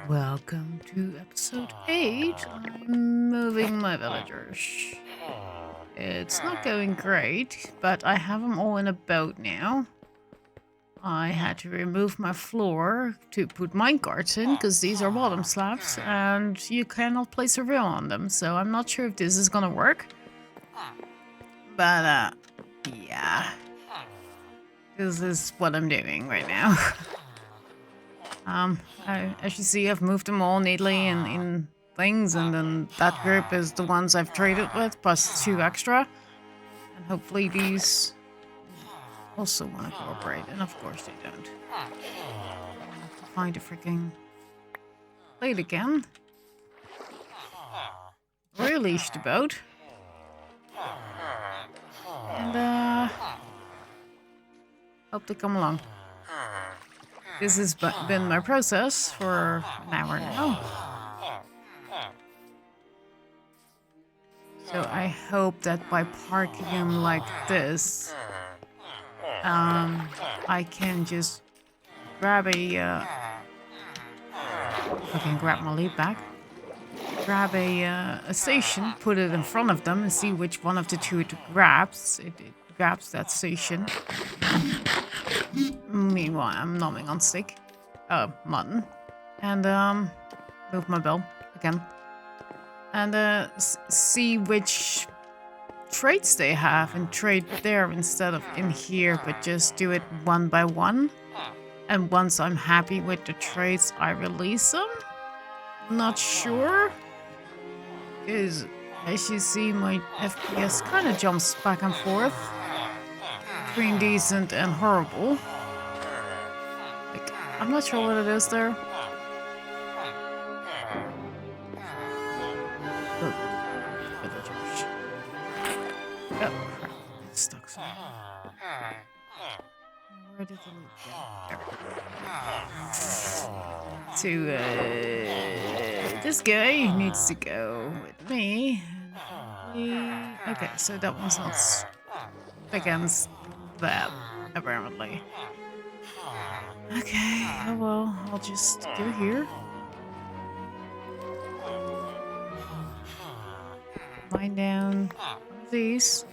Welcome to episode 8. I'm moving my villagers. It's not going great, but I have them all in a boat now. I had to remove my floor to put minecarts in, because these are bottom slabs, and you cannot place a rail on them, so I'm not sure if this is gonna work. But, yeah. This is what I'm doing right now. As you see, I've moved them all neatly in things, and then that group is the ones I've traded with, plus 2 extra. And hopefully these also want to cooperate, and of course they don't. I have to find a freaking plate again. Release the boat. And, hope they come along. This has been my process for an hour now. So I hope that by parking them like this, I can just grab a... if I can grab my lead back. Grab a station, put it in front of them, and see which one of the two it grabs. It grabs that station. Meanwhile, I'm nomming on stick. Mutton. And, move my bell again. And, see which traits they have and trade there instead of in here, but just do it one by one. And once I'm happy with the traits, I release them. Not sure. Because, as you see, my FPS kind of jumps back and forth between decent and horrible. Like, I'm not sure what it is there. Oh, villagers. Oh, crap. It's stuck somewhere. Where did the loot go? To, this guy needs to go with me. Okay, so that one's not against that, apparently. Okay, oh well, I'll just go here. Mine down these.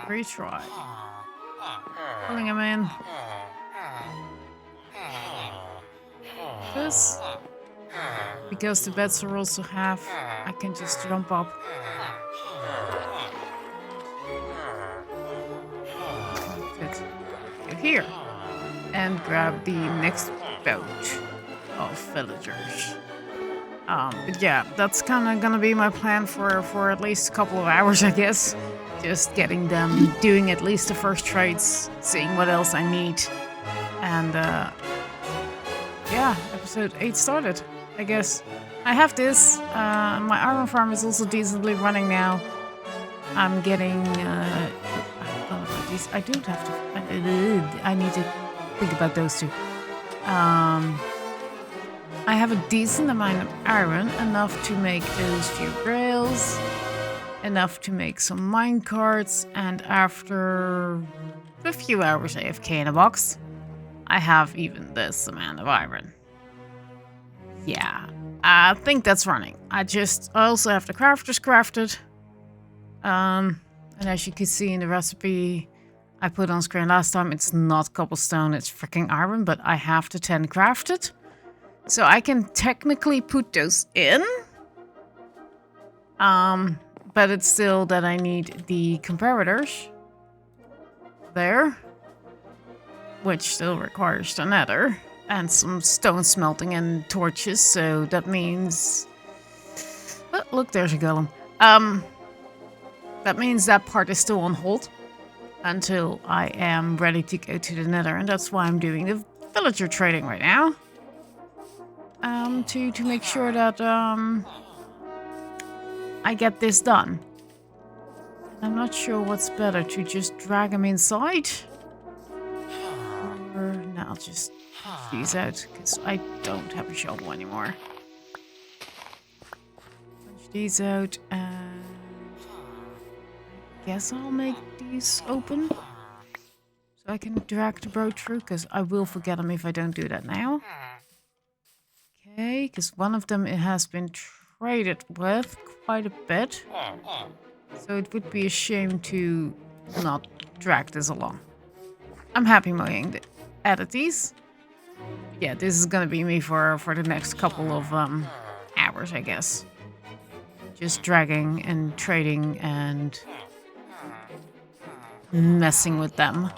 Retry. Pulling him in. This. Because the beds are also half, I can just jump up. Go here. And grab the next boat of villagers. But yeah, that's kind of gonna be my plan for at least a couple of hours, I guess. Just getting them, doing at least the first trades, seeing what else I need. And, yeah, episode 8 started, I guess. I have this. My iron farm is also decently running now. I'm getting, I don't have to, I need to think about those two. I have a decent amount of iron, enough to make those few rails, enough to make some minecarts, and after a few hours AFK in a box, I have even this amount of iron. Yeah, I think that's running. I also have the crafters crafted. And as you can see in the recipe I put on screen last time, it's not cobblestone, it's freaking iron, but I have the 10 crafted. So I can technically put those in. But it's still that I need the comparators there, which still requires the nether and some stone smelting and torches. So that means, oh, look, there's a golem. That means that part is still on hold until I am ready to go to the nether, and that's why I'm doing the villager trading right now. To make sure that I get this done. And I'm not sure what's better, to just drag them inside, or no, I'll just push these out because I don't have a shovel anymore. Punch these out, and I guess I'll make these open. So I can drag the boat through, because I will forget them if I don't do that now. Okay, because one of them it has been traded with quite a bit. So it would be a shame to not drag this along. I'm happy Mojang added these. Yeah, this is gonna be me for the next couple of hours, I guess. Just dragging and trading and messing with them.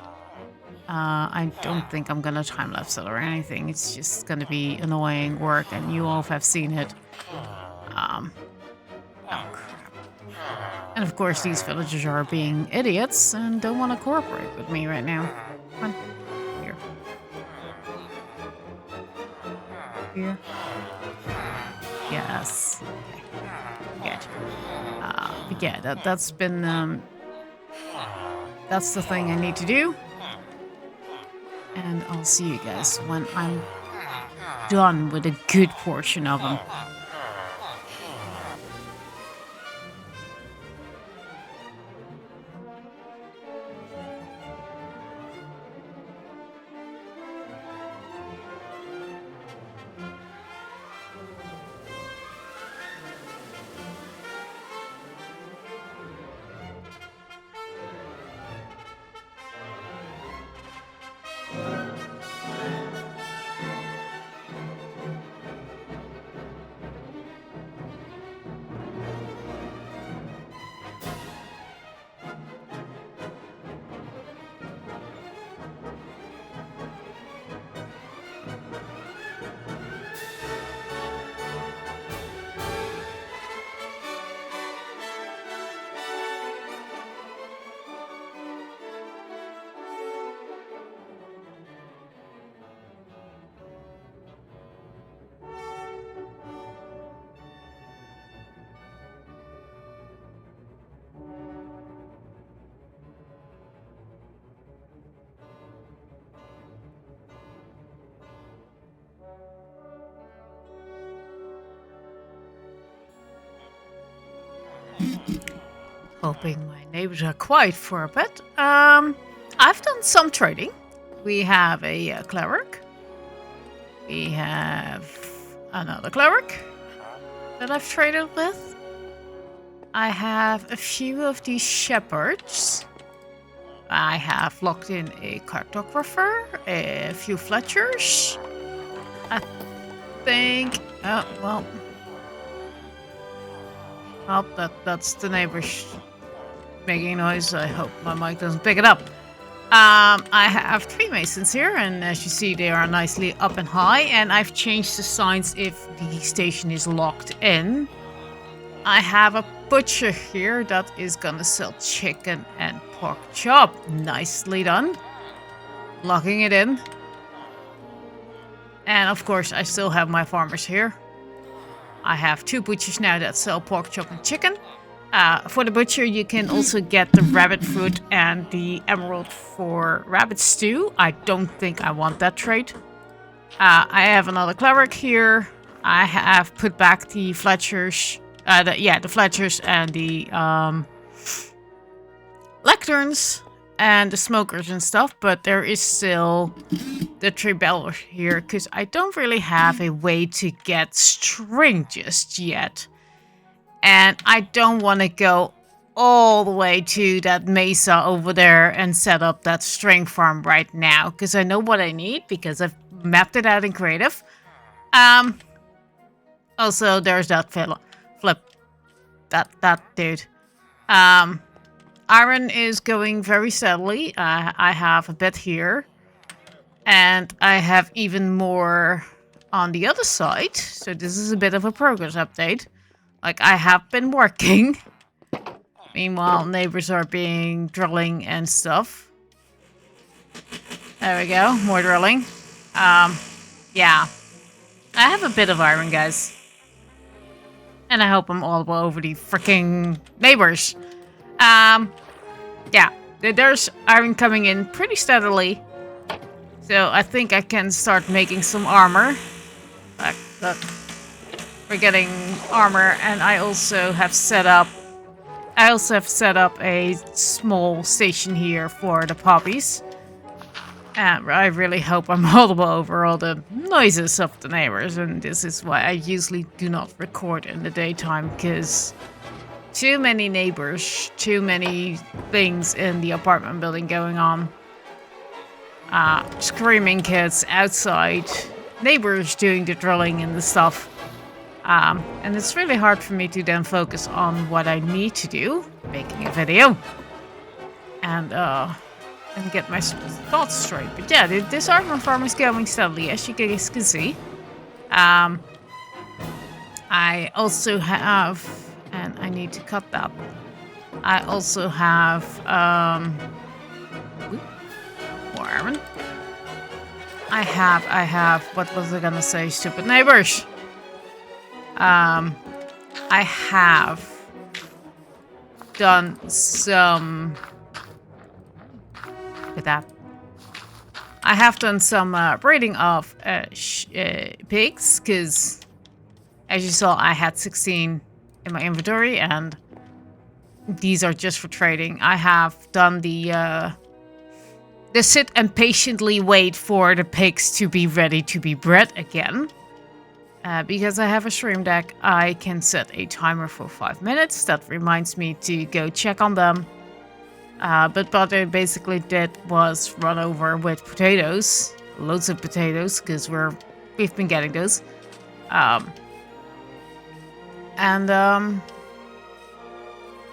I don't think I'm gonna time-lapse it or anything. It's just gonna be annoying work, and you all have seen it. Oh, crap. And of course, these villagers are being idiots and don't want to cooperate with me right now. Come on. Here. Here. Yes. Okay. Good. But yeah, that's been... that's the thing I need to do. And I'll see you guys when I'm done with a good portion of them. Hoping my neighbors are quiet for a bit. I've done some trading. We have a cleric. We have another cleric that I've traded with. I have a few of these shepherds. I have locked in a cartographer, a few fletchers. I think... oh, well... oh, that's the neighbors making noise. I hope my mic doesn't pick it up. I have 3 masons here, and as you see, they are nicely up and high. And I've changed the signs if the station is locked in. I have a butcher here that is gonna sell chicken and pork chop. Nicely done. Locking it in. And of course, I still have my farmers here. I have 2 butchers now that sell pork chop and chicken. For the butcher, you can also get the rabbit foot and the emerald for rabbit stew. I don't think I want that trade. I have another cleric here. I have put back the fletchers. The fletchers and the lecterns and the smokers and stuff. But there is still the trebeller here, because I don't really have a way to get string just yet. And I don't want to go all the way to that mesa over there and set up that string farm right now, because I know what I need, because I've mapped it out in creative. Also, there's that flip. That dude. Iron is going very steadily. I have a bit here. And I have even more on the other side. So this is a bit of a progress update. Like, I have been working. Meanwhile, neighbors are being drilling and stuff. There we go. More drilling. Yeah. I have a bit of iron, guys. And I hope I'm all over the freaking neighbors. Yeah. There's iron coming in pretty steadily. So I think I can start making some armor. Like that. We're getting armor, and I also have set up a small station here for the poppies. And I really hope I'm audible over all the noises of the neighbors, and this is why I usually do not record in the daytime, because too many neighbors, too many things in the apartment building going on. Screaming kids outside, neighbors doing the drilling and the stuff. And it's really hard for me to then focus on what I need to do, making a video, and get my thoughts straight. But yeah, this armor farm is going steadily, as you guys can see. I also have, and I need to cut that. I also have more iron. I have. What was I gonna say? Stupid neighbors. I have done some. With that, I have done some breeding of pigs, because as you saw, I had 16 in my inventory, and these are just for trading. I have done the sit and patiently wait for the pigs to be ready to be bred again. Because I have a stream deck, I can set a timer for 5 minutes. That reminds me to go check on them. But what I basically did was run over with potatoes. Loads of potatoes, because we've been getting those. Now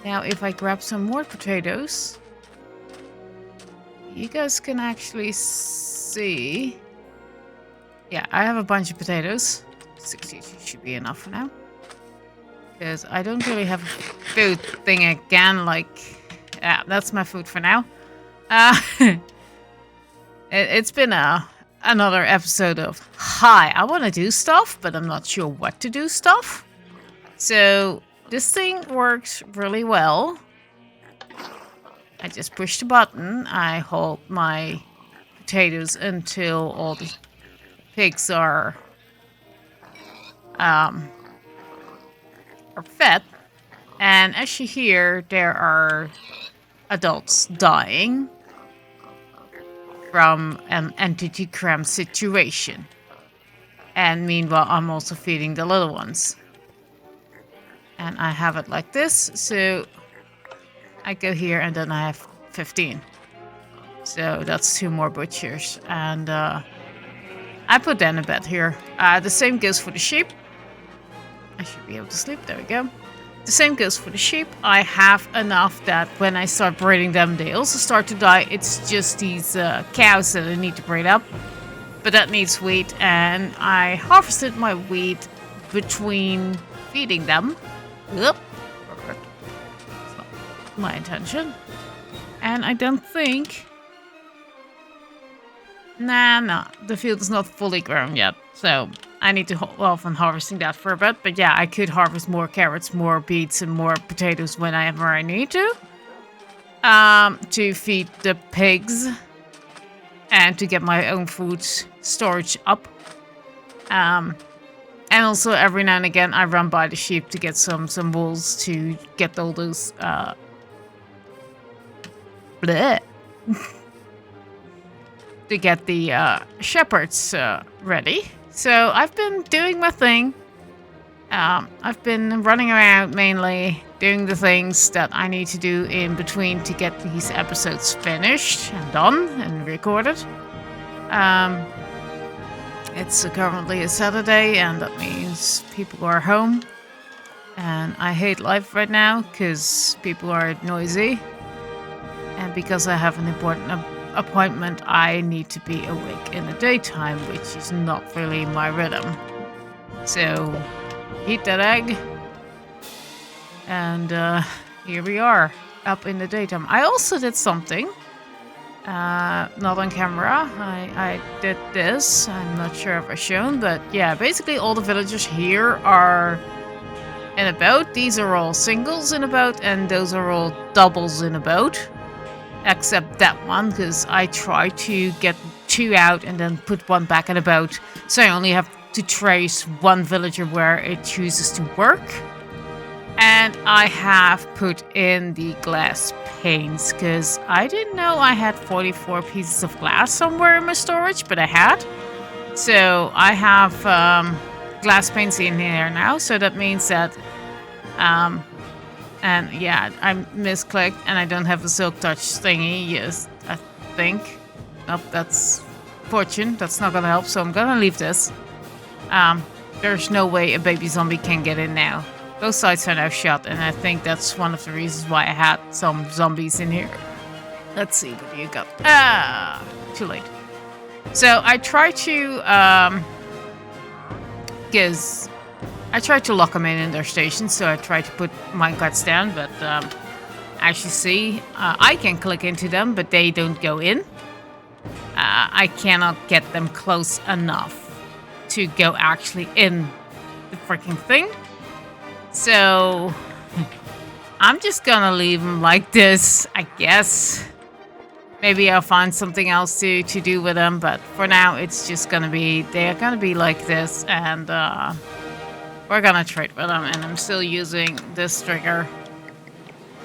if I grab some more potatoes, you guys can actually see. Yeah, I have a bunch of potatoes. 60 should be enough for now, because I don't really have a food thing again. Like, yeah, that's my food for now. It's been another episode of hi, I want to do stuff, but I'm not sure what to do stuff. So this thing works really well. I just push the button. I hold my potatoes until all the pigs are fed. And as you hear, there are adults dying from an entity cram situation. And meanwhile, I'm also feeding the little ones. And I have it like this, so I go here and then I have 15. So that's 2 more butchers. And I put down a bed here. The same goes for the sheep. I should be able to sleep, there we go. The same goes for the sheep. I have enough that when I start breeding them, they also start to die. It's just these cows that I need to breed up. But that needs wheat, and I harvested my wheat between feeding them. Yep. It's not my intention. And I don't think... Nah, the field is not fully grown yet. So I need to hold off on harvesting that for a bit. But yeah, I could harvest more carrots, more beets, and more potatoes whenever I need to feed the pigs. And to get my own food storage up. And also every now and again I run by the sheep to get some wools to get all those to get the shepherds ready. So I've been doing my thing. I've been running around mainly doing the things that I need to do in between to get these episodes finished and done and recorded. It's currently a Saturday, and that means people are home. And I hate life right now because people are noisy. And because I have an important appointment, I need to be awake in the daytime, which is not really my rhythm. So, eat that egg. And here we are, up in the daytime. I also did something. Not on camera. I did this. I'm not sure if I've shown, but yeah, basically all the villagers here are in a boat. These are all singles in a boat, and those are all doubles in a boat. Except that one, because I try to get 2 out and then put 1 back in a boat. So I only have to trace 1 villager where it chooses to work. And I have put in the glass pains, because I didn't know I had 44 pieces of glass somewhere in my storage, but I had. So I have glass panes in here now, so that means that, and yeah, I misclicked and I don't have a silk touch thingy, yes, I think. Nope, that's fortune, that's not gonna help, so I'm gonna leave this. There's no way a baby zombie can get in now. Those sides are now shut, and I think that's one of the reasons why I had some zombies in here. Let's see, what do you got? Ah, too late. So I try to, because I try to lock them in their stations, so I try to put minecarts down, but as you see, I can click into them, but they don't go in. I cannot get them close enough to go actually in the freaking thing. So I'm just gonna leave them like this, I guess. Maybe I'll find something else to do with them, but for now it's just gonna be, they're gonna be like this, and we're gonna trade with them, and I'm still using this trigger.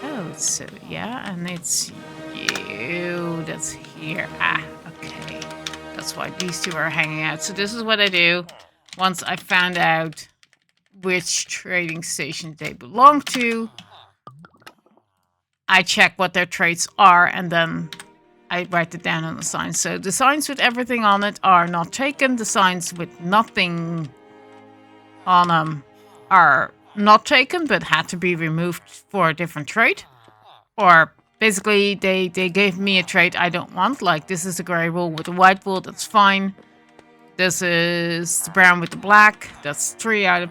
Oh, so yeah, and it's you that's here. Ah, okay. That's why these two are hanging out. So this is what I do once I found out which trading station they belong to. I check what their traits are, and then I write it down on the sign. So the signs with everything on it are not taken. The signs with nothing on them are not taken, but had to be removed for a different trait. Or basically, they gave me a trait I don't want. Like, this is a gray wool with a white wool. That's fine. This is the brown with the black. That's 3 out of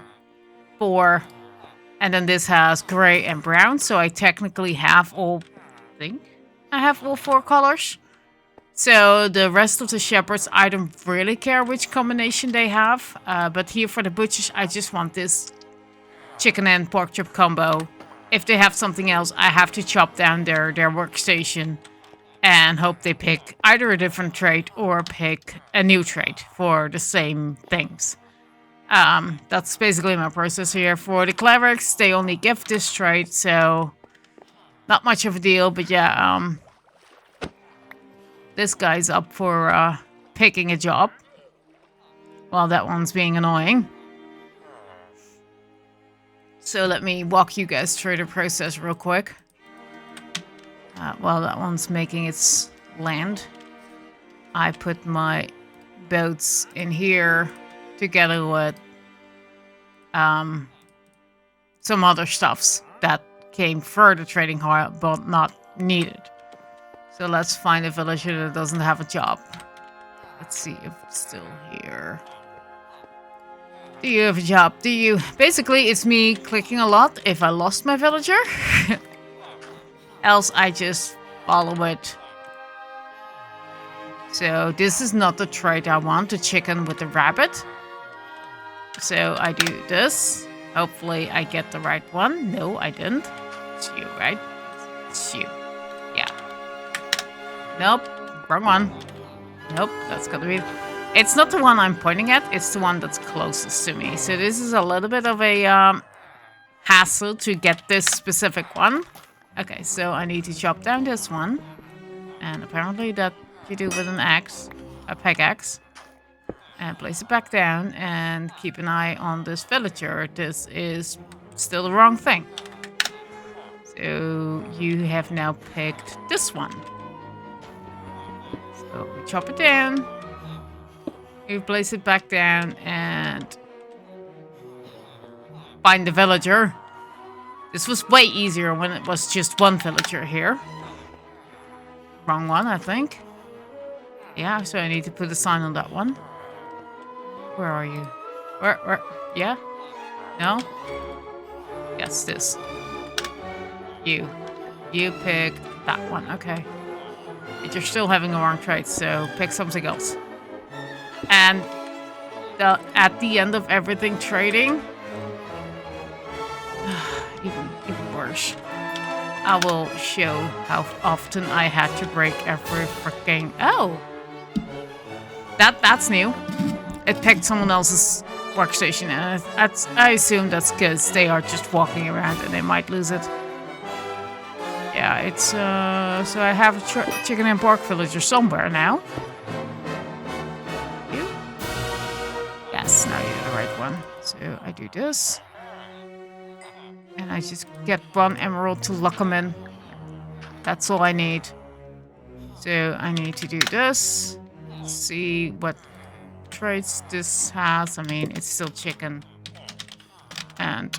4. And then this has gray and brown. So I technically have all... I think I have all 4 colors. So the rest of the shepherds, I don't really care which combination they have. But here for the butchers, I just want this chicken and pork chop combo. If they have something else, I have to chop down their workstation and hope they pick either a different trait or pick a new trait for the same things. That's basically my process here. For the clerics, they only give this trait, so not much of a deal. But yeah, this guy's up for picking a job. Well, that one's being annoying. So let me walk you guys through the process real quick. While that one's making its land, I put my boats in here together with some other stuffs that came further trading hard but not needed. So let's find a villager that doesn't have a job. Let's see if it's still here. Do you have a job? Do you? Basically, it's me clicking a lot if I lost my villager. Else, I just follow it. So this is not the trait I want, the chicken with the rabbit. So I do this. Hopefully, I get the right one. No, I didn't. It's you, right? It's you. Yeah. Nope. Wrong one. Nope, that's gonna be... It's not the one I'm pointing at, it's the one that's closest to me. So this is a little bit of a hassle to get this specific one. Okay, so I need to chop down this one. And apparently that you do with an axe, a pickaxe. And place it back down and keep an eye on this villager. This is still the wrong thing. So you have now picked this one. So we chop it down. You place it back down and find the villager. This was way easier when it was just one villager here. Wrong one, I think. Yeah, so I need to put a sign on that one. Where are you? Where? Yeah? No? Yes, this. You picked that one, okay. But you're still having the wrong trait, so pick something else. And at the end of everything trading, even worse, I will show how often I had to break every freaking... Oh! That's new. It picked someone else's workstation, and I assume that's because they are just walking around and they might lose it. Yeah, yeah, it's so I have a chicken and pork villager somewhere now. You? Yes, now you're the right one. So I do this. And I just get 1 emerald to lock them in. That's all I need. So I need to do this. See what traits this has. I mean, it's still chicken and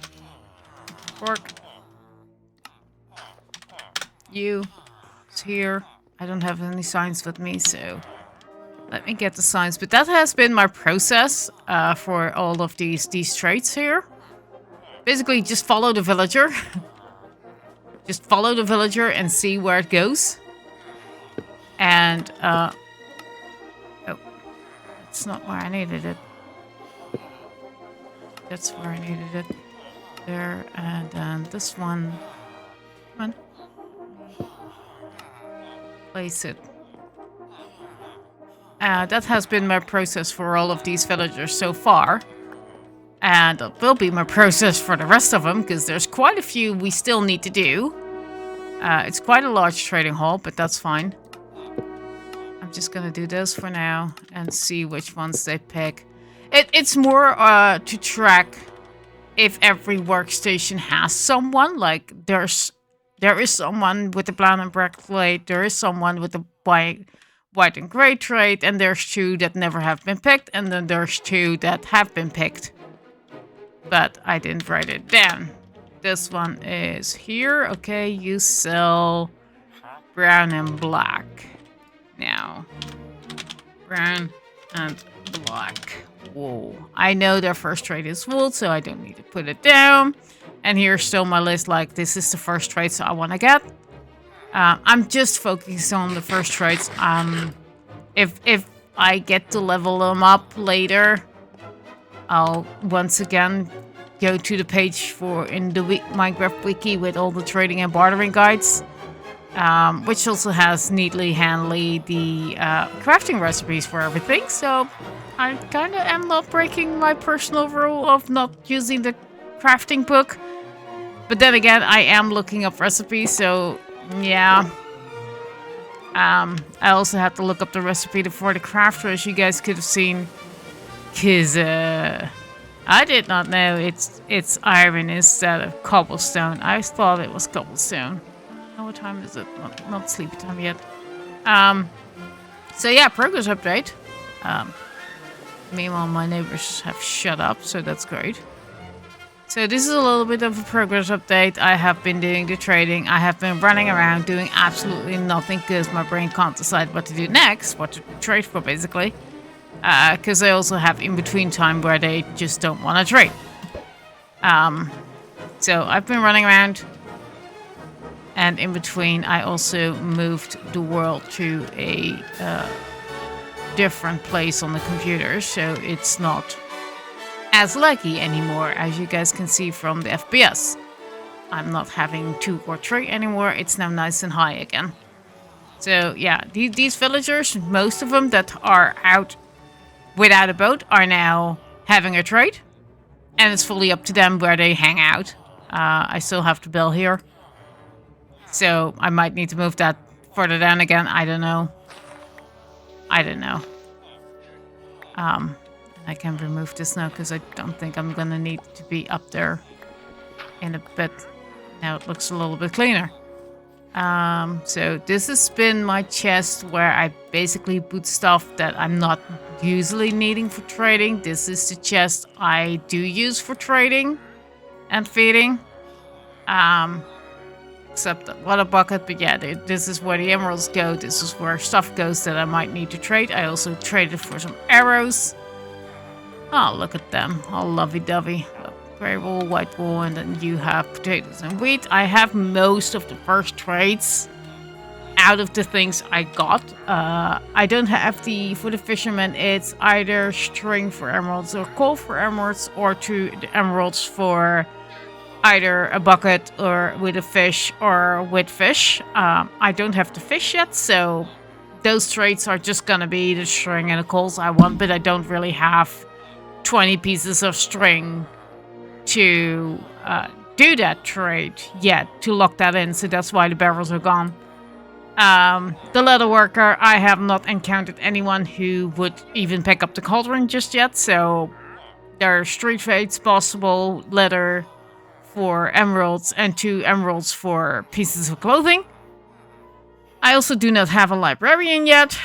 pork. You is here. I don't have any signs with me, so let me get the signs. But that has been my process for all of these traits here. Basically, just follow the villager. Just follow the villager and see where it goes. And, oh, that's not where I needed it. That's where I needed it. There, and then this one. Come on. Place it. That has been my process for all of these villagers so far. And it will be my process for the rest of them, because there's quite a few we still need to do. It's quite a large trading hall, but that's fine. I'm just gonna do this for now and see which ones they pick. It's more to track if every workstation has someone. Like there is someone with the brown and black plate, there is someone with the white and gray trait, and there's 2 that never have been picked, and then there's 2 that have been picked. But I didn't write it down. This one is here. Okay, you sell brown and black. Now, brown and black. Whoa. I know their first trait is wool, so I don't need to put it down. And here's still my list, like, this is the first trait, so I want to get. I'm just focusing on the first traits. If I get to level them up later, I'll once again go to the page in the Minecraft wiki with all the trading and bartering guides, which also has neatly, handily the crafting recipes for everything. So I kind of am not breaking my personal rule of not using the crafting book. But then again, I am looking up recipes, so yeah. I also had to look up the recipe for the crafter, as you guys could have seen, because I did not know it's iron instead of cobblestone. I thought it was cobblestone. Oh, what time is it? Not sleepy time yet. So yeah, progress update. Meanwhile, my neighbors have shut up, so that's great. So this is a little bit of a progress update. I have been doing the trading. I have been running around doing absolutely nothing because my brain can't decide what to do next, what to trade for basically. Because I also have in-between time where they just don't want to trade. So I've been running around. And in between, I also moved the world to a different place on the computer. So it's not as laggy anymore, as you guys can see from the FPS. I'm not having 2 or 3 anymore. It's now nice and high again. So yeah, these villagers, most of them that are out without a boat, are now having a trade. And it's fully up to them where they hang out. I still have to build here. So I might need to move that further down again. I don't know. I can remove this now because I don't think I'm gonna need to be up there in a bit. Now it looks a little bit cleaner. So this has been my chest where I basically put stuff that I'm not usually needing for trading. This is the chest I do use for trading and feeding. Except that water bucket, but yeah, this is where the emeralds go. This is where stuff goes that I might need to trade. I also traded for some arrows. Oh, look at them. All lovey-dovey. Grey wool, white wool, and then you have potatoes and wheat. I have most of the first trades out of the things I got. I don't have for the fishermen, it's either string for emeralds or coal for emeralds, or the emeralds for either a bucket or with a fish or with fish. I don't have the fish yet, so those trades are just gonna be the string and the coals I want, but I don't really have 20 pieces of string to do that trade yet to lock that in, so that's why the barrels are gone. The leather worker, I have not encountered anyone who would even pick up the cauldron just yet, so there are 3 trades possible: leather for emeralds and 2 emeralds for pieces of clothing. I also do not have a librarian yet,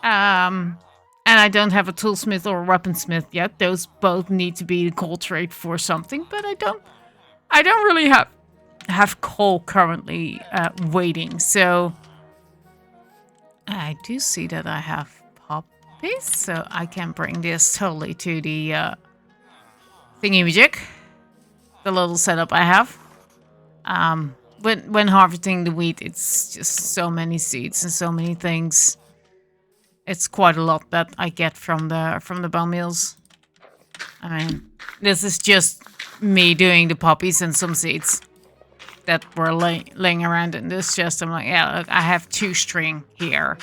and I don't have a toolsmith or a weaponsmith yet. Those both need to be the coal trade for something, but I don't really have coal currently waiting, so I do see that I have poppies, so I can bring this totally to the thingy-majig, the little setup I have. When harvesting the wheat, it's just so many seeds and so many things. It's quite a lot that I get from the bone meals. I mean, this is just me doing the poppies and some seeds that were laying around in this chest. I'm like, yeah, look, I have 2 string here.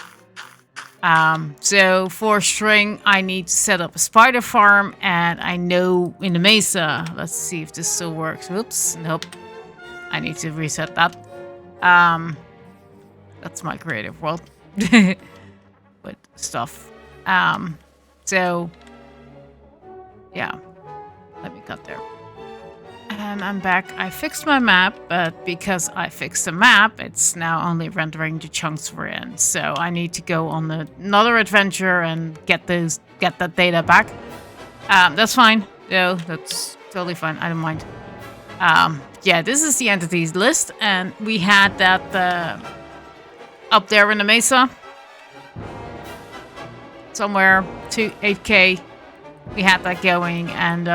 So for string, I need to set up a spider farm, and I know in the mesa, let's see if this still works. Whoops, nope. I need to reset that. That's my creative world with stuff. So yeah, let me cut there. And I'm back. I fixed my map, but because I fixed the map, it's now only rendering the chunks we're in. So I need to go on another adventure and get that data back. That's fine. No, that's totally fine. I don't mind. Yeah, this is the entities list, and we had that up there in the mesa. Somewhere to 8K. We had that going, and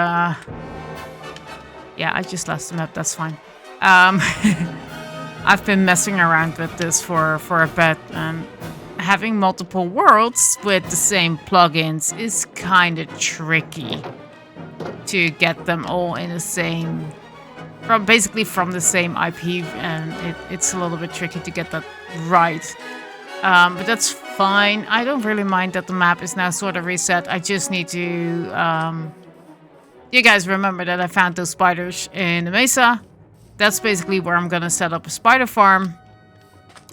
yeah, I just lost the map, that's fine. I've been messing around with this for a bit, and having multiple worlds with the same plugins is kind of tricky to get them all in the same, basically from the same IP, and it's a little bit tricky to get that right. But that's fine. I don't really mind that the map is now sort of reset. I just need to you guys remember that I found those spiders in the mesa. That's basically where I'm gonna set up a spider farm.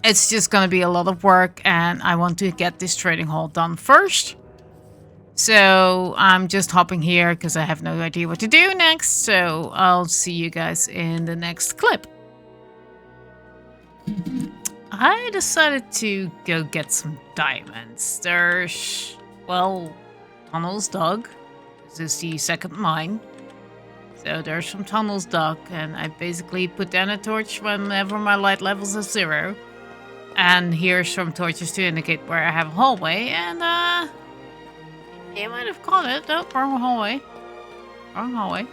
It's just gonna be a lot of work, and I want to get this trading hall done first. So I'm just hopping here because I have no idea what to do next. So I'll see you guys in the next clip. I decided to go get some diamonds. There's, well, tunnels dug. This is the second mine. So there's some tunnels dug, and I basically put down a torch whenever my light level's at 0. And here's some torches to indicate where I have a hallway, and you might have caught it. Oh, wrong hallway. Wrong hallway.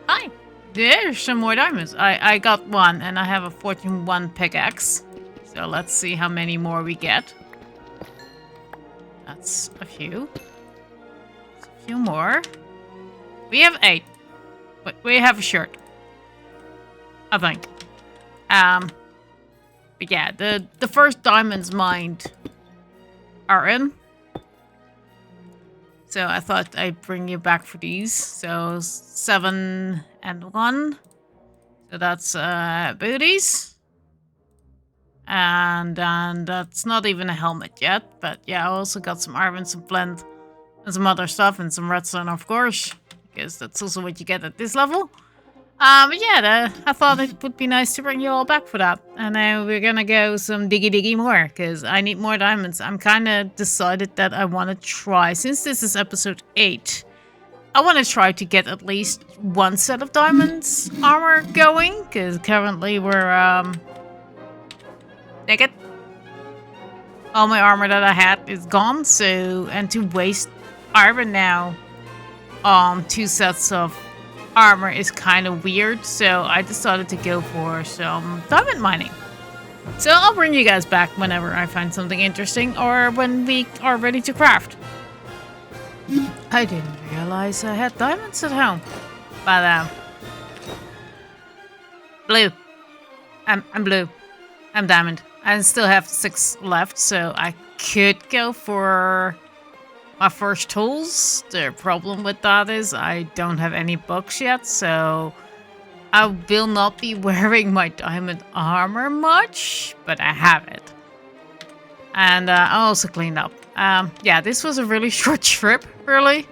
Hi! There's some more diamonds. I got 1, and I have a Fortune 1 pickaxe. So let's see how many more we get. That's a few. Few more. We have 8. But we have a shirt, I think. But yeah, the first diamonds mined are in. So I thought I'd bring you back for these. So 7 and 1. So that's booties. And that's not even a helmet yet. But yeah, I also got some iron, some flint, and some other stuff, and some redstone, of course, because that's also what you get at this level. But yeah, I thought it would be nice to bring you all back for that. And now we're gonna go some diggy more, because I need more diamonds. I'm kind of decided that I want to try, since this is episode 8, I want to try to get at least 1 set of diamonds armor going, because currently we're naked. All my armor that I had is gone, so, and to waste iron now on 2 sets of armor is kind of weird, so I decided to go for some diamond mining. So I'll bring you guys back whenever I find something interesting, or when we are ready to craft. I didn't realize I had diamonds at home. But blue. I'm blue. I'm diamond. I still have 6 left, so I could go for my first tools. The problem with that is I don't have any books yet, so I will not be wearing my diamond armor much, but I have it. And I also cleaned up. Yeah, this was a really short trip, really.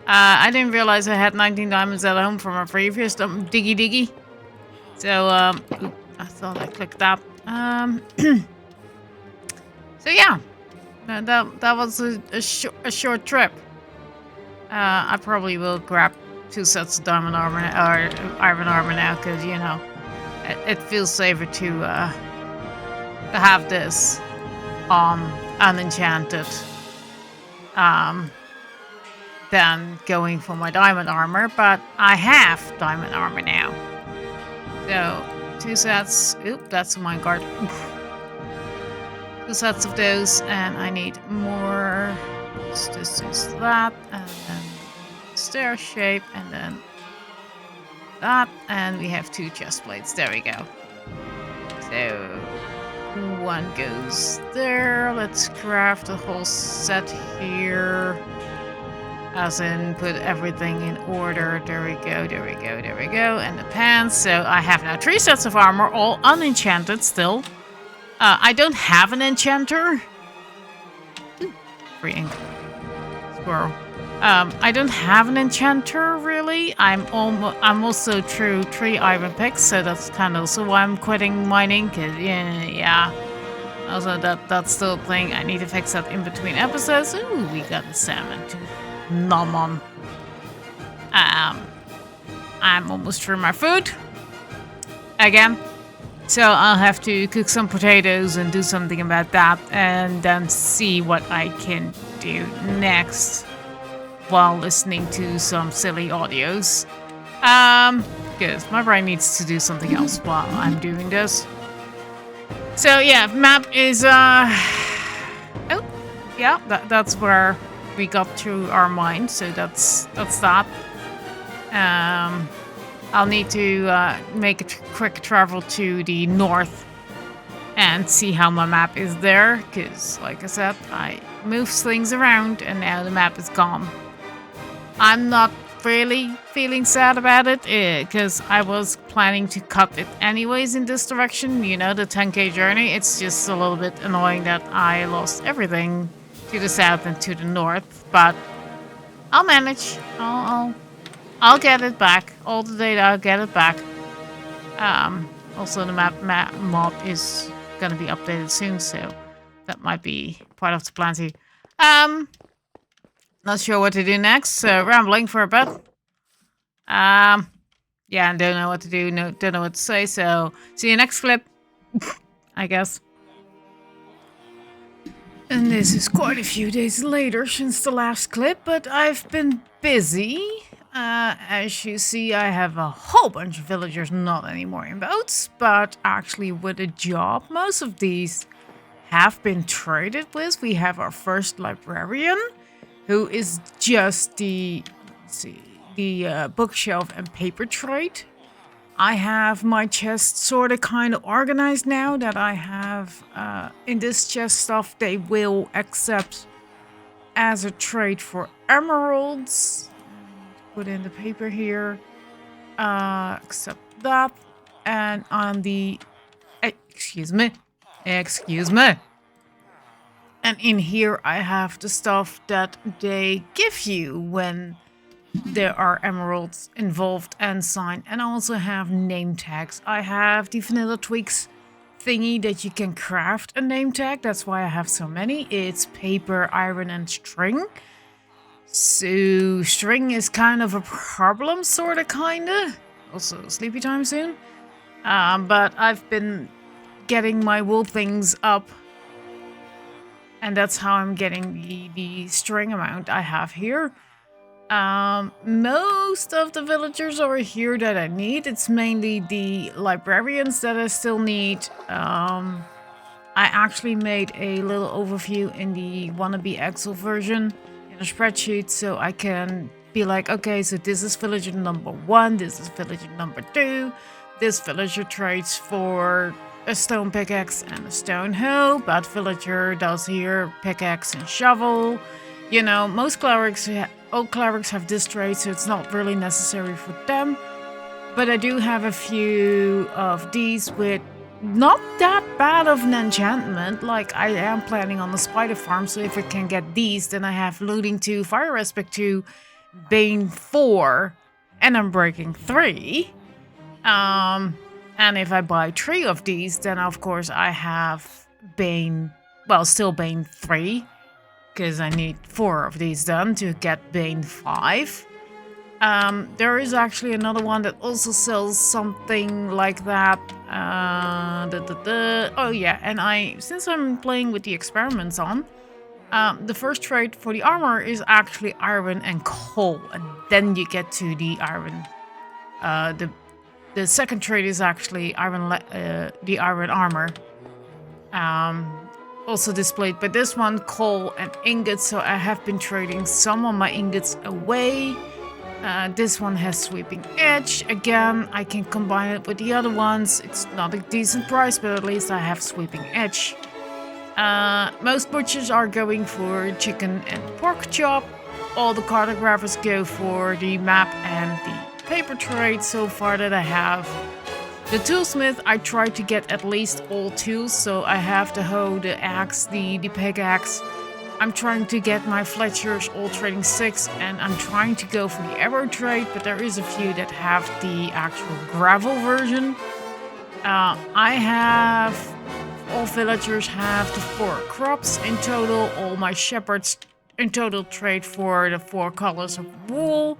I didn't realize I had 19 diamonds at home from a previous diggy. So, oop, I thought I clicked that. So yeah, that was a short trip. I probably will grab 2 sets of diamond armor or iron armor now, because you know it feels safer to have this unenchanted than going for my diamond armor. But I have diamond armor now, so 2 sets. Oop, that's a minecart. 2 sets of those, and I need more. This is that, and then stair shape, and then that, and we have 2 chest plates. There we go. So 1 goes there. Let's craft the whole set here, as in put everything in order. There we go, there we go, there we go. And the pants. So I have now 3 sets of armor, all unenchanted still. I don't have an enchanter. Free ink. Squirrel. I don't have an enchanter really. I'm also through 3 iron picks, so that's kind of also why I'm quitting mining. Cause yeah. Also that's still a thing. I need to fix that in between episodes. Ooh, we got a salmon to nom on. I'm almost through my food again. So I'll have to cook some potatoes and do something about that, and then see what I can do next while listening to some silly audios. Because my brain needs to do something else while I'm doing this. So yeah, map is oh yeah, that's where we got through our mine. So that's that. I'll need to make a quick travel to the north and see how my map is there, because like I said, I moved things around and now the map is gone. I'm not really feeling sad about it, because I was planning to cut it anyways in this direction, you know, the 10k journey. It's just a little bit annoying that I lost everything to the south and to the north, but I'll manage. I'll get it back. All the data, I'll get it back. Also, the map mod is gonna be updated soon, so that might be part of the plan too. Not sure what to do next, so rambling for a bit. Yeah, I don't know what to do, don't know what to say, so see you next clip, I guess. And this is quite a few days later since the last clip, but I've been busy. As you see, I have a whole bunch of villagers, not anymore in boats, but actually with a job. Most of these have been traded with. We have our first librarian, who is just the bookshelf and paper trade. I have my chest sort of kind of organized now that I have in this chest stuff they will accept as a trade for emeralds. Put in the paper here, accept that, and on the excuse me, and in here I have the stuff that they give you when there are emeralds involved and signed, and I also have name tags. I have the vanilla twigs thingy that you can craft a name tag. That's why I have so many. It's paper, iron, and string. So string is kind of a problem, sort of, kinda. Also sleepy time soon. But I've been getting my wool things up, and that's how I'm getting the string amount I have here. Most of the villagers are here that I need. It's mainly the librarians that I still need. I actually made a little overview in the wannabe Excel version in a spreadsheet, so I can be like, okay, so this is villager number 1, this is villager number 2, this villager trades for a stone pickaxe and a stone hoe, but villager does here pickaxe and shovel. You know, most clerics, all clerics have this trade, so it's not really necessary for them. But I do have a few of these with not that bad of an enchantment. Like, I am planning on the spider farm, so if I can get these, then I have looting 2, fire aspect 2, bane 4, and I'm breaking 3. And if I buy 3 of these, then of course I have bane, well, still bane 3, because I need 4 of these done to get bane 5. There is actually another one that also sells something like that. Oh yeah, and since I'm playing with the experiments on, the first trade for the armor is actually iron and coal, and then you get to the iron. The second trade is actually the iron armor. Also displayed, but this one coal and ingots. So I have been trading some of my ingots away. This one has sweeping edge. Again, I can combine it with the other ones. It's not a decent price, but at least I have sweeping edge. Most butchers are going for chicken and pork chop. All the cartographers go for the map and the paper trade so far that I have. The toolsmith, I try to get at least all tools. So I have the hoe, the axe, the pickaxe. I'm trying to get my Fletchers all trading 6, and I'm trying to go for the arrow trade, but there is a few that have the actual gravel version. All villagers have the 4 crops in total. All my shepherds in total trade for the 4 colors of wool.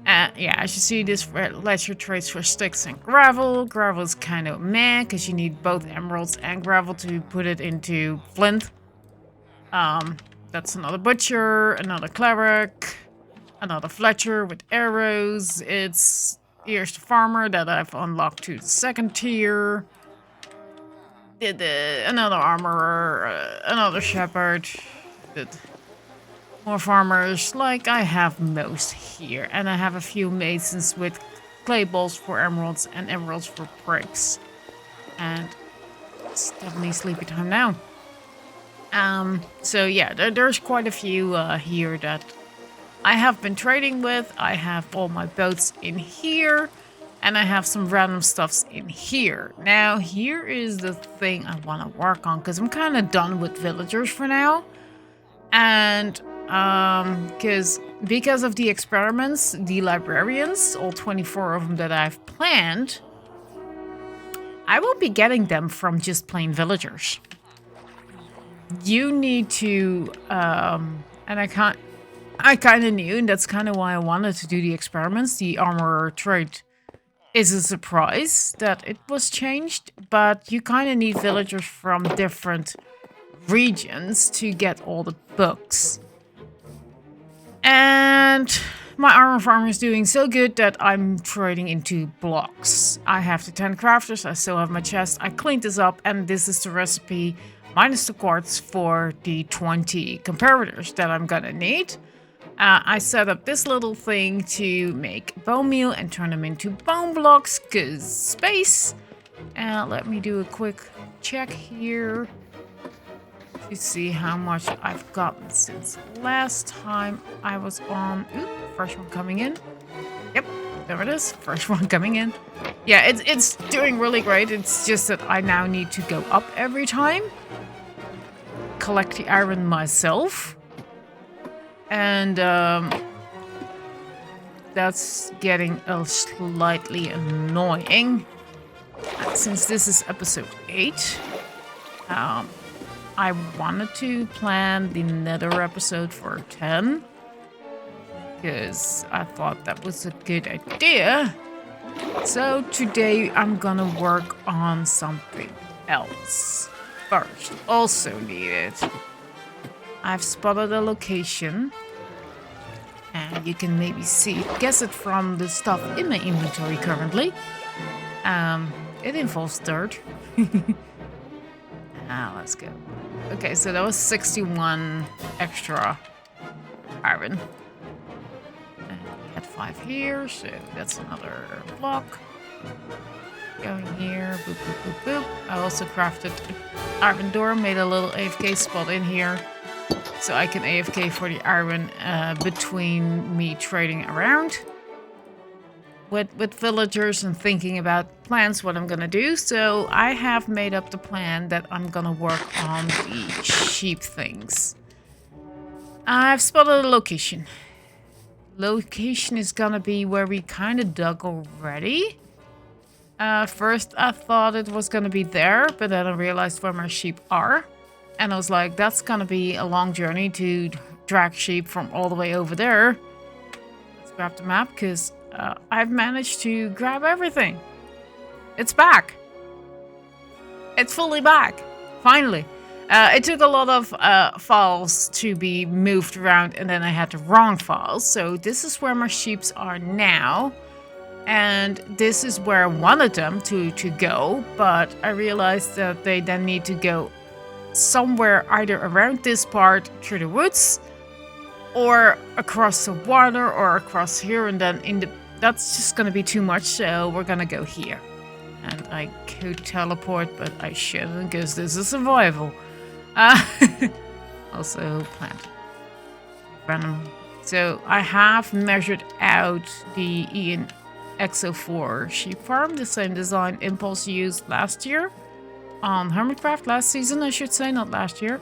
Yeah, as you see, this ledger trades for sticks and gravel. Gravel is kind of meh, because you need both emeralds and gravel to put it into flint. That's another butcher, another cleric, another Fletcher with arrows. Here's the farmer that I've unlocked to the 2nd tier. Another armorer, another shepherd. More farmers, like I have most here. And I have a few masons with clay balls for emeralds and emeralds for bricks. And it's definitely sleepy time now. So yeah, there's quite a few here that I have been trading with. I have all my boats in here, and I have some random stuffs in here. Now, here is the thing I want to work on, because I'm kind of done with villagers for now. And because of the experiments, the librarians, all 24 of them that I've planned, I will be getting them from just plain villagers. You need to, and I kind of knew, and that's kind of why I wanted to do the experiments. The armorer trade is a surprise that it was changed, but you kind of need villagers from different regions to get all the books. And my armor farm is doing so good that I'm trading into blocks. I have the 10 crafters, I still have my chest. I cleaned this up, and this is the recipe minus the quartz for the 20 comparators that I'm gonna need. I set up this little thing to make bone meal and turn them into bone blocks, cause space. Let me do a quick check here to see how much I've gotten since last time I was on. Ooh, first one coming in. Yep, there it is. First one coming in. Yeah, it's doing really great. It's just that I now need to go up every time, collect the iron myself, and that's getting slightly annoying. Since this is episode 8, I wanted to plan the Nether episode for 10, because I thought that was a good idea. So today I'm gonna work on something else. First, also needed, I've spotted a location, and you can maybe guess it from the stuff in my inventory currently. It involves dirt. Let's go. Okay, so that was 61 extra iron. And we had 5 here, so that's another block. Going here, boop, boop, boop, boop. I also crafted an iron door, made a little AFK spot in here, so I can AFK for the iron between me trading around. with villagers and thinking about plans, what I'm gonna do. So I have made up the plan that I'm gonna work on the sheep things. I've spotted a location. Location is gonna be where we kind of dug already. First I thought it was gonna be there, but then I realized where my sheep are. And I was like, that's gonna be a long journey to drag sheep from all the way over there. Let's grab the map, because I've managed to grab everything. It's back. It's fully back. Finally. It took a lot of files to be moved around, and then I had the wrong files. So this is where my sheeps are now. And this is where I wanted them to go. But I realized that they then need to go somewhere either around this part through the woods, or across the water, or across here, and then in the... That's just gonna be too much, so we're gonna go here. And I could teleport, but I shouldn't, because this is survival. Also plant. Random. So I have measured out the EN-X04 sheep farm, the same design Impulse used last year. On Hermitcraft, last season I should say, not last year.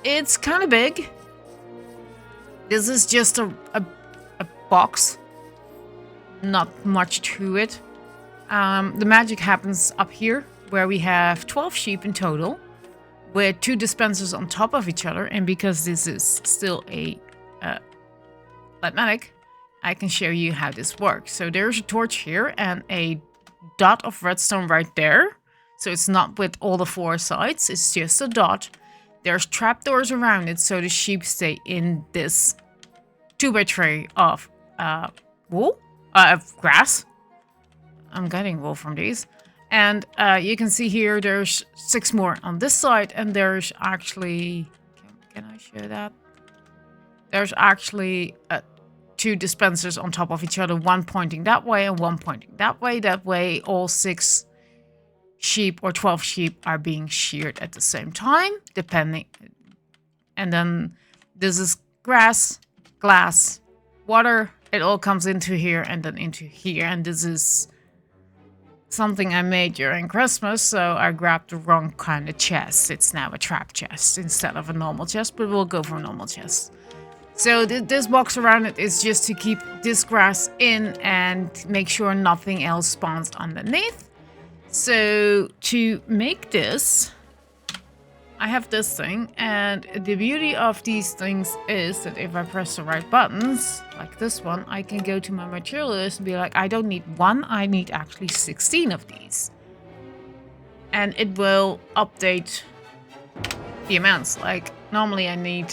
It's kind of big. This is just a box. Not much to it. The magic happens up here, where we have 12 sheep in total, with 2 dispensers on top of each other. And because this is still a Lightmatic, I can show you how this works. So there's a torch here and a dot of redstone right there. So it's not with all the 4 sides, it's just a dot. There's trapdoors around it, so the sheep stay in this 2x tray of wool, of grass. I'm getting wool from these. And you can see here there's 6 more on this side, and there's actually... Can I show that? There's actually 2 dispensers on top of each other, one pointing that way and one pointing that way. That way all 6 sheep or 12 sheep are being sheared at the same time, depending. And then this is grass, glass, water. It all comes into here and then into here. And this is something I made during Christmas, so I grabbed the wrong kind of chest. It's now a trap chest instead of a normal chest, but we'll go for a normal chest. So this box around it is just to keep this grass in and make sure nothing else spawns underneath. So to make this, I have this thing, and the beauty of these things is that if I press the right buttons, like this one, I can go to my material list and be like, I don't need 1, I need actually 16 of these. And it will update the amounts. Like, normally I need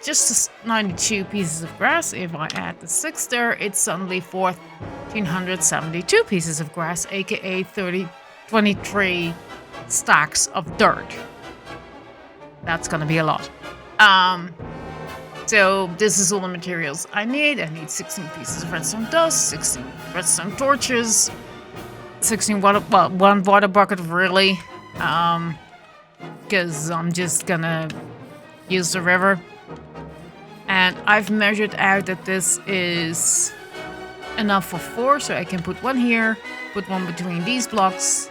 just 92 pieces of grass. If I add the 6 there, it's suddenly 1,472 pieces of grass, aka 23 stacks of dirt. That's gonna be a lot. So this is all the materials I need. I need 16 pieces of redstone dust, 16 redstone torches, 16 water, well, 1 water bucket really, because I'm just gonna use the river. And I've measured out that this is enough for 4, so I can put 1 here, put 1 between these blocks,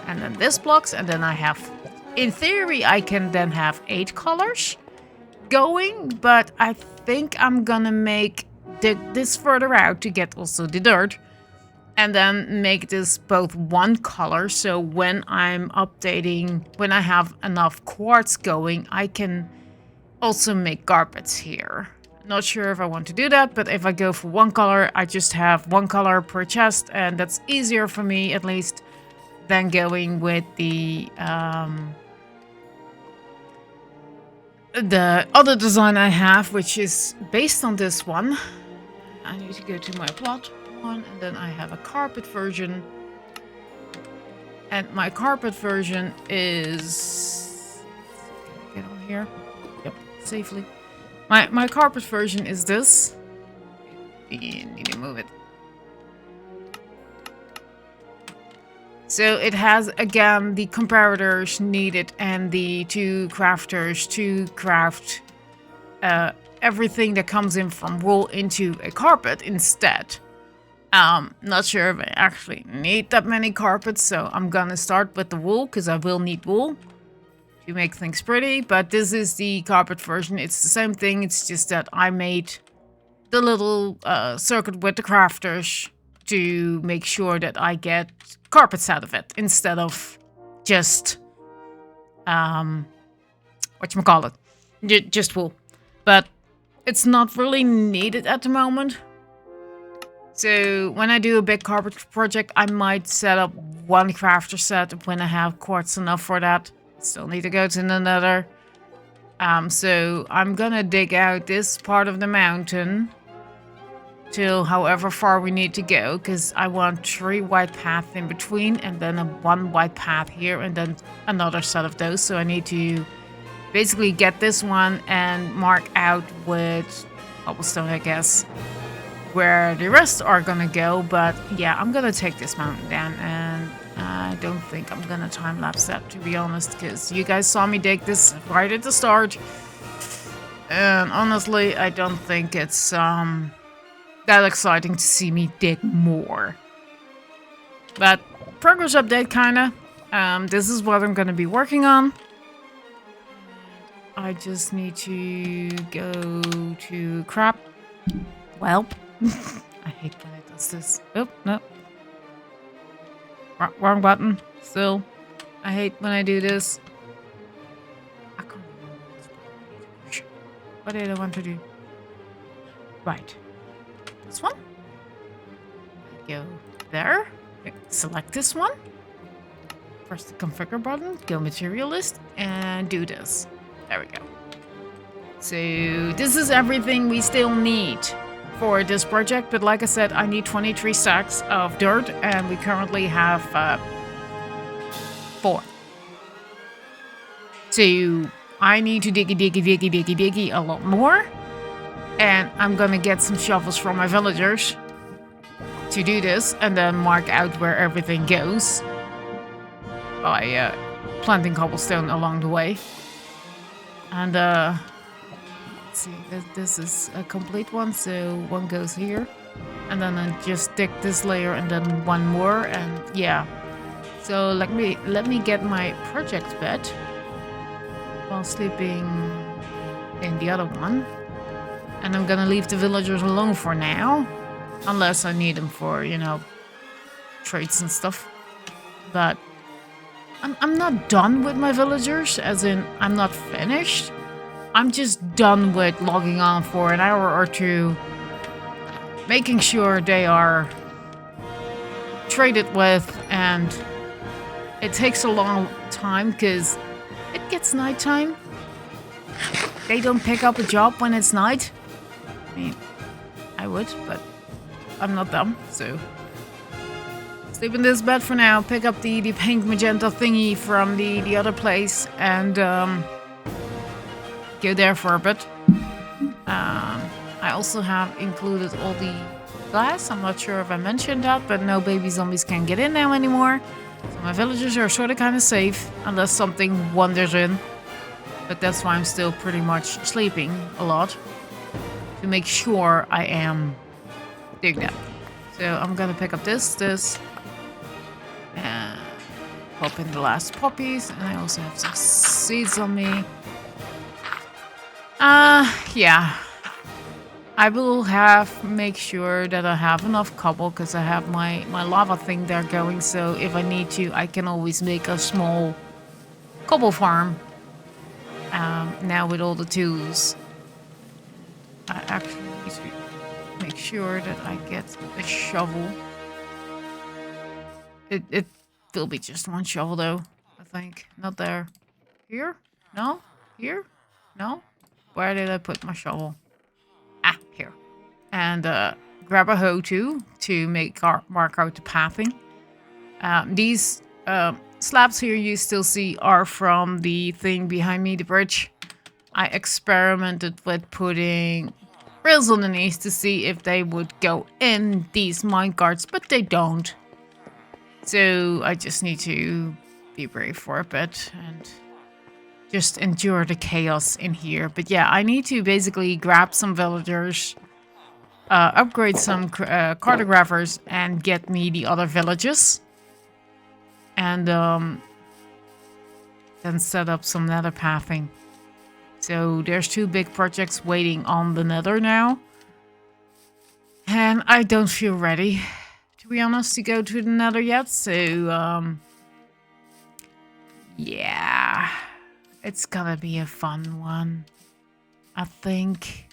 and then this blocks, and then I have... In theory, I can then have 8 colors going, but I think I'm gonna make this further out to get also the dirt, and then make this both 1 color, so when I'm updating, when I have enough quartz going, I can also make carpets here. Not sure if I want to do that, but if I go for 1 color, I just have 1 color per chest, and that's easier for me, at least, than going with the other design I have, which is based on this one. I need to go to my plot one, and then I have a carpet version. And my carpet version is... Can I get on here? Yep, safely. My carpet version is this. You need to move it. So it has, again, the comparators needed and the 2 crafters to craft everything that comes in from wool into a carpet instead. Not sure if I actually need that many carpets, so I'm gonna start with the wool, because I will need wool to make things pretty. But this is the carpet version. It's the same thing, it's just that I made the little circuit with the crafters to make sure that I get carpets out of it, instead of just, whatchamacallit, just wool. But it's not really needed at the moment. So when I do a big carpet project, I might set up one crafter set when I have quartz enough for that. Still need to go to the nether. So I'm gonna dig out this part of the mountain till however far we need to go, because I want 3 white paths in between, and then one white path here, and then another set of those. So I need to basically get this one and mark out with cobblestone, I guess, where the rest are gonna go. But yeah, I'm gonna take this mountain down, and I don't think I'm gonna time-lapse that, to be honest, because you guys saw me dig this right at the start, and honestly, I don't think it's that exciting to see me dig more. But progress update, kinda. This is what I'm gonna be working on. I just need to go to crap. Well, I hate when it does this. Oh, no. Wrong button. Still. I hate when I do this. I can't remember. What did I want to do? Right. This one. Go there. Select this one. Press the configure button. Go material list. And do this. There we go. So this is everything we still need for this project, but like I said, I need 23 stacks of dirt, and we currently have 4. So I need to diggy a lot more, and I'm gonna get some shovels from my villagers to do this, and then mark out where everything goes by planting cobblestone along the way. And let's see, this is a complete one, so one goes here, and then I just dig this layer, and then one more, and yeah. So let me get my project bed while sleeping in the other one, and I'm gonna leave the villagers alone for now, unless I need them for, you know, trades and stuff. But I'm not done with my villagers, as in I'm not finished. I'm just done with logging on for an hour or two, making sure they are traded with, and it takes a long time because it gets nighttime. They don't pick up a job when it's night. I mean, I would, but I'm not them, so sleep in this bed for now, pick up the pink magenta thingy from the other place, and go there for a bit. I also have included all the glass. I'm not sure if I mentioned that, but no baby zombies can get in now anymore. So my villagers are sort of kind of safe, unless something wanders in. But that's why I'm still pretty much sleeping a lot, to make sure I am doing that. So I'm gonna pick up this, and pop in the last poppies, and I also have some seeds on me. Yeah. I will make sure that I have enough cobble, because I have my lava thing there going, so if I need to, I can always make a small cobble farm. Now with all the tools. I actually need to make sure that I get a shovel. It will be just one shovel though, I think. Not there. Here? No? Here? No? Where did I put my shovel? Ah, here. And grab a hoe too, to mark out the pathing. These slabs here you still see are from the thing behind me, the bridge. I experimented with putting rails underneath to see if they would go in these minecarts, but they don't. So I just need to be brave for a bit and just endure the chaos in here. But yeah, I need to basically grab some villagers upgrade some cartographers and get me the other villages. And then set up some nether pathing. So there's 2 big projects waiting on the nether now. And I don't feel ready, to be honest, to go to the nether yet. So, yeah, it's gonna be a fun one, I think,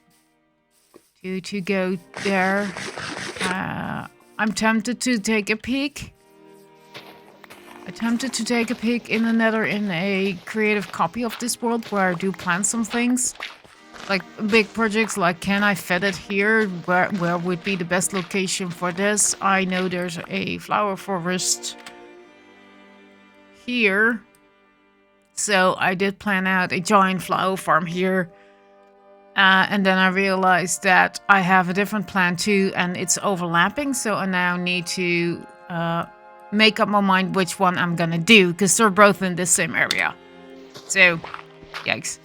to go there. I'm tempted to take a peek. Attempted to take a peek in the nether in a creative copy of this world where I do plan some things. Like big projects, like can I fit it here? Where would be the best location for this? I know there's a flower forest here. So I did plan out a giant flower farm here. And then I realized that I have a different plan too and it's overlapping. So I now need to... make up my mind which one I'm gonna do, because they're both in the same area. So, yikes.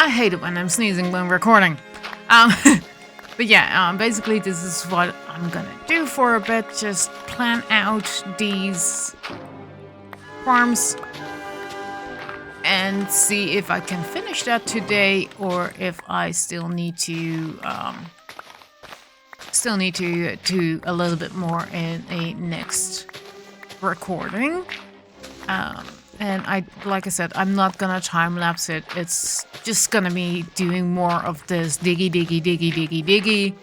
I hate it when I'm sneezing when recording. But yeah, basically this is what I'm gonna do for a bit. Just plan out these farms and see if I can finish that today, or if I still need to do a little bit more in a next recording. And like I said, I'm not gonna time lapse it. It's just gonna be doing more of this diggy.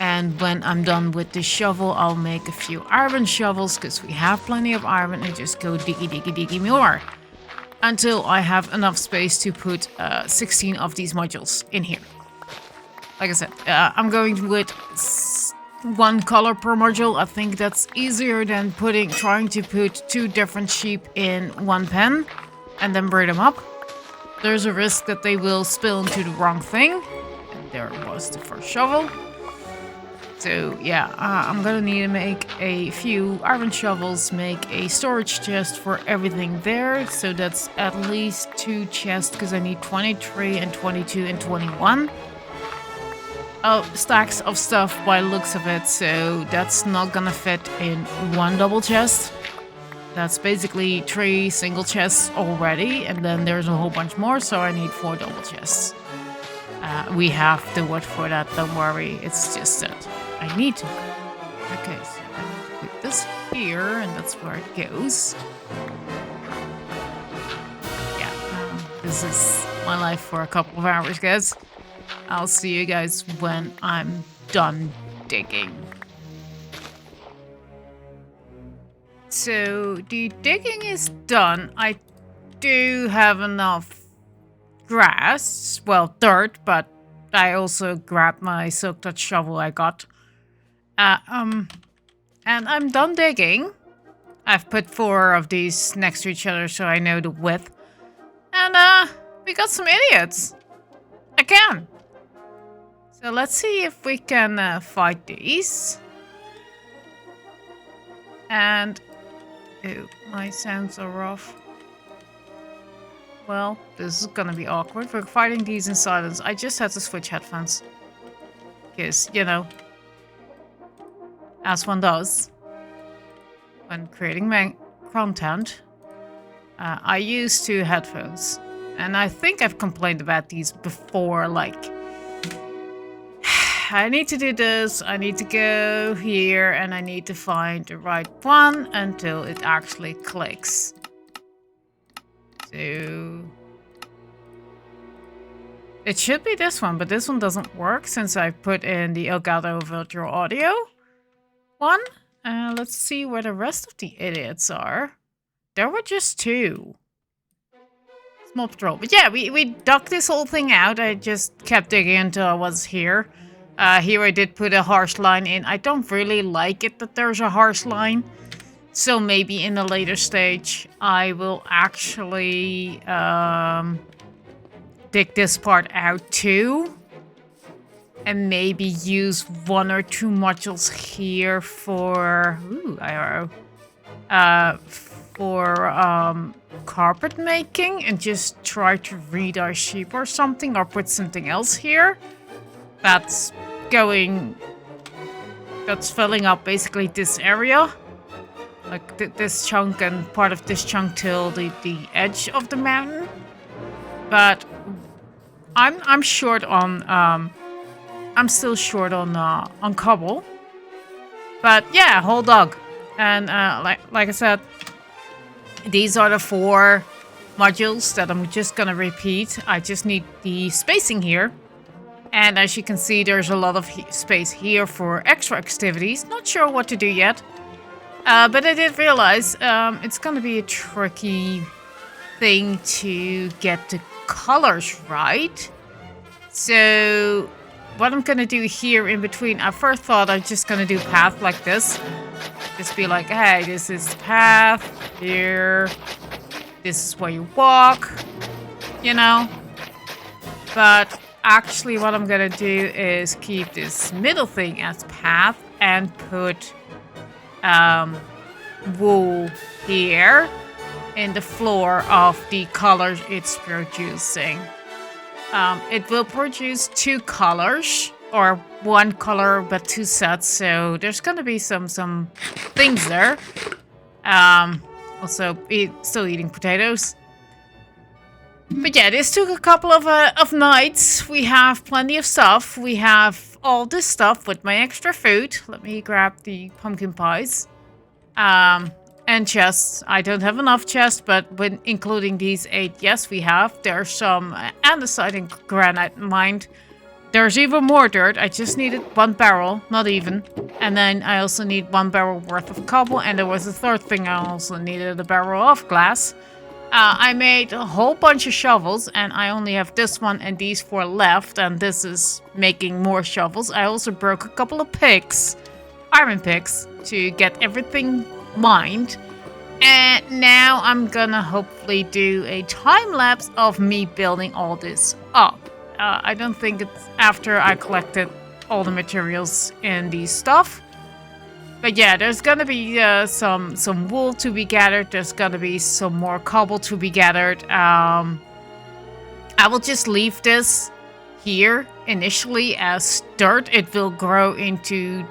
And when I'm done with the shovel, I'll make a few iron shovels, because we have plenty of iron, and just go diggy more. Until I have enough space to put 16 of these modules in here. Like I said, I'm going with 1 color per module. I think that's easier than trying to put 2 different sheep in 1 pen and then breed them up. There's a risk that they will spill into the wrong thing. And there was the first shovel. So yeah, I'm gonna need to make a few iron shovels, make a storage chest for everything there. So that's at least 2 chests, because I need 23 and 22 and 21 stacks of stuff by the looks of it. So that's not gonna fit in 1 double chest. That's basically 3 single chests already, and then there's a whole bunch more, so I need 4 double chests. We have the wood for that, don't worry. It's just that I need to. Okay, so I put this here, and that's where it goes. Yeah, this is my life for a couple of hours, guys. I'll see you guys when I'm done digging. So the digging is done. I do have enough grass, well, dirt, but I also grabbed my silk touch shovel I got. And I'm done digging. I've put 4 of these next to each other so I know the width. And we got some idiots. Again. So let's see if we can fight these. And oh, my sounds are rough. Well, this is gonna be awkward. We're fighting these in silence. I just had to switch headphones. Because, you know, as one does when creating content, I use 2 headphones. And I think I've complained about these before, like, I need to do this, I need to go here, and I need to find the right one until it actually clicks. So it should be this one, but this one doesn't work since I put in the Elgato virtual audio one. Let's see where the rest of the idiots are. There were just 2. Small patrol. But yeah, we dug this whole thing out. I just kept digging until I was here. Here I did put a harsh line in. I don't really like it that there's a harsh line. So maybe in a later stage, I will actually dig this part out too. And maybe use 1 or 2 modules here for... Ooh, IRO. for carpet making and just try to re-dye sheep or something, or put something else here that's filling up basically this area, like this chunk and part of this chunk till the edge of the mountain. But I'm short on I'm still short on cobble. But yeah, whole dog. And like I said, these are the 4 modules that I'm just gonna repeat. I just need the spacing here. And as you can see, there's a lot of space here for extra activities. Not sure what to do yet. But I did realize it's gonna be a tricky thing to get the colors right. So what I'm gonna do here in between, I first thought I'm just gonna do path like this. Just be like, hey, this is the path here. This is where you walk, you know. But actually what I'm gonna do is keep this middle thing as path and put wool here in the floor of the colors it's producing. It will produce 2 colors, or 1 color but 2 sets, so there's gonna be some things there. Also still eating potatoes. But yeah, this took a couple of nights. We have plenty of stuff. We have all this stuff with my extra food. Let me grab the pumpkin pies. And chests. I don't have enough chests, but when including these 8, yes, we have. There's some andesite and granite mined. There's even more dirt. I just needed 1 barrel, not even. And then I also need 1 barrel worth of cobble. And there was a third thing. I also needed a barrel of glass. I made a whole bunch of shovels, and I only have this one and these 4 left. And this is making more shovels. I also broke a couple of picks, iron picks, to get everything mined. And now I'm gonna hopefully do a time lapse of me building all this up. I don't think it's after I collected all the materials in the stuff. But yeah, there's gonna be some wool to be gathered. There's gonna be some more cobble to be gathered. I will just leave this here initially as dirt. It will grow into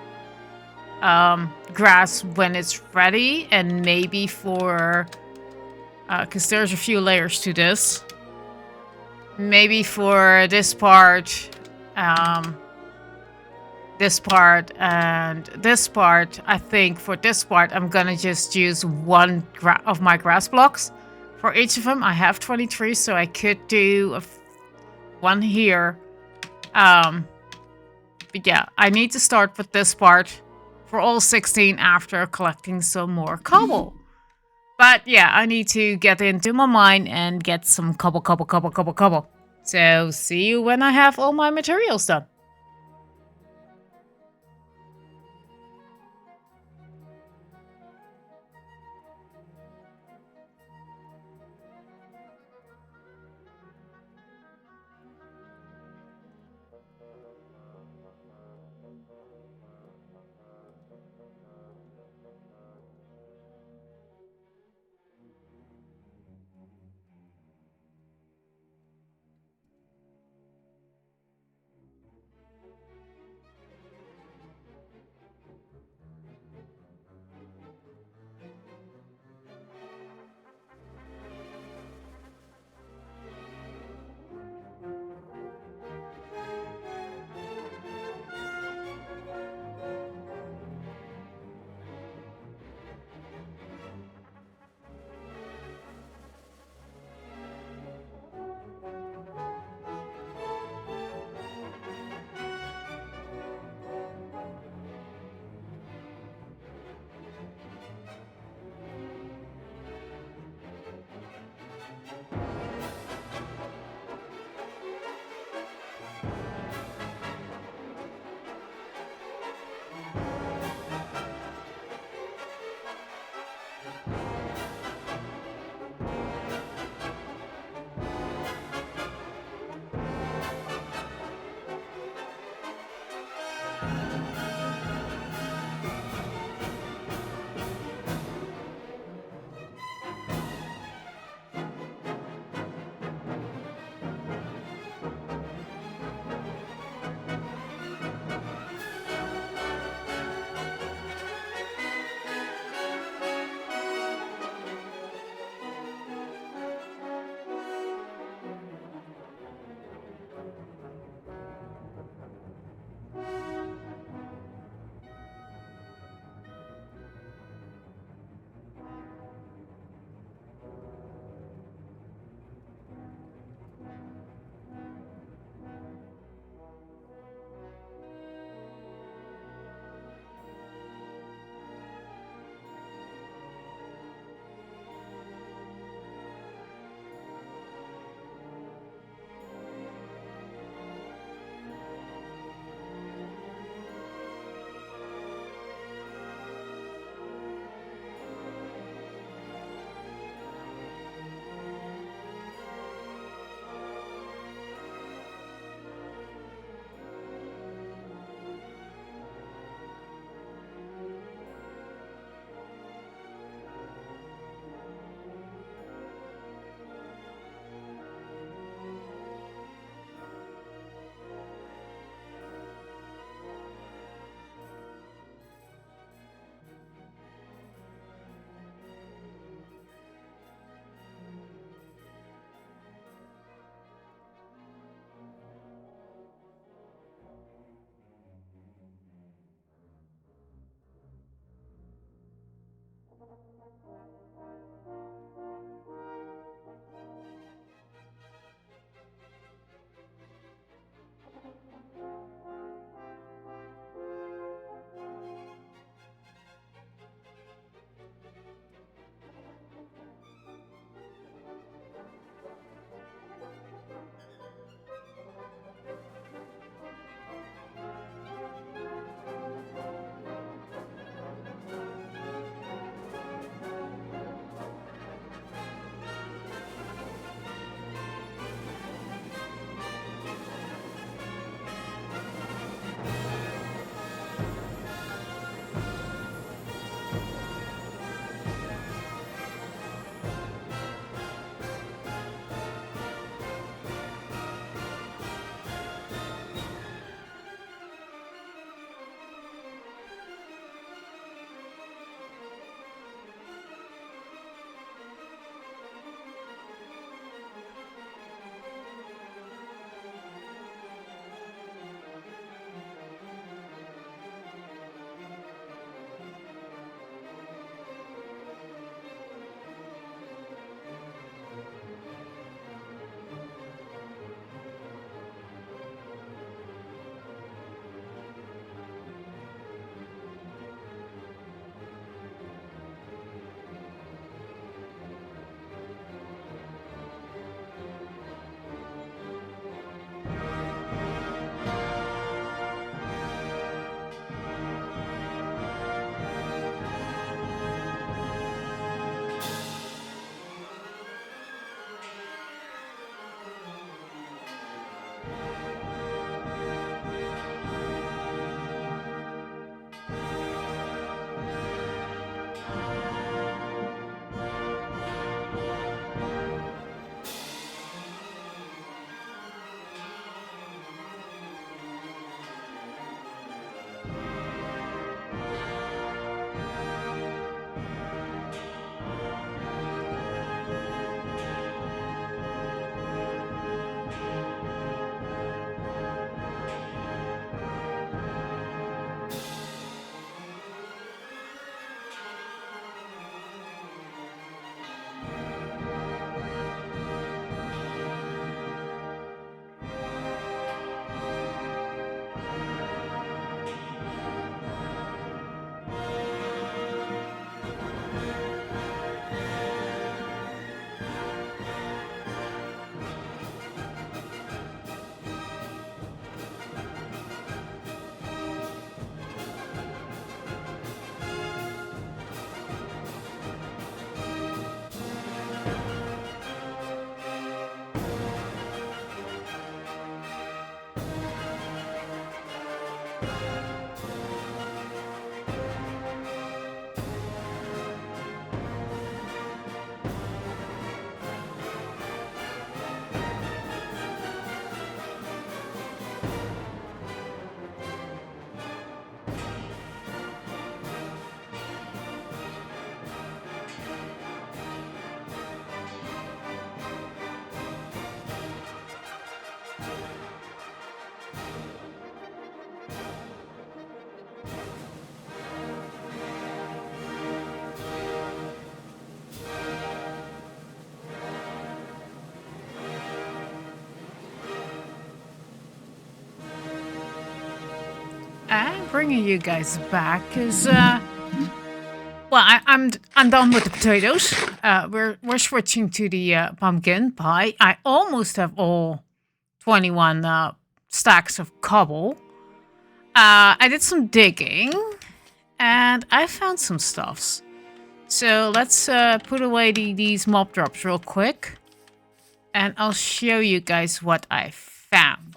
grass when it's ready, and maybe for because there's a few layers to this. Maybe for this part, this part, and this part. I think for this part, I'm gonna just use 1 of my grass blocks for each of them. I have 23, so I could do 1 here. But yeah, I need to start with this part for all 16 after collecting some more cobble. But yeah, I need to get into my mine and get some cobble. So see you when I have all my materials done. bringing you guys back because, well, I'm done with the potatoes. We're switching to the pumpkin pie. I almost have all 21 stacks of cobble. I did some digging, and I found some stuffs. So let's put away these mob drops real quick, and I'll show you guys what I found.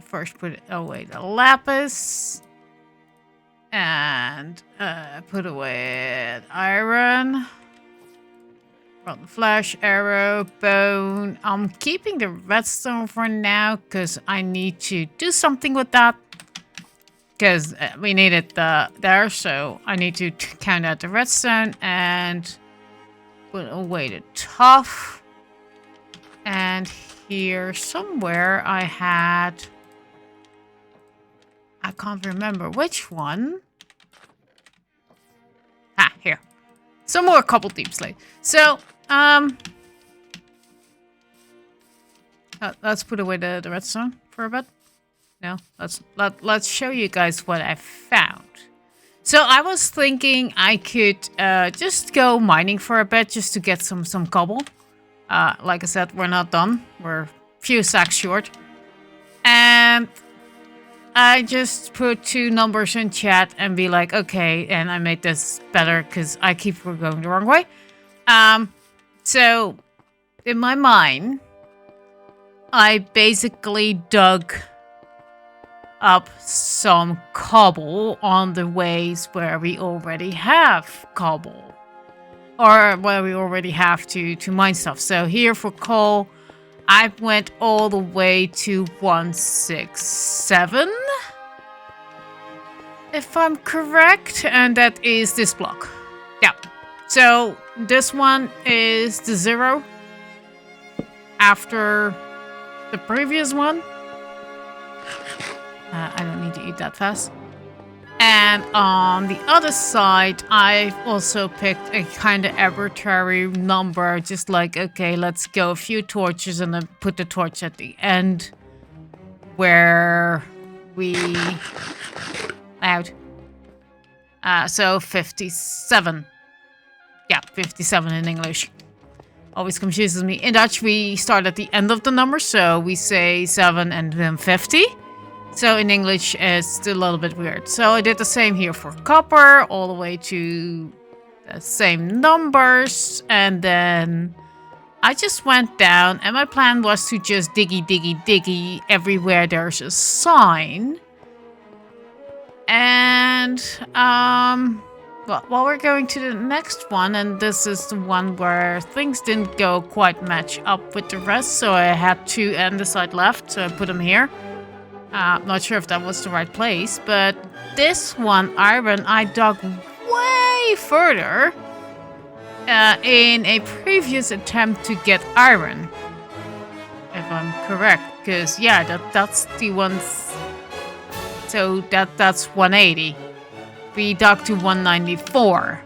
First put away the lapis, and put away iron, rotten flesh, arrow, bone. I'm keeping the redstone for now because I need to do something with that. Because we need it there, so I need to count out the redstone and put away the tough. And here somewhere I had... I can't remember which one. Ah, here. Some more cobble deep slate. So, let's put away the redstone for a bit. No, let's show you guys what I found. So I was thinking I could just go mining for a bit just to get some cobble. Like I said, we're not done. We're a few sacks short. And I just put 2 numbers in chat and be like, okay, and I made this better because I keep going the wrong way. So in my mind, I basically dug up some cobble on the ways where we already have cobble. Or where we already have to mine stuff. So here for coal, I went all the way to 167. If I'm correct. And that is this block. Yeah. So this one is the 0. After the previous one. I don't need to eat that fast. And on the other side, I've also picked a kind of arbitrary number. Just like, okay, let's go a few torches and then put the torch at the end. Where we... out. So 57. Yeah, 57 in English. Always confuses me. In Dutch, we start at the end of the number. So we say 7 and then 50. So in English, it's still a little bit weird. So I did the same here for copper, all the way to the same numbers. And then I just went down, and my plan was to just diggy everywhere there's a sign. And, well, we're going to the next one, and this is the one where things didn't go quite match up with the rest. So I had 2 andesite left, so I put them here. Not sure if that was the right place, but this one, iron, I dug way further in a previous attempt to get iron. If I'm correct, because yeah, that's the ones. So that's 180. We dug to 194.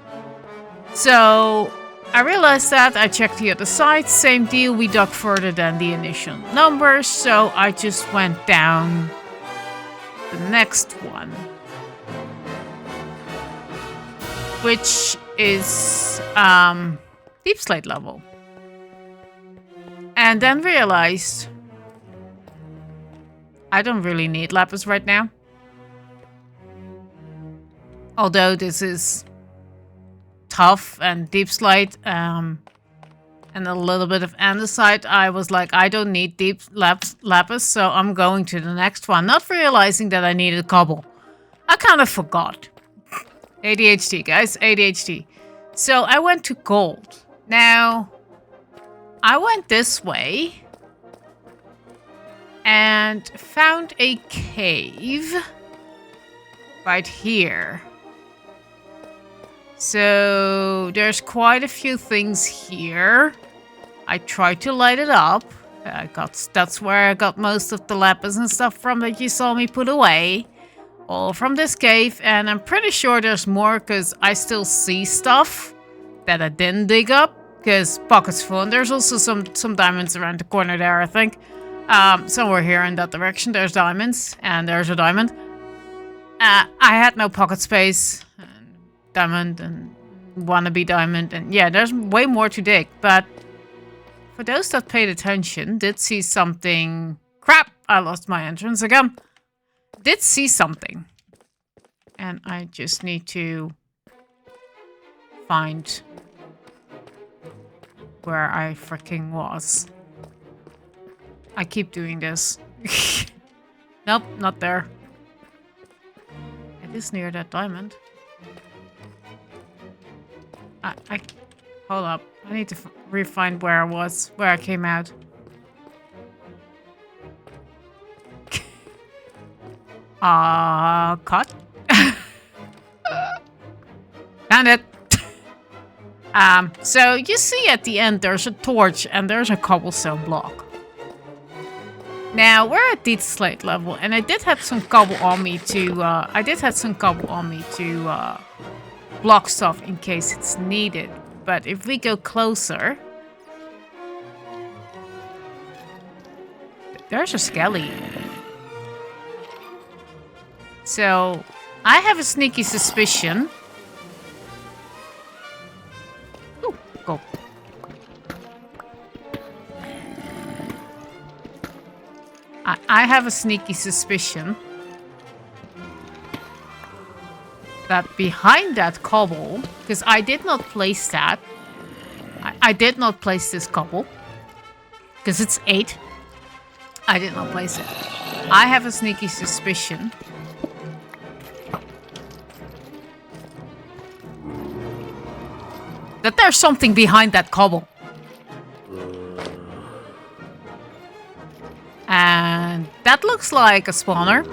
So I realized that. I checked the other side, same deal. We dug further than the initial numbers, so I just went down the next one, which is deep slate level, and then realized I don't really need lapis right now. Although this is tough and deep slate, and a little bit of andesite, I was like, I don't need deep lapis, so I'm going to the next one. Not realizing that I needed cobble. I kind of forgot. ADHD, guys, ADHD. So I went to gold. Now, I went this way and found a cave right here. So there's quite a few things here. I tried to light it up. That's where I got most of the lapis and stuff from that you saw me put away. All from this cave, and I'm pretty sure there's more because I still see stuff that I didn't dig up because pockets full. And there's also some diamonds around the corner there, I think. Somewhere here in that direction there's diamonds, and there's a diamond. I had no pocket space. And diamond and wannabe diamond. And yeah, there's way more to dig. But for those that paid attention, did see something... Crap! I lost my entrance again. Did see something. And I just need to find where I freaking was. I keep doing this. Nope, not there. It is near that diamond. I hold up. I need to re-find where I was, where I came out. Cut. Found it. So you see at the end there's a torch and there's a cobblestone block. Now we're at deepslate level, and I did have some cobble on me to block stuff in case it's needed. But if we go closer, there's a skelly. So I have a sneaky suspicion. Ooh, go. I have a sneaky suspicion that behind that cobble, because I did not place that. I did not place this cobble because it's 8. I did not place it. I have a sneaky suspicion that there's something behind that cobble. And that looks like a spawner.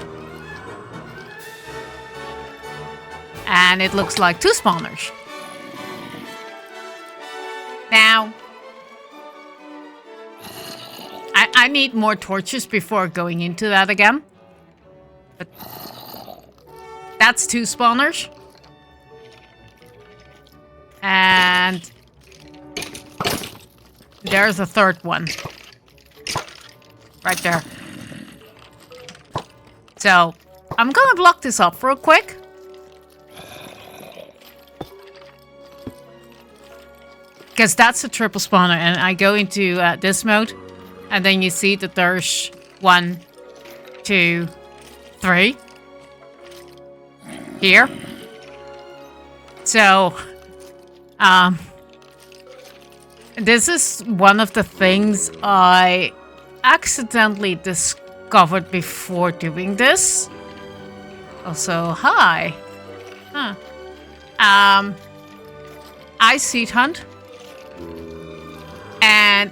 And it looks like 2 spawners. Now, I need more torches before going into that again. But that's 2 spawners. And there's a 3rd one. Right there. So, I'm gonna block this up real quick. Because that's a triple spawner, and I go into this mode, and then you see that there's 1, 2, 3 here. So, this is one of the things I accidentally discovered before doing this. Also, hi. Huh. I seed hunt. And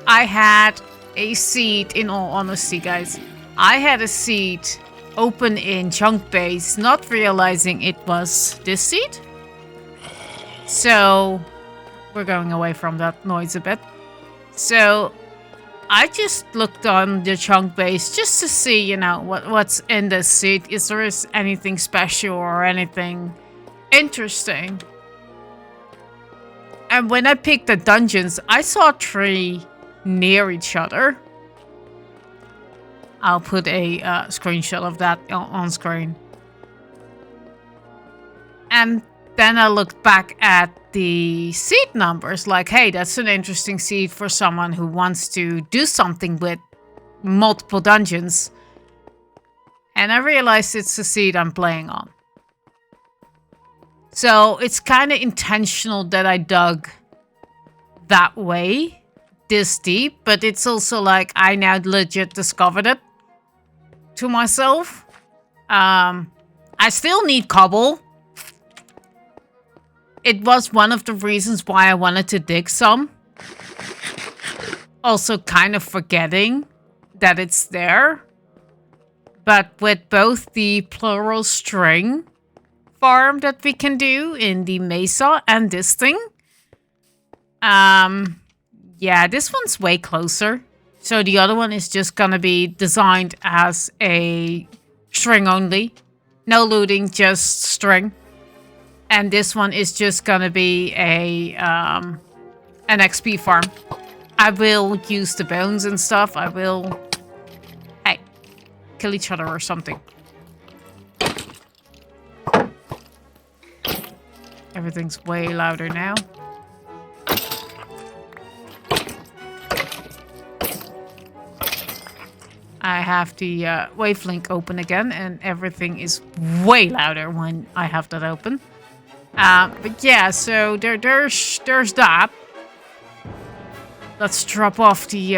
I had a seed, in all honesty, guys. I had a seed open in chunk base, not realizing it was this seed. So, we're going away from that noise a bit. So, I just looked on the chunk base just to see, you know, what's in this seed. Is there anything special or anything interesting? And when I picked the dungeons, I saw 3 near each other. I'll put a screenshot of that on screen. And then I looked back at the seed numbers, like, hey, that's an interesting seed for someone who wants to do something with multiple dungeons. And I realized it's the seed I'm playing on. So it's kind of intentional that I dug that way, this deep, but it's also like I now legit discovered it to myself. I still need cobble. It was one of the reasons why I wanted to dig some. Also kind of forgetting that it's there. But with both the plural string farm that we can do in the mesa and this thing. Yeah, this one's way closer. So the other one is just gonna be designed as a string only. No looting, just string. And this one is just gonna be a an XP farm. I will use the bones and stuff. I will... Hey, kill each other or something. Everything's way louder now. I have the wavelink open again, and everything is way louder when I have that open. But yeah, so there's that. Let's drop off the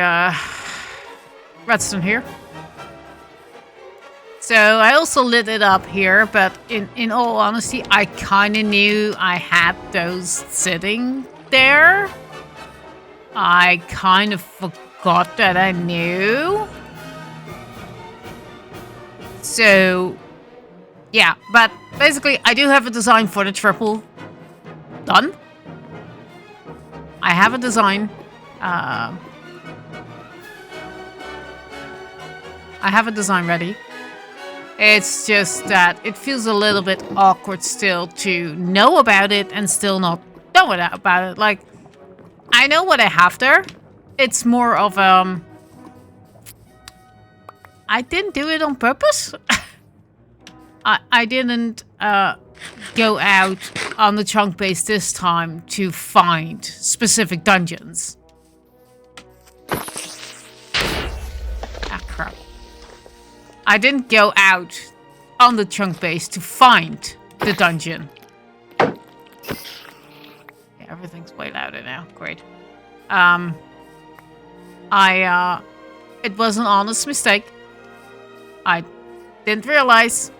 redstone here. So I also lit it up here, but in all honesty, I kind of knew I had those sitting there. I kind of forgot that I knew. So, yeah, but basically I do have a design for the triple done. I have a design. I have a design ready. It's just that it feels a little bit awkward still to know about it and still not know about it. Like, I know what I have there. It's more of I didn't do it on purpose. I didn't go out on the chunk base this time to find specific dungeons. Ah, crap. I didn't go out on the chunk base to find the dungeon. Yeah, everything's way louder now. Great. It was an honest mistake. I didn't realize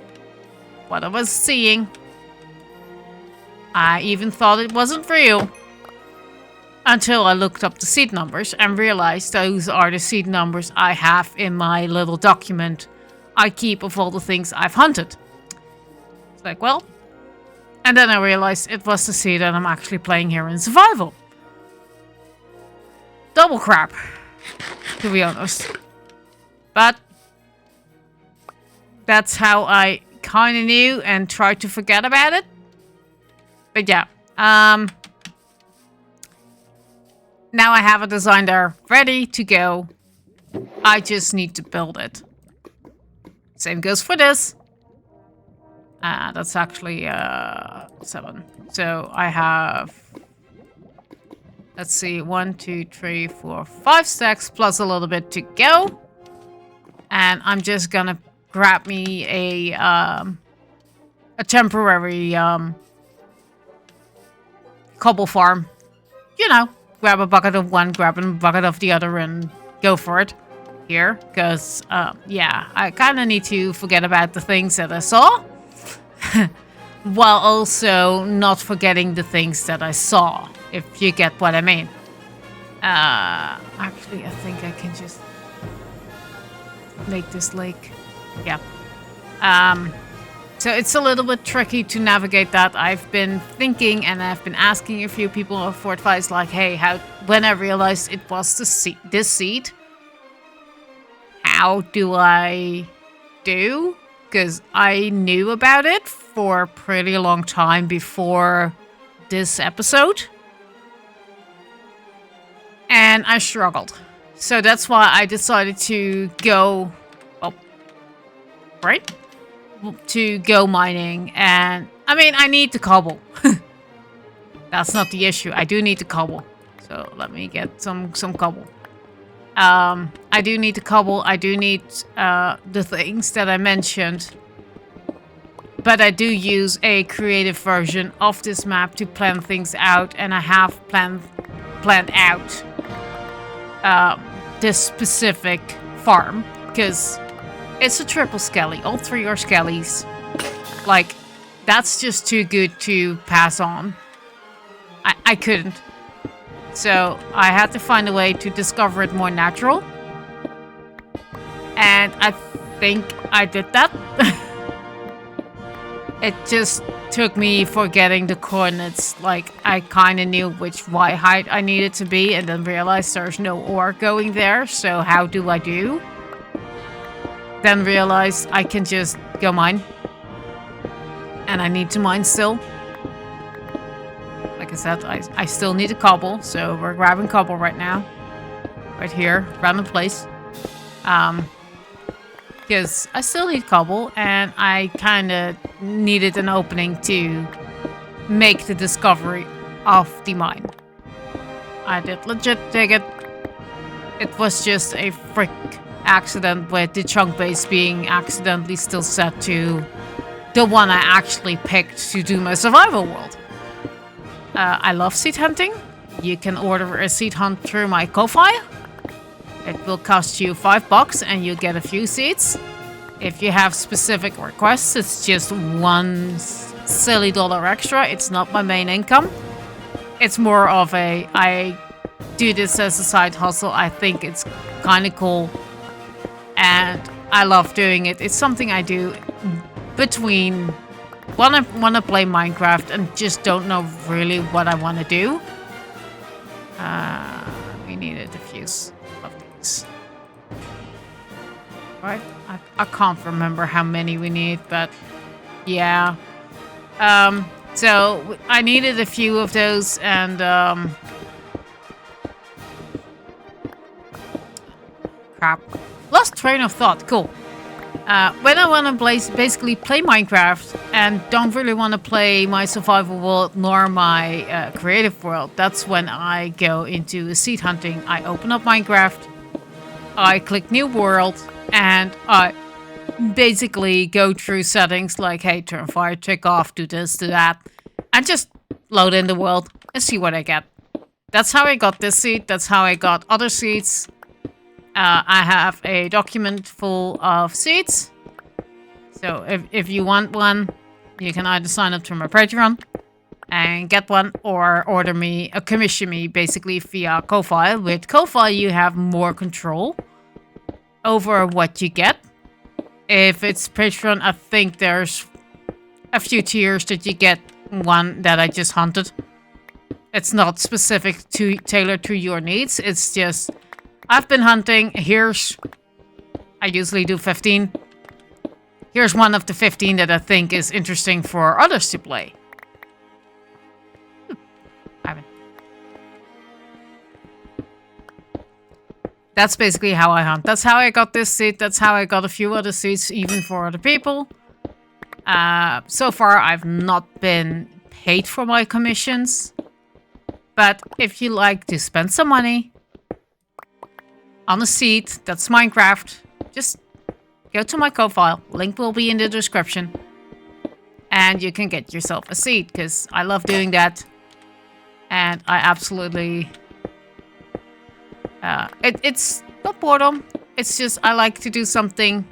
what I was seeing. I even thought it wasn't real until I looked up the seed numbers and realized those are the seed numbers I have in my little document I keep of all the things I've hunted. It's like, well, and then I realized it was the seed that I'm actually playing here in survival. Double crap, to be honest. But that's how I kind of knew and tried to forget about it. But yeah. Now I have a design there ready to go. I just need to build it. Same goes for this. That's actually 7. So I have... Let's see. 1, 2, 3, 4, 5 stacks plus a little bit to go. And I'm just gonna grab me a temporary cobble farm. You know, grab a bucket of one, grab a bucket of the other, and go for it here. Because, yeah, I kind of need to forget about the things that I saw. While also not forgetting the things that I saw, if you get what I mean. Actually, I think I can just make this lake. Yeah. So it's a little bit tricky to navigate that. I've been thinking and I've been asking a few people for advice, like, hey, when I realized it was this seed, how do I do? Because I knew about it for a pretty long time before this episode. And I struggled. So that's why I decided to go... Oh. Right? To go mining. And, I mean, I need the cobble. That's not the issue. I do need the cobble. So let me get some cobble. I do need the cobble. I do need the things that I mentioned. But I do use a creative version of this map to plan things out. And I have planned out this specific farm. Because it's a triple skelly. All 3 are skellies. Like, that's just too good to pass on. I couldn't. So I had to find a way to discover it more natural. And I think I did that. It just took me forgetting the coordinates. Like, I kind of knew which Y height I needed to be and then realized there's no ore going there. So how do I do? Then realized I can just go mine. And I need to mine still. Like I said, I still need a cobble, so we're grabbing cobble right now. Right here, random place. Because I still need cobble, and I kind of needed an opening to make the discovery of the mine. I did legit dig it. It was just a freak accident with the chunk base being accidentally still set to the one I actually picked to do my survival world. I love seed hunting. You can order a seed hunt through my Ko-Fi. It will cost you $5 and you get a few seeds. If you have specific requests, it's just one silly dollar extra. It's not my main income. It's more of a, I do this as a side hustle. I think it's kind of cool. And I love doing it. It's something I do between when I want to play Minecraft and just don't know really what I want to do. We needed a few of these. Right? I can't remember how many we need, but yeah. So I needed a few of those, and crap. Lost train of thought. Cool. When I want to basically play Minecraft and don't really want to play my survival world nor my creative world, that's when I go into seed hunting. I open up Minecraft, I click new world, and I basically go through settings like, hey, turn fire tick off, do this, do that, and just load in the world and see what I get. That's how I got this seed. That's how I got other seeds. I have a document full of seeds. So if you want one, you can either sign up to my Patreon and get one, or order me, commission me basically via Ko-Fi. With Ko-Fi, you have more control over what you get. If it's Patreon, I think there's a few tiers that you get. One that I just hunted. It's not specific to tailored to your needs. It's just, I've been hunting. I usually do 15. Here's one of the 15 that I think is interesting for others to play. Ivan. That's basically how I hunt. That's how I got this seed. That's how I got a few other seeds, even for other people. So far, I've not been paid for my commissions. But if you like to spend some money on a seed that's Minecraft, just go to my Ko-Fi. Link will be in the description. And you can get yourself a seed, because I love doing that. And I absolutely... it's not boredom. It's just I like to do something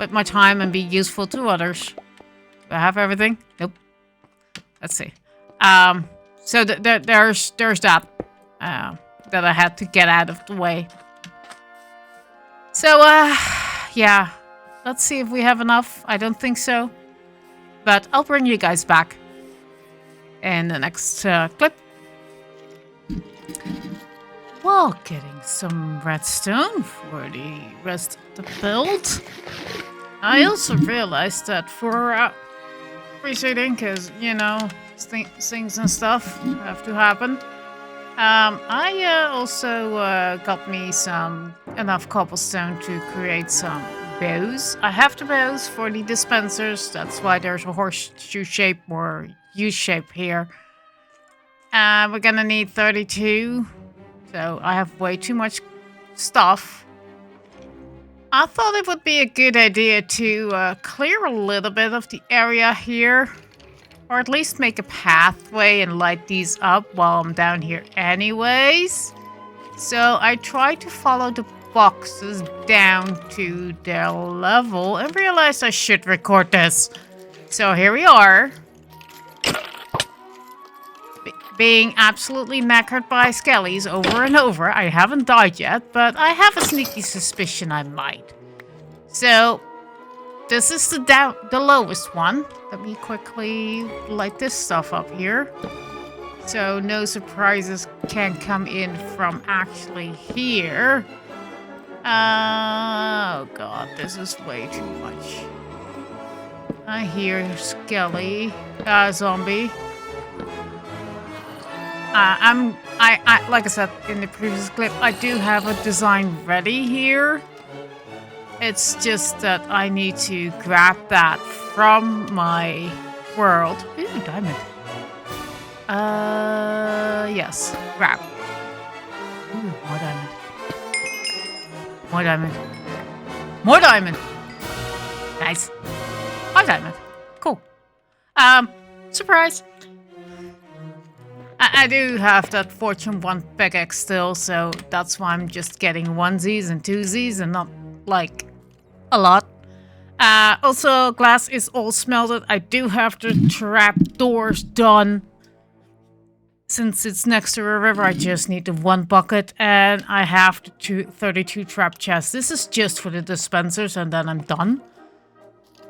with my time and be useful to others. Do I have everything? Nope. Let's see. So there's that that I had to get out of the way. So yeah, let's see if we have enough. I don't think so, but I'll bring you guys back in the next clip. Well, getting some redstone for the rest of the build. I also realized that for reseeding, because, you know, things and stuff have to happen. I also got me enough cobblestone to create some bows. I have the bows for the dispensers. That's why there's a horseshoe shape or U shape here. We're gonna need 32. So I have way too much stuff. I thought it would be a good idea to clear a little bit of the area here. Or at least make a pathway and light these up while I'm down here anyways. So I tried to follow the boxes down to their level and realized I should record this. So here we are. Being absolutely knackered by skellies over and over. I haven't died yet, but I have a sneaky suspicion I might. So, this is the lowest one. Let me quickly light this stuff up here. So no surprises can come in from actually here. Oh god, this is way too much. I hear skelly, zombie. Like I said in the previous clip, I do have a design ready here. It's just that I need to grab that from my world. Ooh, diamond. Yes. Grab. Ooh, more diamond. More diamond. More diamond! Nice. 5 diamond. Cool. Surprise! I do have that Fortune 1 pickaxe still, so that's why I'm just getting onesies and twosies and not, like, a lot. Also, glass is all smelted. I do have the trap doors done. Since it's next to a river, I just need the 1 bucket, and I have the 32 trap chests. This is just for the dispensers, and then I'm done.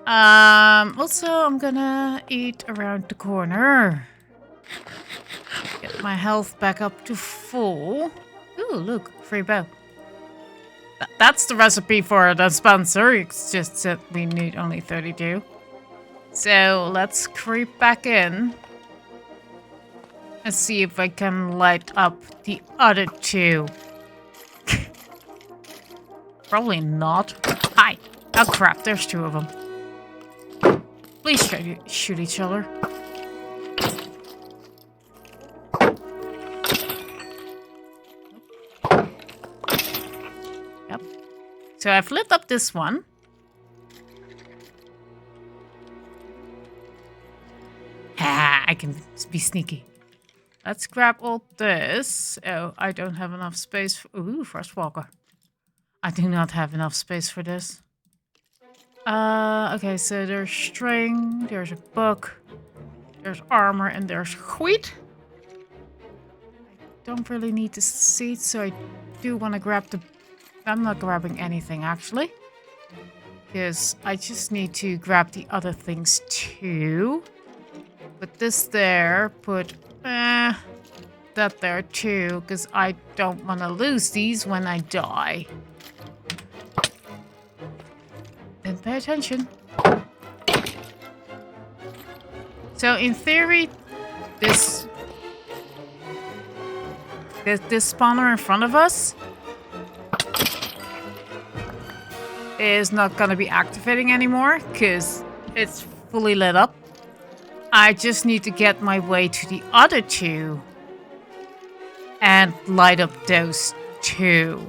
Also, I'm gonna eat around the corner. Get my health back up to full. Ooh, look, free bow. That's the recipe for a dispenser. It's just that we need only 32. So let's creep back in. And see if I can light up the other 2. Probably not. Hi. Oh crap, there's 2 of them. Please shoot each other. Yep. So I've lit up this one. Ah, I can be sneaky. Let's grab all this. Oh, I don't have enough space for... Ooh, Frostwalker. I do not have enough space for this. Okay, so there's string, there's a book, there's armor, and there's wheat. I don't really need the seeds, so I do want to grab the... I'm not grabbing anything, actually. Because I just need to grab the other things, too. Put this there, put... that there too, because I don't want to lose these when I die. Didn't pay attention. So in theory, this spawner in front of us is not going to be activating anymore because it's fully lit up. I just need to get my way to the other 2 and light up those 2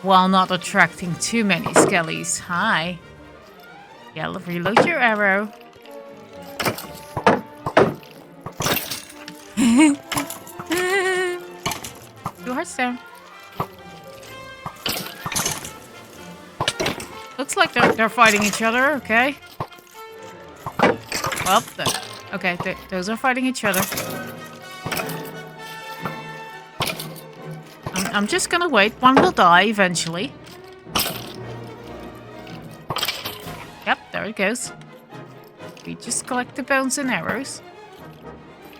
while not attracting too many skellies. Hi. Yeah, reload your arrow. Two hearts down. Looks like they're fighting each other, okay. Well, okay, those are fighting each other. I'm just gonna wait. One will die eventually. Yep, there it goes. We just collect the bones and arrows.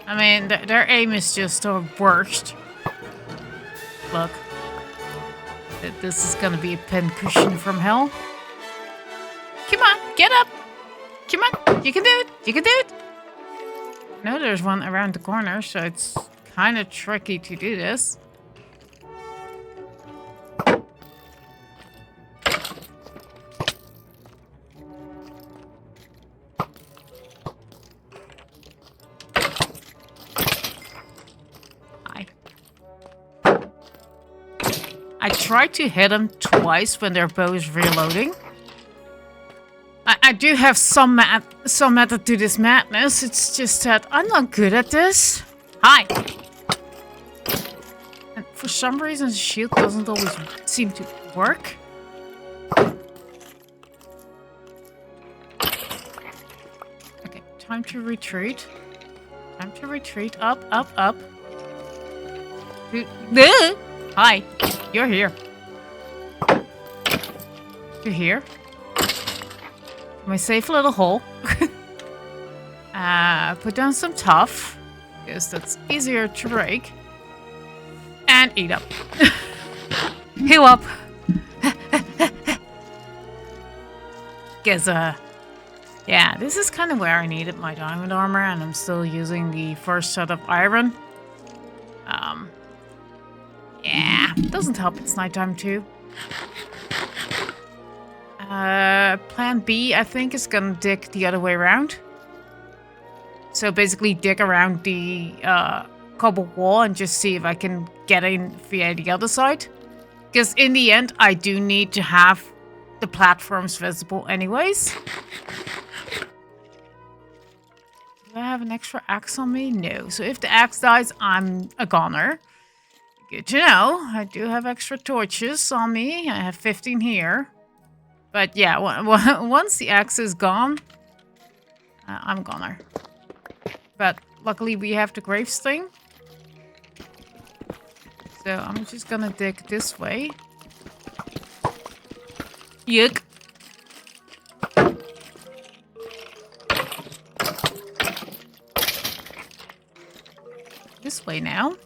I mean, their aim is just the worst. Look. This is gonna be a pincushion from hell. Come on, get up! Come on, you can do it! You can do it! No, there's one around the corner, so it's kind of tricky to do this. I tried to hit them twice when their bow is reloading. I do have some method to this madness. It's just that I'm not good at this. Hi. And for some reason, the shield doesn't always seem to work. Okay, time to retreat. Time to retreat. Up, up, up. Hi. You're here. You're here. My safe little hole. Put down some tough, because that's easier to break. And eat up. Heal up. Because, yeah, this is kind of where I needed my diamond armor, and I'm still using the first set of iron. Yeah, doesn't help it's nighttime too. Plan B, I think, is gonna dig the other way around. So basically dig around the cobble wall and just see if I can get in via the other side. Because in the end, I do need to have the platforms visible anyways. Do I have an extra axe on me? No. So if the axe dies, I'm a goner. Good to know. I do have extra torches on me. I have 15 here. But yeah, once the axe is gone, I'm goner. But luckily we have the gravestone. So I'm just gonna dig this way. Yuck. This way now,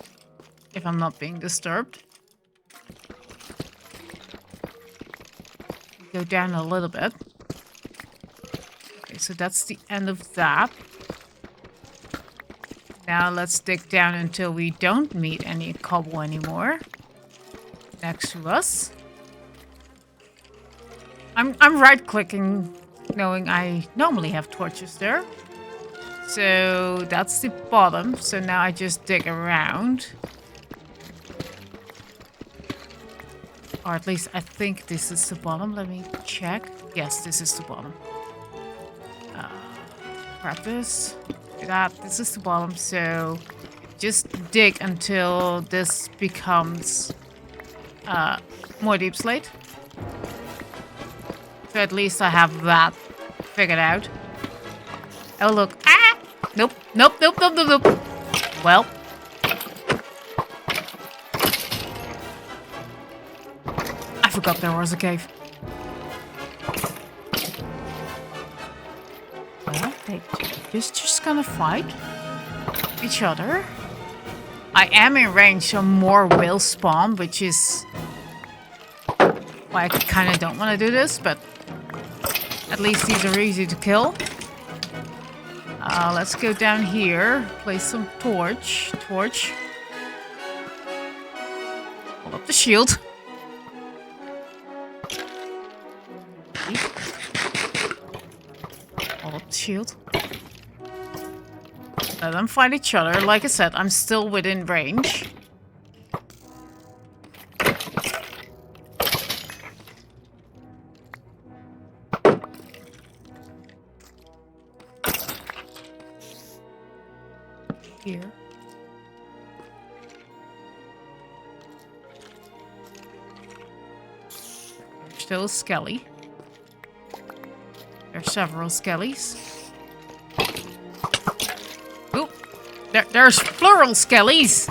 if I'm not being disturbed. Go down a little bit. Okay, so that's the end of that. Now let's dig down until we don't meet any cobble anymore next to us. I'm right-clicking, knowing I normally have torches there. So that's the bottom. So now I just dig around. Or at least I think this is the bottom. Let me check. Yes, this is the bottom. Grab this. Do that. This is the bottom. So just dig until this becomes more deep slate. So at least I have that figured out. Oh, look. Ah! Nope. Nope, nope, nope, nope, nope. Well. I forgot there was a cave. Well, they just gonna fight each other. I am in range, so more will spawn, which is why I kind of don't want to do this, but at least these are easy to kill. Let's go down here, place some torch. Hold up the shield. Hold up the shield. Let them fight each other. Like I said, I'm still within range. Here. There's still a skelly. There's several skellies. Oop! There's plural skellies!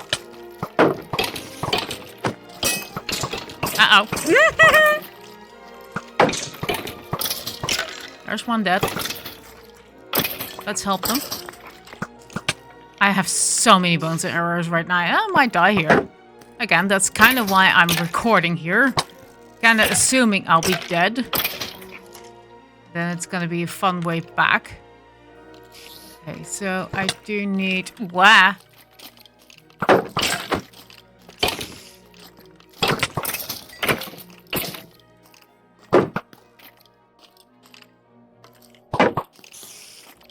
Uh-oh. There's one dead. Let's help them. I have so many bones and arrows right now. I might die here. Again, that's kind of why I'm recording here. Kind of assuming I'll be dead. Then it's gonna be a fun way back. Okay, so I do need... Wah!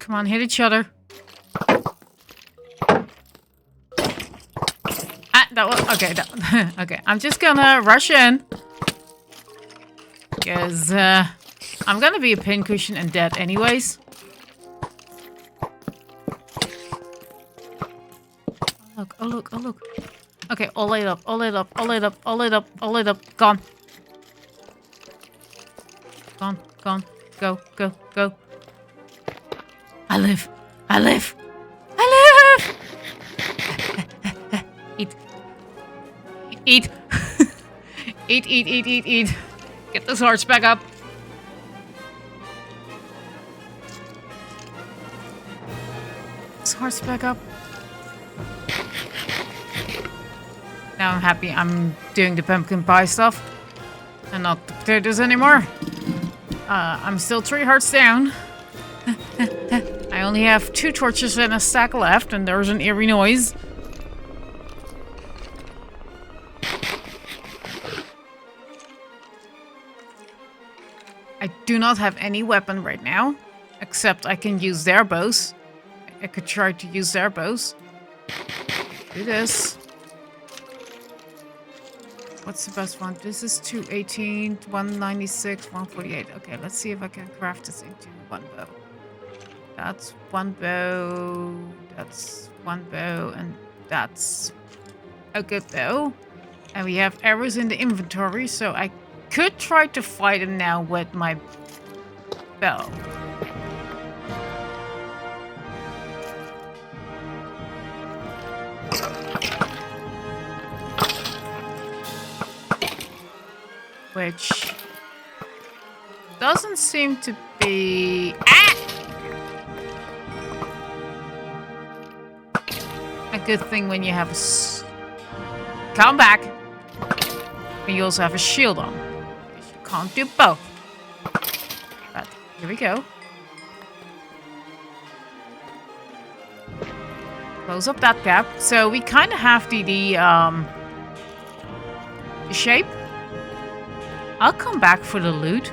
Come on, hit each other. That was okay. Okay, I'm just gonna rush in because I'm gonna be a pincushion and dead anyways. Oh look! Oh look! Oh look! Okay, all lit up! All lit up! All lit up! All lit up! All lit up! Gone! Gone! Gone! Go! Go! Go! I live! I live! I live! Eat! Eat! Eat, eat, eat, eat, eat. Get those hearts back up. Those hearts back up. Now I'm happy I'm doing the pumpkin pie stuff. And not the potatoes anymore. I'm still 3 hearts down. I only have 2 torches and a stack left, and there's an eerie noise. I do not have any weapon right now, except I can use their bows I could try to use their bows. Do this. What's the best one? This is 218, 196, 148. Okay, let's see if I can craft this into one bow. That's one bow. That's one bow. And that's a good bow. And we have arrows in the inventory, so I could try to fight him now with my bow. Which doesn't seem to be... a good thing when you have a... Come back! And you also have a shield on. Because you can't do both. But here we go. Close up that gap. So we kind of have the shape. I'll come back for the loot.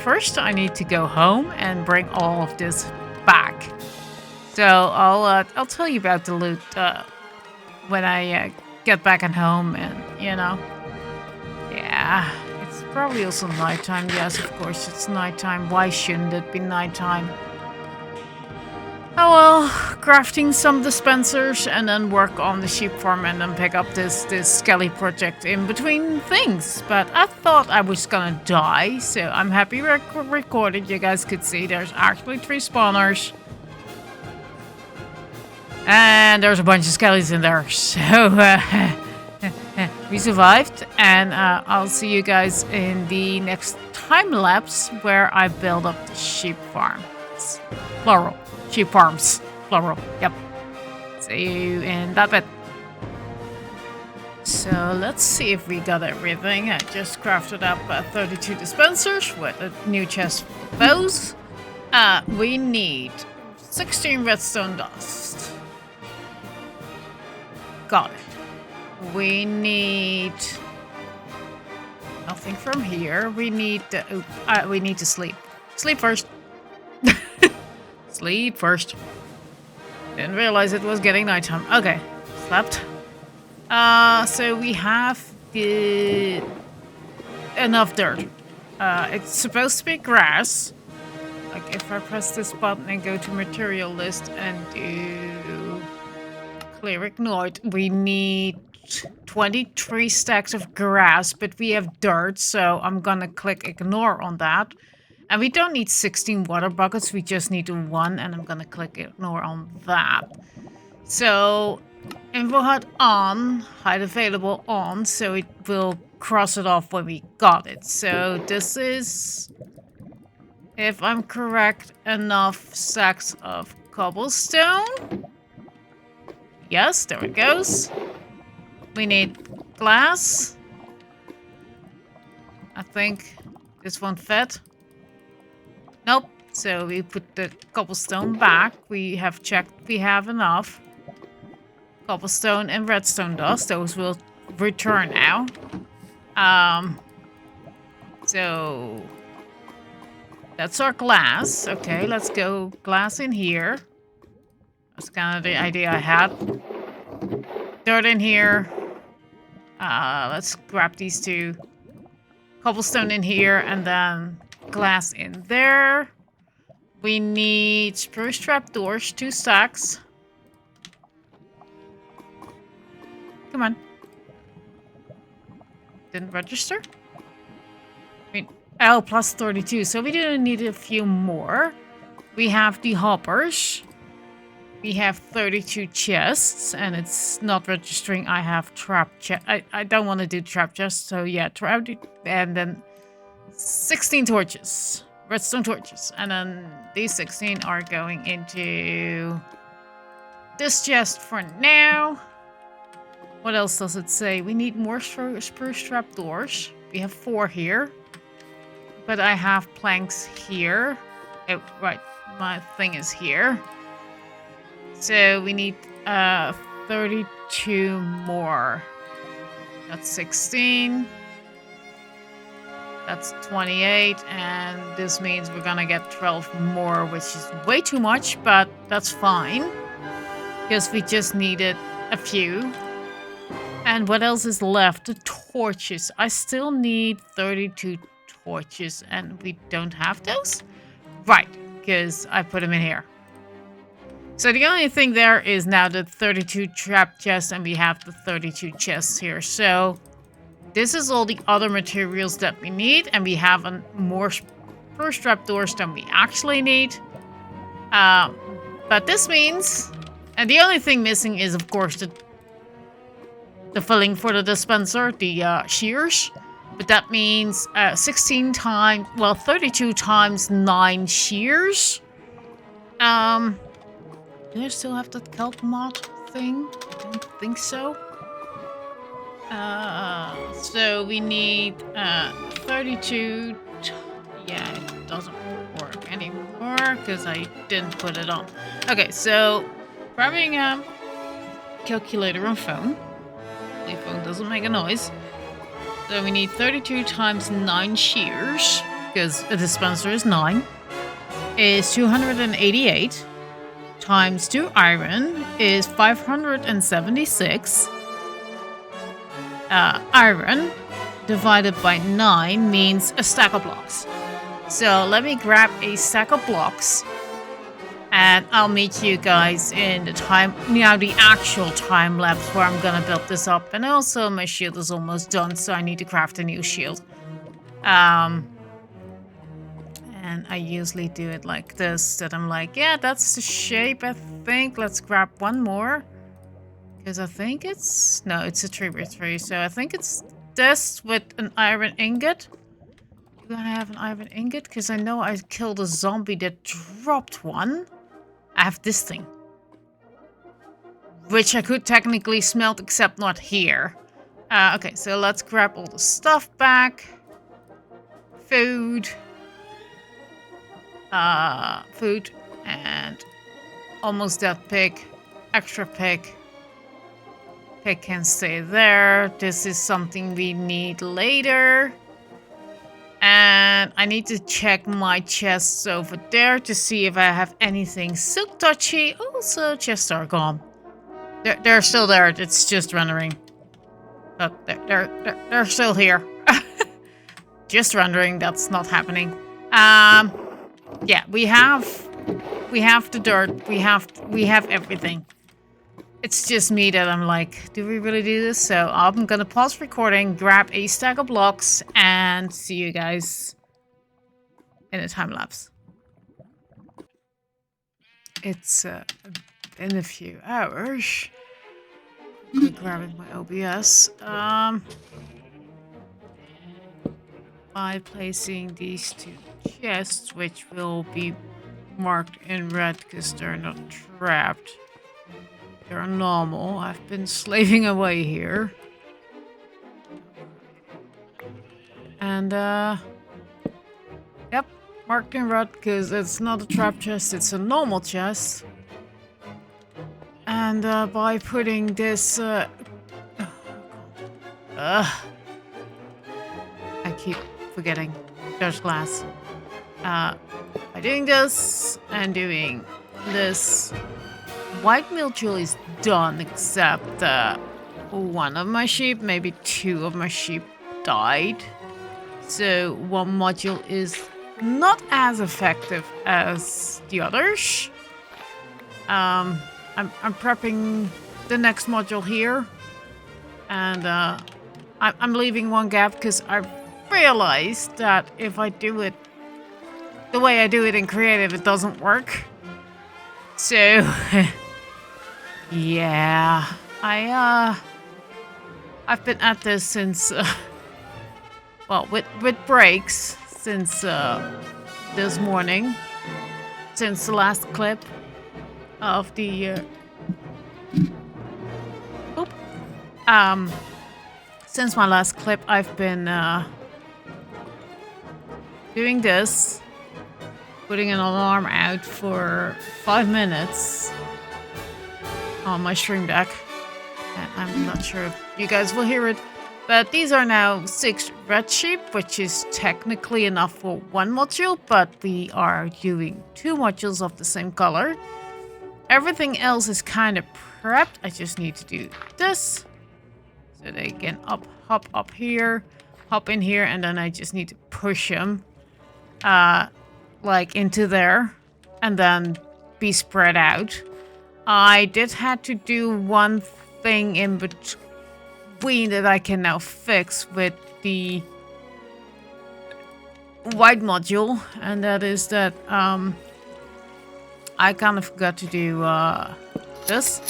First, I need to go home and bring all of this back. So I'll tell you about the loot when I get back at home, and you know, yeah, it's probably also nighttime. Yes, of course, it's nighttime. Why shouldn't it be nighttime? Oh well, crafting some dispensers and then work on the sheep farm and then pick up this skelly project in between things. But I thought I was gonna die, so I'm happy recorded. You guys could see there's actually 3 spawners. And there's a bunch of skellies in there, so we survived. And I'll see you guys in the next time lapse where I build up the sheep farm. It's plural. Sheep farms. Plural. Yep. See you in that bit. So let's see if we got everything. I just crafted up 32 dispensers with a new chest of bows. We need 16 redstone dust. Got it. We need nothing from here. We need to sleep. Sleep first. Sleep first. Didn't realize it was getting nighttime. Okay, slept. So we have enough dirt. It's supposed to be grass. Like if I press this button and go to material list and do clear ignored, we need 23 stacks of grass, but we have dirt, so I'm gonna click ignore on that. And we don't need 16 water buckets, we just need 1, and I'm gonna click ignore on that. So, info HUD on, hide available on, so it will cross it off when we got it. So this is, if I'm correct, enough stacks of cobblestone. Yes, there it goes. We need glass. I think this one fit. Nope. So we put the cobblestone back. We have checked we have enough. Cobblestone and redstone dust. Those will return now. So that's our glass. Okay, let's go glass in here. That's kind of the idea I had. Dirt in here. Let's grab these 2. Cobblestone in here and then glass in there. We need spruce trapdoors, 2 stacks. Come on. Didn't register? I mean, oh, plus 32. So we didn't need a few more. We have the hoppers. We have 32 chests, and it's not registering. I have trap chest. I don't want to do trap chests, so yeah, trap. And then 16 torches. Redstone torches. And then these 16 are going into this chest for now. What else does it say? We need more spruce trapdoors. We have 4 here. But I have planks here. Oh, right. My thing is here. So we need 32 more. That's 16. That's 28, and this means we're gonna get 12 more, which is way too much, but that's fine. Because we just needed a few. And what else is left? The torches. I still need 32 torches, and we don't have those? Right, because I put them in here. So the only thing there is now the 32 trap chests, and we have the 32 chests here. So this is all the other materials that we need, and we have more first trapdoors than we actually need. But this means, and the only thing missing is, of course, the filling for the dispenser, the shears. But that means 16 times, well, 32 times 9 shears. Do I still have that kelp mod thing? I don't think so. So we need 32. Yeah, it doesn't work anymore because I didn't put it on. Okay, so grabbing a calculator on phone. The phone doesn't make a noise. So we need 32 times 9 shears because a dispenser is 9. Is 288 times 2 iron is 576. Iron divided by 9 means a stack of blocks. So let me grab a stack of blocks and I'll meet you guys in the the actual time lapse where I'm gonna build this up. And also my shield is almost done, so I need to craft a new shield. And I usually do it like this, that I'm like, yeah, that's the shape, I think. Let's grab one more. Because I think it's... No, it's a 3x3. So I think it's this with an iron ingot. Do I have an iron ingot? Because I know I killed a zombie that dropped one. I have this thing. Which I could technically smelt, except not here. Okay, so let's grab all the stuff back. Food. Food. And almost dead pig. Extra pig. Pig can stay there. This is something we need later. And I need to check my chests over there to see if I have anything silk touchy. Also, chests are gone. They're still there. It's just rendering. Look, they're still here. Just rendering. That's not happening. Yeah, we have the dirt. We have everything. It's just me that I'm like, do we really do this? So I'm gonna pause recording, grab a stack of blocks, and see you guys in a time lapse. It's been a few hours. Grabbing my OBS. By placing these 2 chests, which will be marked in red because they're not trapped. They're normal. I've been slaving away here. And, yep, marked in red because it's not a trap chest, it's a normal chest. And, by putting this, I keep forgetting. There's glass. By doing this and doing this, white mildew is done, except one of my sheep, maybe 2 of my sheep died. So one module is not as effective as the others. I'm prepping the next module here. And I'm leaving one gap because I realized that if I do it the way I do it in creative, it doesn't work. So... yeah, I've been at this since, well, with breaks since this morning, since the last clip of the since my last clip, I've been doing this, putting an alarm out for 5 minutes. On my stream deck. And I'm not sure if you guys will hear it. But these are now 6 red sheep, which is technically enough for 1 module, but we are doing 2 modules of the same color. Everything else is kind of prepped. I just need to do this. So they can hop up here, hop in here, and then I just need to push them like into there and then be spread out. I did have to do one thing in between that I can now fix with the white module, and that is that I kind of forgot to do this.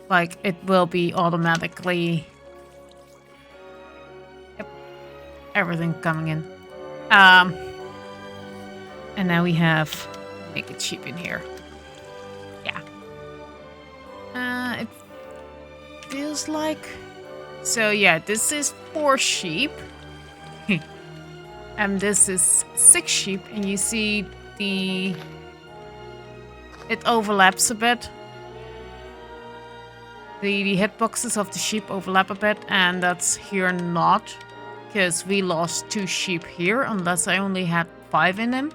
Like, it will be automatically... Yep. Everything coming in. And now we have naked sheep in here. Yeah. It feels like... So yeah, this is 4 sheep. And this is 6 sheep. And you see the... It overlaps a bit. The hitboxes of the sheep overlap a bit, and that's here not, because we lost 2 sheep here, unless I only had 5 in them.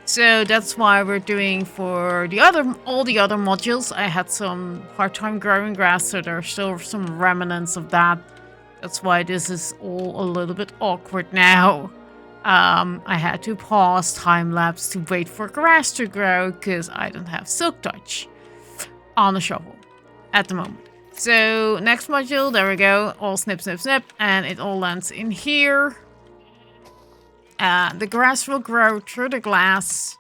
So that's why we're doing for the all the other modules. I had some hard time growing grass, so there's still some remnants of that. That's why this is all a little bit awkward now. I had to pause time lapse to wait for grass to grow, because I don't have silk touch on the shovel at the moment. So next module, there we go, all snip, snip, snip, and it all lands in here. The grass will grow through the glass,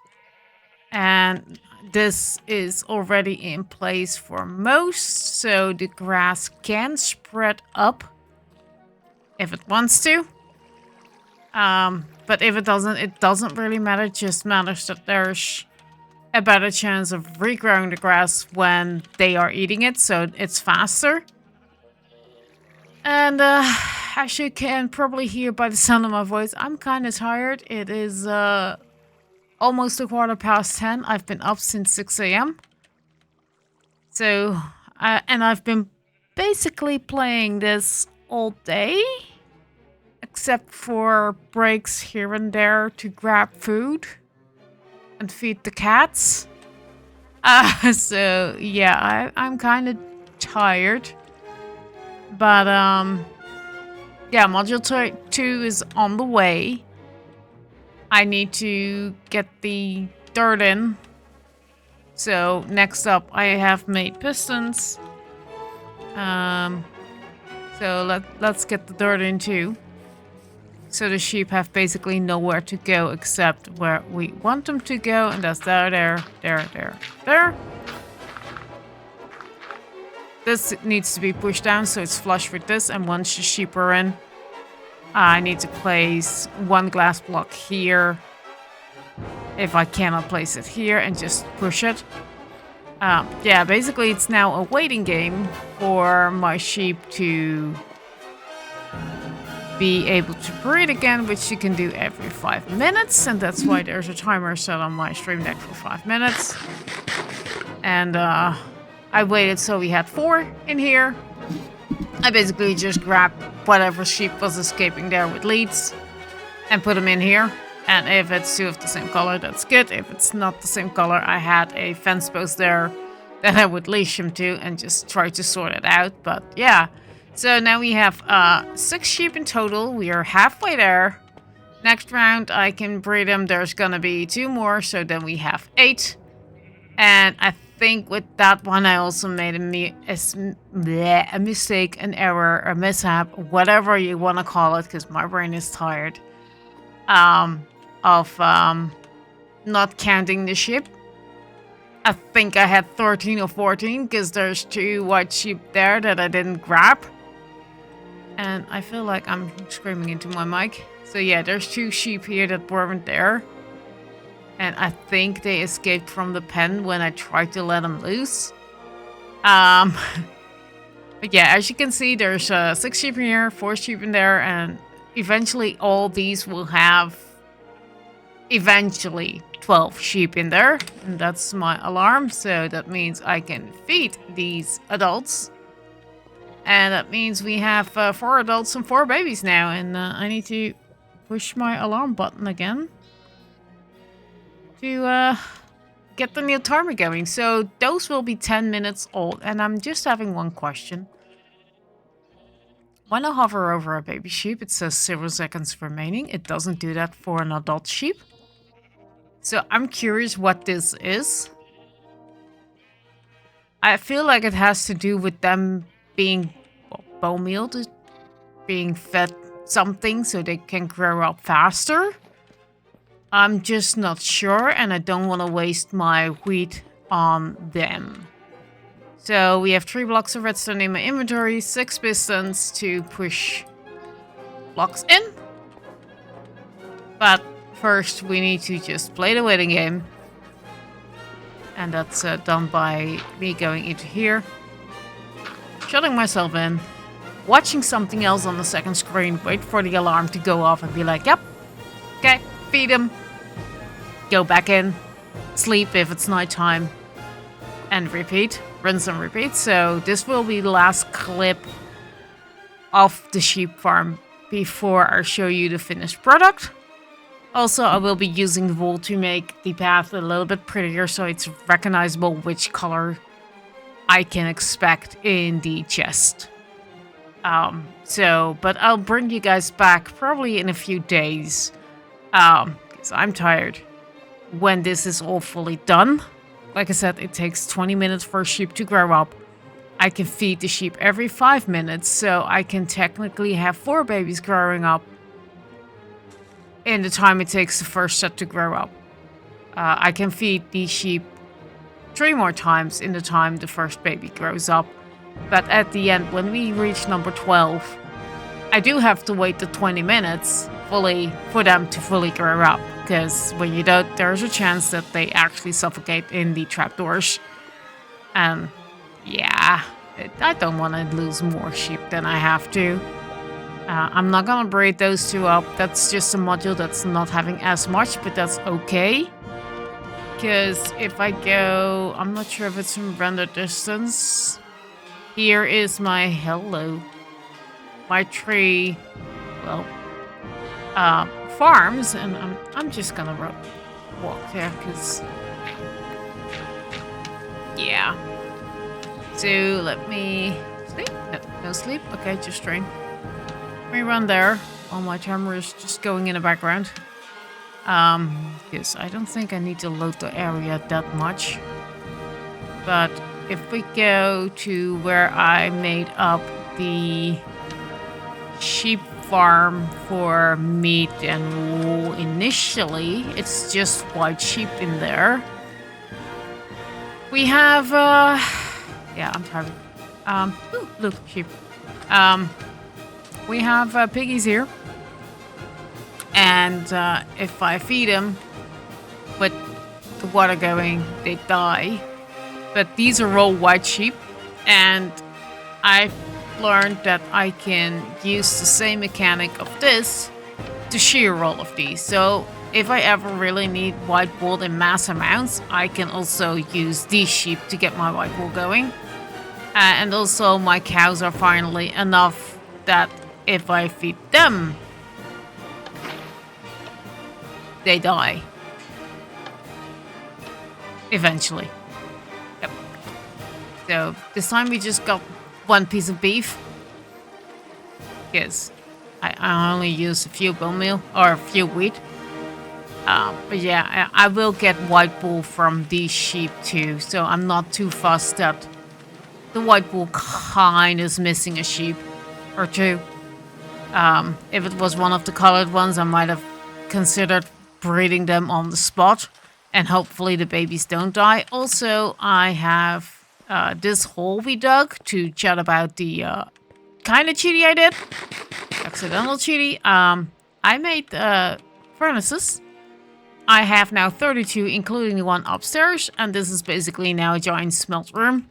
and this is already in place for most, so the grass can spread up if it wants to. But if it doesn't really matter. It just matters that there's a better chance of regrowing the grass when they are eating it, so it's faster. And as you can probably hear by the sound of my voice, I'm kind of tired. It is almost 10:15. I've been up since 6 a.m. So, and I've been basically playing this all day, except for breaks here and there to grab food and feed the cats. So yeah, I'm kind of tired. But yeah, module 2 is on the way. I need to get the dirt in. So next up, I have made pistons. So let's get the dirt in too. So the sheep have basically nowhere to go except where we want them to go, and that's there. This needs to be pushed down so it's flush with this, and once the sheep are in, I need to place 1 glass block here. If I cannot place it here, and just push it. Yeah, basically it's now a waiting game for my sheep to be able to breed again, which you can do every 5 minutes, and that's why there's a timer set on my stream deck for 5 minutes. And I waited so we had 4 in here. I basically just grabbed whatever sheep was escaping there with leads and put them in here. And if it's 2 of the same color, that's good. If it's not the same color, I had a fence post there that I would leash them to and just try to sort it out. But yeah, so now we have 6 sheep in total. We are halfway there. Next round, I can breed them. There's gonna be 2 more, so then we have 8. And I think with that one, I also made a mistake, an error, a mishap, whatever you want to call it, because my brain is tired. Of not counting the sheep. I think I had 13 or 14 because there's 2 white sheep there that I didn't grab. And I feel like I'm screaming into my mic. So yeah, there's 2 sheep here that weren't there. And I think they escaped from the pen when I tried to let them loose. But yeah, as you can see, there's 6 sheep in here, 4 sheep in there, and eventually all these will have 12 sheep in there. And that's my alarm, so that means I can feed these adults And that means we have 4 adults and 4 babies now. And I need to push my alarm button again to get the new timer going. So those will be 10 minutes old. And I'm just having one question. When I hover over a baby sheep, it says 0 seconds remaining. It doesn't do that for an adult sheep. So I'm curious what this is. I feel like it has to do with them being bone mealed, being fed something so they can grow up faster. I'm just not sure, and I don't want to waste my wheat on them. So we have 3 blocks of redstone in my inventory, 6 pistons to push blocks in. But first we need to just play the waiting game. And that's done by me going into here, shutting myself in, watching something else on the second screen, wait for the alarm to go off and be like, yep, okay, feed him, go back in, sleep if it's nighttime, and repeat, rinse and repeat. So this will be the last clip of the sheep farm before I show you the finished product. Also, I will be using the wool to make the path a little bit prettier so it's recognizable which color I can expect in the chest. But I'll bring you guys back probably in a few days, because I'm tired, when this is all fully done. Like I said, it takes 20 minutes for a sheep to grow up. I can feed the sheep every 5 minutes, so I can technically have 4 babies growing up in the time it takes the first set to grow up. I can feed these sheep 3 more times in the time the first baby grows up. But at the end, when we reach number 12, I do have to wait the 20 minutes fully for them to fully grow up. Because when you don't, there's a chance that they actually suffocate in the trapdoors. And yeah, I don't want to lose more sheep than I have to. I'm not gonna breed those 2 up. That's just a module that's not having as much, but that's okay. Because if I go, I'm not sure if it's in render distance. Here is my my tree, well, farms, and I'm just gonna walk there, because yeah. So let me sleep. No sleep. Okay, just train. Let me run there while my timer is just going in the background. Because I don't think I need to load the area that much. But if we go to where I made up the sheep farm for meat and wool initially, it's just white sheep in there. We have, yeah, I'm tired. Ooh, look, sheep. We have piggies here. And if I feed them with the water going, they die. But these are all white sheep. And I've learned that I can use the same mechanic of this to shear all of these. So if I ever really need white wool in mass amounts, I can also use these sheep to get my white wool going. And also my cows are finally enough that if I feed them, they die. Eventually. Yep. So this time we just got 1 piece of beef. Yes. I only use a few bone meal or a few wheat. But yeah, I will get white wool from these sheep too. So I'm not too fussed that the white wool kind is missing a sheep or 2. If it was one of the colored ones, I might have considered breeding them on the spot, and hopefully the babies don't die. Also, I have this hole we dug to chat about the kind of cheaty I did. Accidental cheaty. I made furnaces. I have now 32, including the one upstairs, and this is basically now a giant smelt room.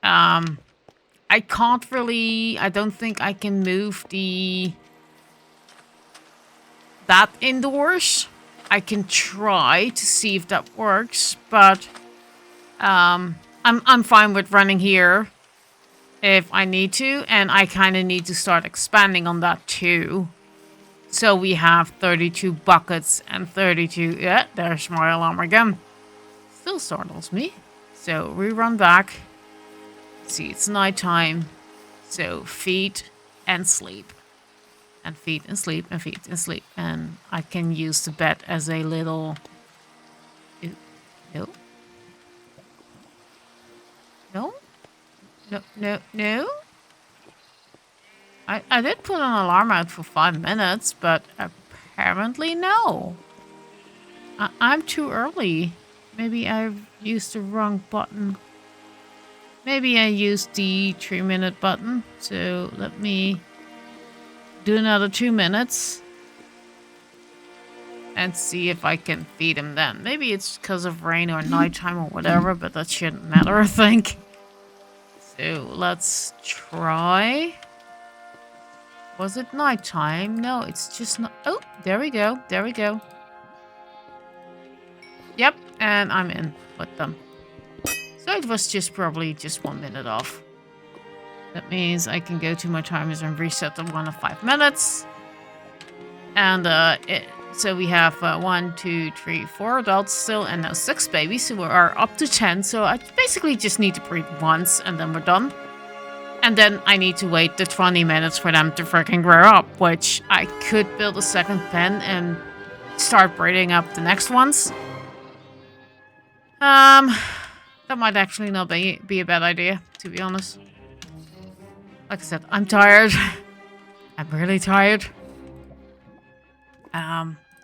I can't really, I don't think I can move that indoors. I can try to see if that works, but I'm fine with running here if I need to, and I kind of need to start expanding on that too. So we have 32 buckets and 32... Yeah, there's my alarm again. Still startles me. So we run back. See, it's nighttime. So feed and sleep. And feed and sleep and feed and sleep. And I can use the bed as a little... No. No? No, no, no? I did put an alarm out for 5 minutes, but apparently no. I'm too early. Maybe I've used the wrong button. Maybe I used the 3-minute button. So let me do another 2 minutes. And see if I can feed him then. Maybe it's because of rain or nighttime or whatever, but that shouldn't matter, I think. So let's try. Was it nighttime? No, it's just not. Oh, there we go. There we go. Yep, and I'm in with them. So it was just probably just 1 minute off. That means I can go to my timers and reset the one of 5 minutes. And so we have 1, 2, 3, 4 adults still, and now 6 babies, so we are up to 10. So I basically just need to breed once, and then we're done. And then I need to wait the 20 minutes for them to freaking grow up, which I could build a second pen and start breeding up the next ones. That might actually not be a bad idea, to be honest. Like I said, I'm tired. I'm really tired.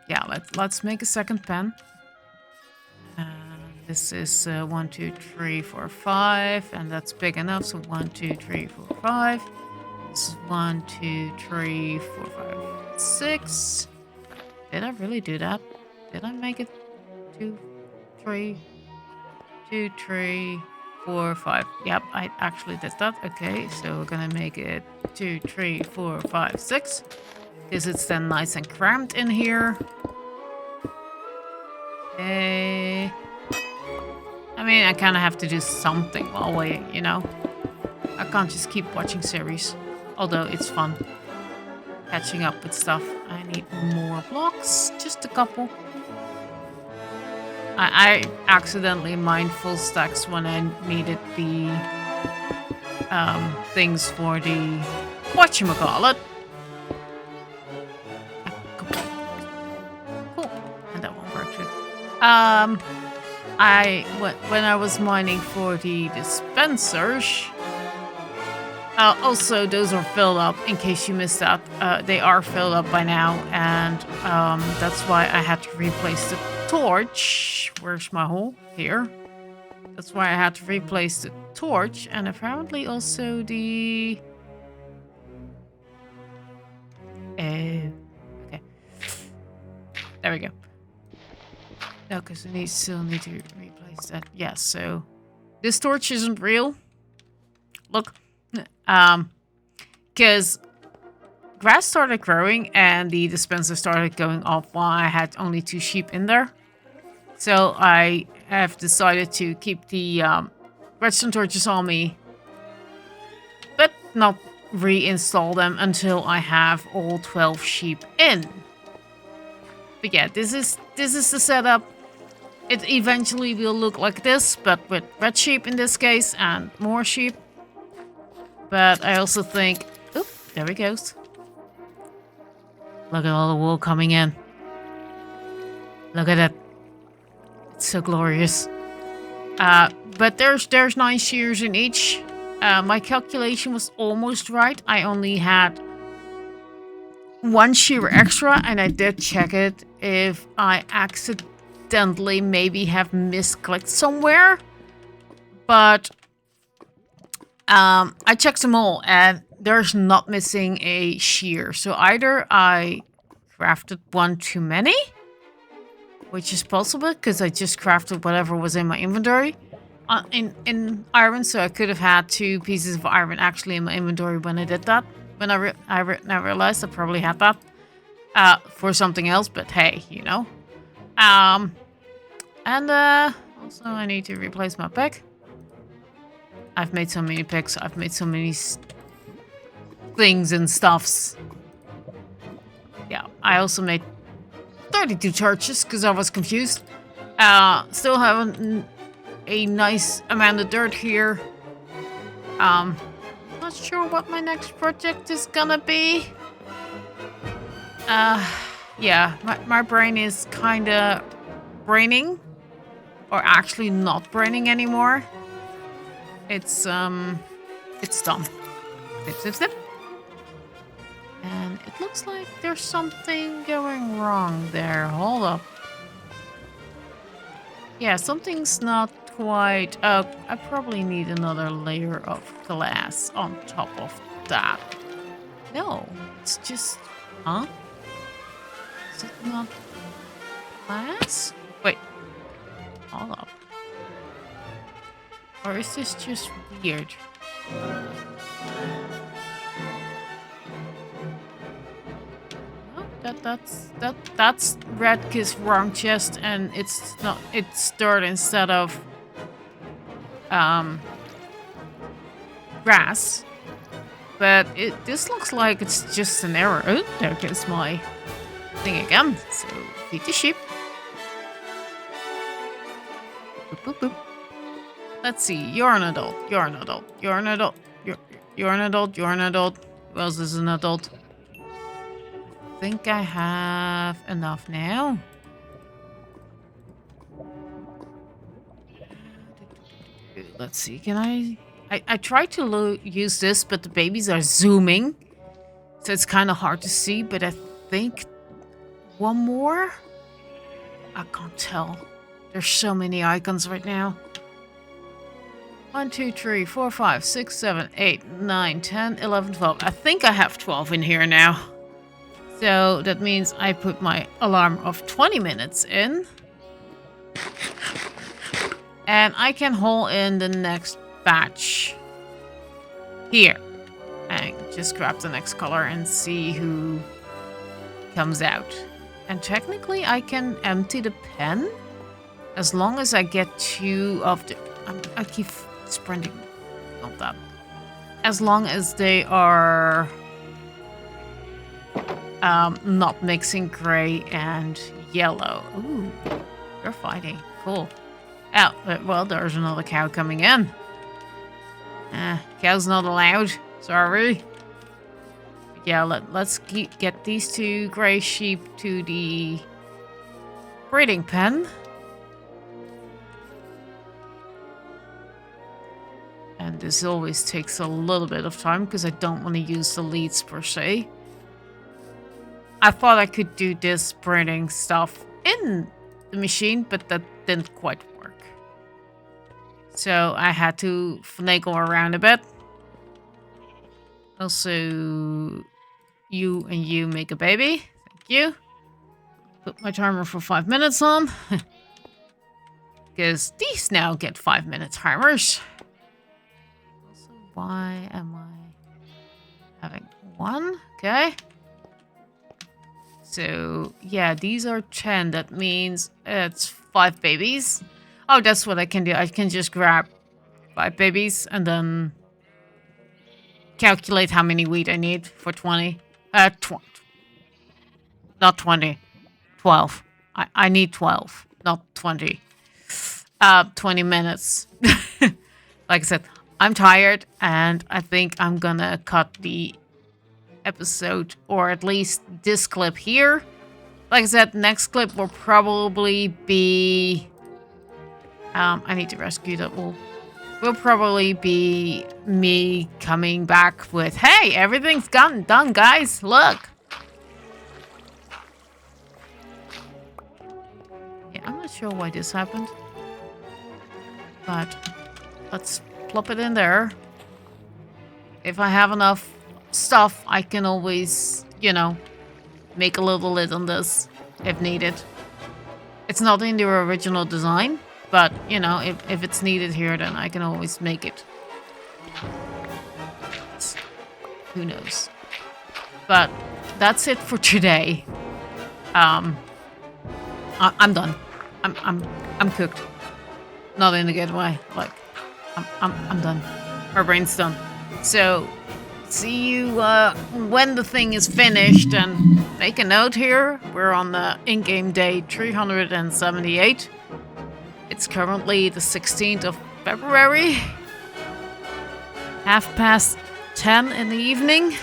Yeah, let's make a second pen. This is 1, 2, 3, 4, 5, and that's big enough. So 1, 2, 3, 4, 5. This is 1, 2, 3, 4, 5, 6. Did I really do that? Did I make it 2, 3, 2, 3, 4, 5? Yep, I actually did that. Okay, so we're gonna make it 2, 3, 4, 5, 6. Because it's then nice and cramped in here. Okay. I mean, I kind of have to do something while waiting, you know? I can't just keep watching series. Although it's fun. Catching up with stuff. I need more blocks. Just a couple. I accidentally mined full stacks when I needed the things for the whatchamacallit. Cool. And that won't work too. When I was mining for the dispensers, also those are filled up. In case you missed that, they are filled up by now, and that's why I had to replace the torch. Where's my hole? Here. That's why I had to replace the torch, and apparently also the. Okay. There we go. No, because I still need to replace that. Yeah, so this torch isn't real. Look, because grass started growing and the dispenser started going off while I had only 2 sheep in there. So I have decided to keep the redstone torches on me, but not reinstall them until I have all 12 sheep in. But yeah, this is the setup. It eventually will look like this, but with red sheep in this case and more sheep. But I also think... Oop, there he goes. Look at all the wool coming in. Look at it. It's so glorious. But there's 9 shears in each. My calculation was almost right. I only had 1 shear extra, and I did check it if I accidentally maybe have misclicked somewhere. But I checked them all, and there's not missing a shear. So either I crafted 1 too many, which is possible because I just crafted whatever was in my inventory in iron. So I could have had 2 pieces of iron actually in my inventory when I did that. When I realized I probably had that for something else, but hey, you know. And also I need to replace my pick. I've made so many picks. I've made so many things and stuffs. Yeah, I also made 32 torches because I was confused. Still have a nice amount of dirt here. Not sure what my next project is gonna be. Yeah, my brain is kinda braining. Or actually not braining anymore. It's done. Zip. And it looks like there's something going wrong there. Hold up. Yeah, something's not quite... I probably need another layer of glass on top of that. No, it's just... Huh? Is it not glass? Wait. Hold up. Or is this just weird? No, that's red kiss wrong chest, and it's not. It's dirt instead of grass. But this looks like it's just an error. Oh, there goes my thing again. So feed the sheep. Boop, boop, boop. Let's see. You're an adult. You're an adult. You're an adult. You're an adult. You're an adult. Who else is an adult? I think I have enough now. Let's see. Can I tried to use this, but the babies are zooming. So it's kind of hard to see, but I think one more? I can't tell. There's so many icons right now. 1, 2, 3, 4, 5, 6, 7, 8, 9, 10, 11, 12. I think I have 12 in here now. So that means I put my alarm of 20 minutes in. And I can haul in the next batch here. And just grab the next color and see who comes out. And technically I can empty the pen as long as I get 2 of the... I keep sprinting on that. As long as they are not mixing gray and yellow. Ooh, they're fighting. Cool. Oh, well, there's another cow coming in. Cow's not allowed. Sorry. Yeah, let's get these 2 gray sheep to the breeding pen. And this always takes a little bit of time because I don't want to use the leads per se. I thought I could do this breeding stuff in the machine, but that didn't quite work. So I had to finagle around a bit. Also, you and you make a baby. Thank you. Put my timer for 5 minutes on. Because these now get 5-minute timers. Also, why am I having 1? Okay. So, yeah, these are 10. That means it's 5 babies. Oh, that's what I can do. I can just grab 5 babies and then calculate how many wheat I need for 20. Not 20. 12. I need 12, not 20. 20 minutes. Like I said, I'm tired and I think I'm gonna cut the episode, or at least this clip here. Like I said, next clip will probably be... I need to rescue that wool. Will probably be me coming back with, hey, everything's done, guys. Look. Yeah, I'm not sure why this happened. But let's plop it in there. If I have enough stuff, I can always, you know, make a little lid on this if needed. It's not in the original design, but, you know, if it's needed here, then I can always make it. Who knows? But that's it for today. I'm done. I'm cooked. Not in a good way. Like, I'm done. Her brain's done. So, see you when the thing is finished, and make a note here. We're on the in-game day 378. It's currently the 16th of February. 10:30 in the evening.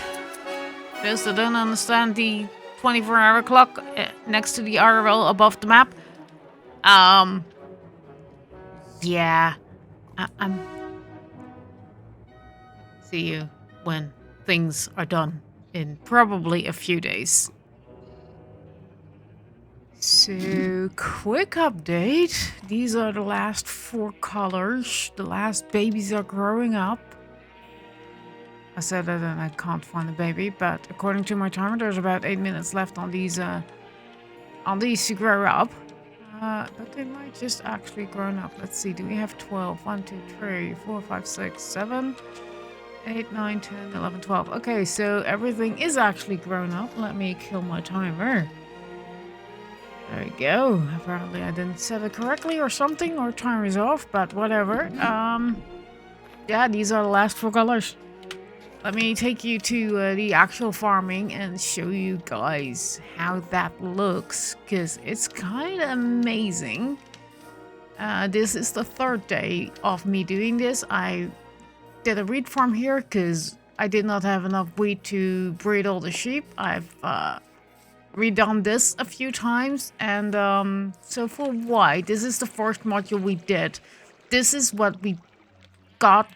Those that don't understand the 24-hour clock next to the RL above the map. Yeah. I'm... See you when things are done in probably a few days. So, quick update. These are the last 4 colors. The last babies are growing up. I said that and I can't find the baby, but according to my timer, there's about 8 minutes left on these to grow up. But they might just actually grown up. Let's see, do we have 12? 1, 2, 3, 4, 5, 6, 7, 8, 9, 10, 11, 12. Okay, so everything is actually grown up. Let me kill my timer. There we go. Apparently I didn't set it correctly or something, or timer is off, but whatever. Yeah, these are the last 4 colors. Let me take you to the actual farming and show you guys how that looks, because it's kind of amazing. This is the 3rd day of me doing this. I did a wheat farm here because I did not have enough wheat to breed all the sheep. I've redone this a few times, and so for white, this is the first module we did. This is what we got,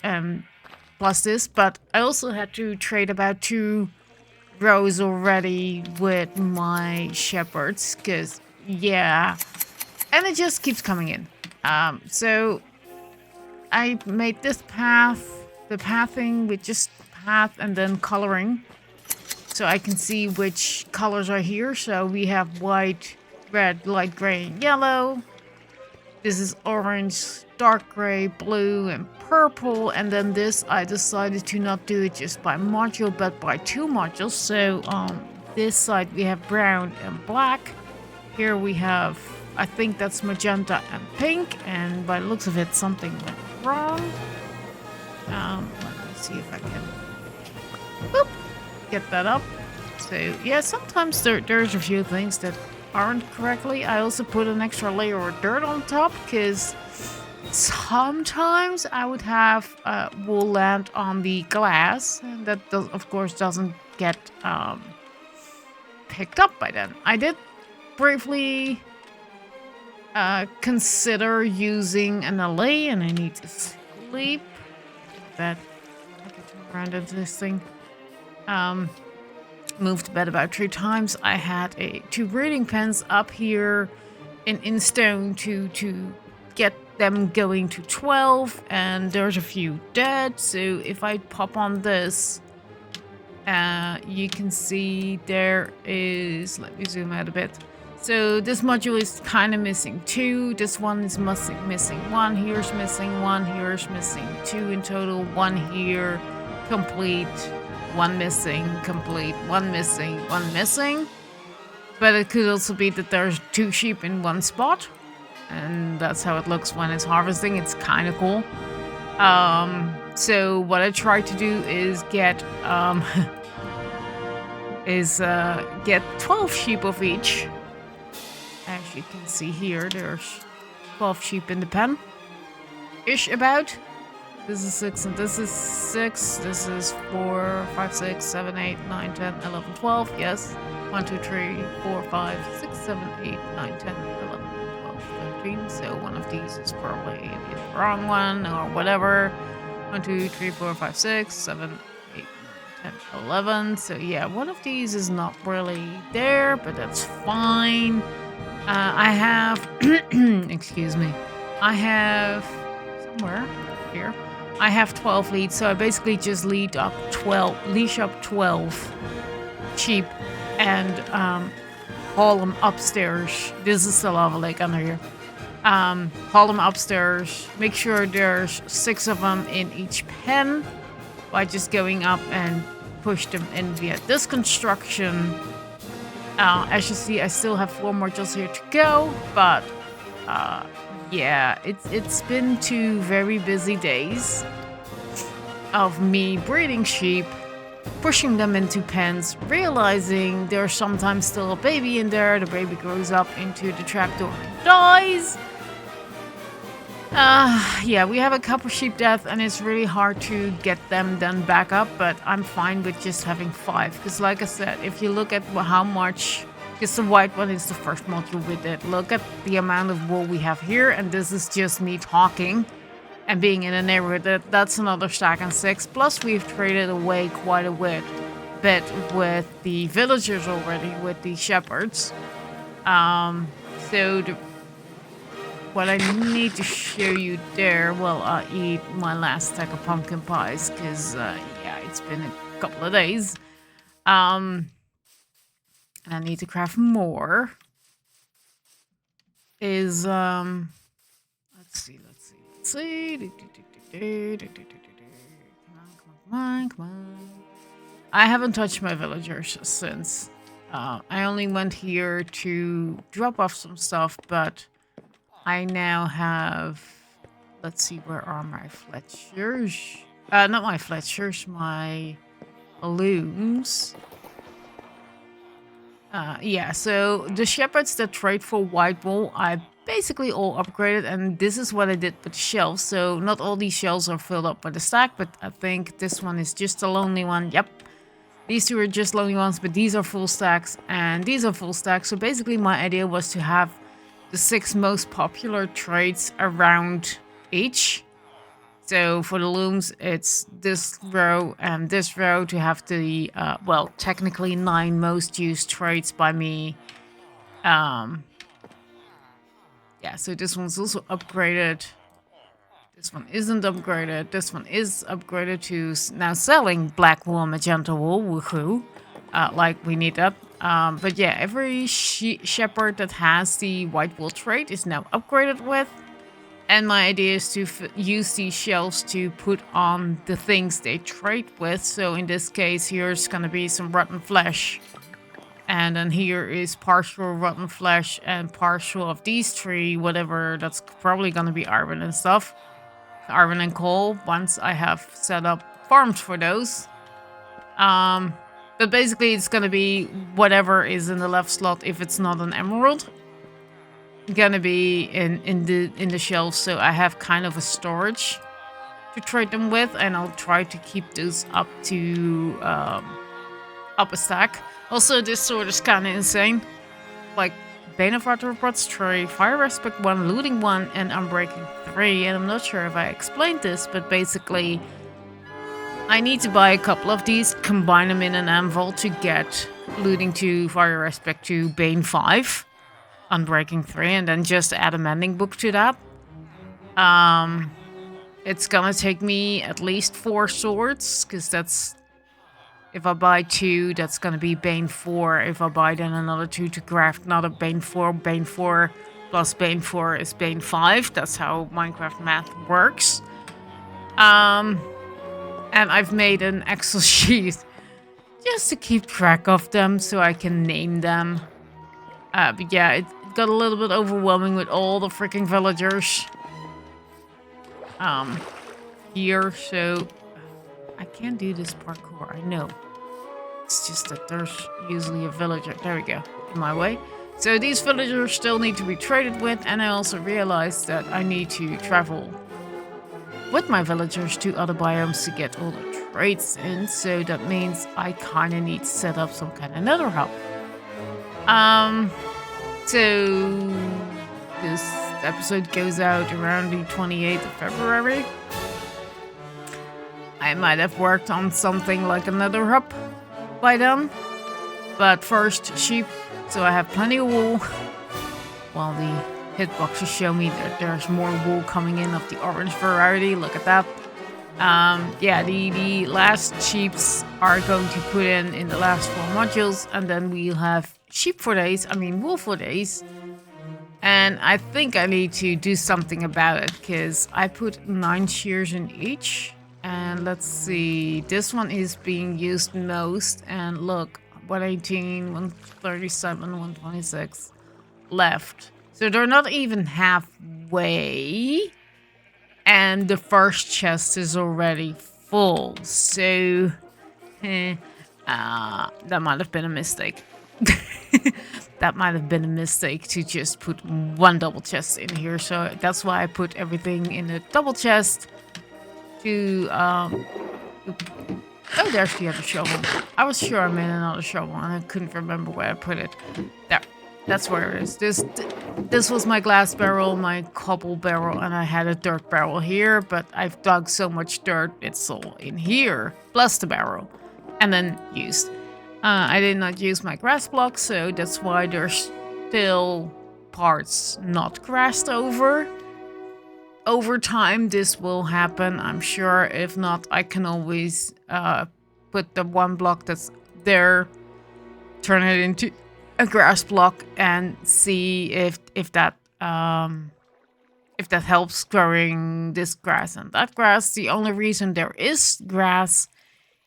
plus this, but I also had to trade about 2 rows already with my shepherds, because, yeah, and it just keeps coming in. So I made this path, the pathing with just path and then coloring, so I can see which colors are here. So we have white, red, light gray, and yellow. This is orange, dark gray, blue, and purple. And then this, I decided to not do it just by module, but by 2 modules. So on this side, we have brown and black. Here we have, I think that's magenta and pink. And by the looks of it, something went wrong. Let me see if I can get that up. So yeah, sometimes there's a few things that aren't correctly. I also put an extra layer of dirt on top because sometimes I would have wool land on the glass, and that of course doesn't get picked up by then. I did briefly consider using an LA, and I need to sleep. That I can turn around into this thing. Moved to bed about 3 times. I had 2 breeding pens up here in stone to get them going to 12, and there's a few dead. So if I pop on this, you can see there is, let me zoom out a bit. So this module is kind of missing 2. This one is missing 1. Here's missing 1. Here's missing 2 in total. 1 here, complete. 1 missing, complete. 1 missing, 1 missing. But it could also be that there's 2 sheep in 1 spot, and that's how it looks when it's harvesting. It's kind of cool. So what I tried to do is get get 12 sheep of each. As you can see here, there's 12 sheep in the pen. Ish about. This is 6 and this is 6. This is 4, 5, 6, 7, 8, 9, 10, 11, 12. Yes. 1, 2, 3, 4, 5, 6, 7, 8, 9, 10, 11, 12, 13. So one of these is probably the wrong one or whatever. 1, 2, 3, 4, 5, 6, 7, 8, 9, 10, 11. So yeah, one of these is not really there, but that's fine. I have, excuse me, I have somewhere here. I have 12 leads, so I basically just leash up 12 sheep and haul them upstairs. This is the lava lake under here. Haul them upstairs. Make sure there's 6 of them in each pen by just going up and push them in via this construction. As you see, I still have 4 modules here to go, but yeah, it's been 2 very busy days. of me breeding sheep, pushing them into pens, realizing there's sometimes still a baby in there. The baby grows up into the trapdoor and dies. Yeah, we have a couple sheep death and it's really hard to get them then back up, but I'm fine with just having 5. Because like I said, if you look at how much, because the white one is the first module we did, look at the amount of wool we have here, and this is just me talking and being in a neighborhood. That's another stack and 6. Plus we've traded away quite a bit with the villagers already, with the shepherds. So what I need to show you there, well, I'll eat my last stack of pumpkin pies, because, yeah, it's been a couple of days. And I need to craft more. Let's see. Come on. I haven't touched my villagers since. I only went here to drop off some stuff, but I now have, let's see, where are my Fletchers? Not my Fletchers, my balloons. Yeah, so the shepherds that trade for white wool, I basically all upgraded, and this is what I did with the shelves. So not all these shelves are filled up by the stack, but I think this one is just a lonely one. Yep. These 2 are just lonely ones, but these are full stacks, and these are full stacks. So basically my idea was to have the 6 most popular trades around each. So for the looms, it's this row and this row to have the, well, technically 9 most used trades by me. Yeah, so this one's also upgraded. This one isn't upgraded. This one is upgraded to now selling black wool and magenta wool. Woohoo. Like, we need that. But yeah, every shepherd that has the white wool trait is now upgraded with. And my idea is to use these shelves to put on the things they trade with. So in this case, here's going to be some rotten flesh. And then here is partial rotten flesh and partial of these 3, whatever. That's probably going to be iron and stuff. Iron and coal, once I have set up farms for those. But basically it's going to be whatever is in the left slot if it's not an emerald. Gonna be in the shelves, so I have kind of a storage to trade them with, and I'll try to keep those up to up a stack. Also, this sword is kind of insane. Like, Bane of Arthropods 3, Fire Respect 1, Looting 1, and Unbreaking 3. And I'm not sure if I explained this, but basically I need to buy a couple of these, combine them in an Anvil to get Looting 2, Fire Respect 2, Bane 5. Unbreaking 3, and then just add a mending book to that. It's gonna take me at least 4 swords, because that's, if I buy 2, that's gonna be Bane 4. If I buy then another 2 to craft another Bane 4 plus Bane 4 is Bane 5. That's how Minecraft math works. And I've made an Excel sheet just to keep track of them so I can name them. But yeah, it got a little bit overwhelming with all the freaking villagers here, so I can't do this parkour, I know. It's just that there's usually a villager, there we go, in my way. So these villagers still need to be traded with, and I also realized that I need to travel with my villagers to other biomes to get all the trades in, so that means I kind of need to set up some kind of nether hub. So this episode goes out around the 28th of February. I might have worked on something like another hub by then. But first, sheep, so I have plenty of wool. While the hitboxes show me that there's more wool coming in of the orange variety. Look at that. Yeah, the last sheeps are going to put in the last 4 modules, and then we'll have sheep for days, wool for days. And I think I need to do something about it, because I put 9 shears in each. And let's see, this one is being used most, and look, 118, 137, 126 left. So they're not even halfway. And the first chest is already full. So, that might have been a mistake. That might have been a mistake to just put one double chest in here. So that's why I put everything in a double chest to, oh, there's the other shovel. I was sure I made another shovel and I couldn't remember where I put it. There. That's where it is. This was my glass barrel, my cobble barrel, and I had a dirt barrel here, but I've dug so much dirt, it's all in here, plus the barrel, and then used. I did not use my grass blocks, so that's why there's still parts not grassed over. Over time, this will happen, I'm sure. If not, I can always put the one block that's there, turn it into a grass block, and see if that helps growing this grass and that grass. The only reason there is grass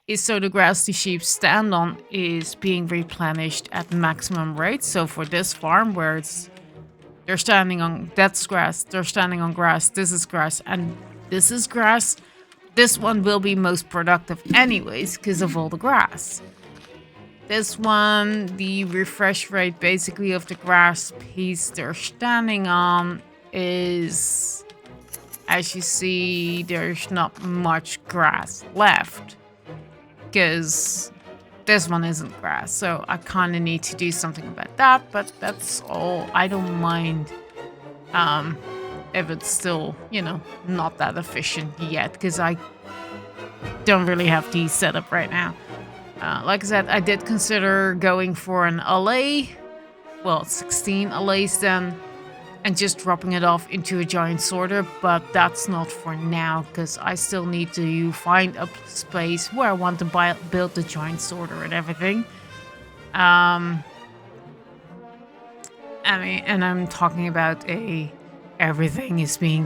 is so the grass the sheep stand on is being replenished at maximum rate. So for this farm where they're standing on, that's grass, they're standing on grass, this is grass, and this is grass, this one will be most productive anyways because of all the grass. This one, the refresh rate basically of the grass piece they're standing on is, as you see, there's not much grass left because this one isn't grass. So I kind of need to do something about that, but that's all. I don't mind if it's still, you know, not that efficient yet because I don't really have these set up right now. Like I said, I did consider going for an allay, well, 16 allays then, and just dropping it off into a giant sorter, but that's not for now, because I still need to find a space where I want to build the giant sorter and everything. I mean, and I'm talking about everything is being,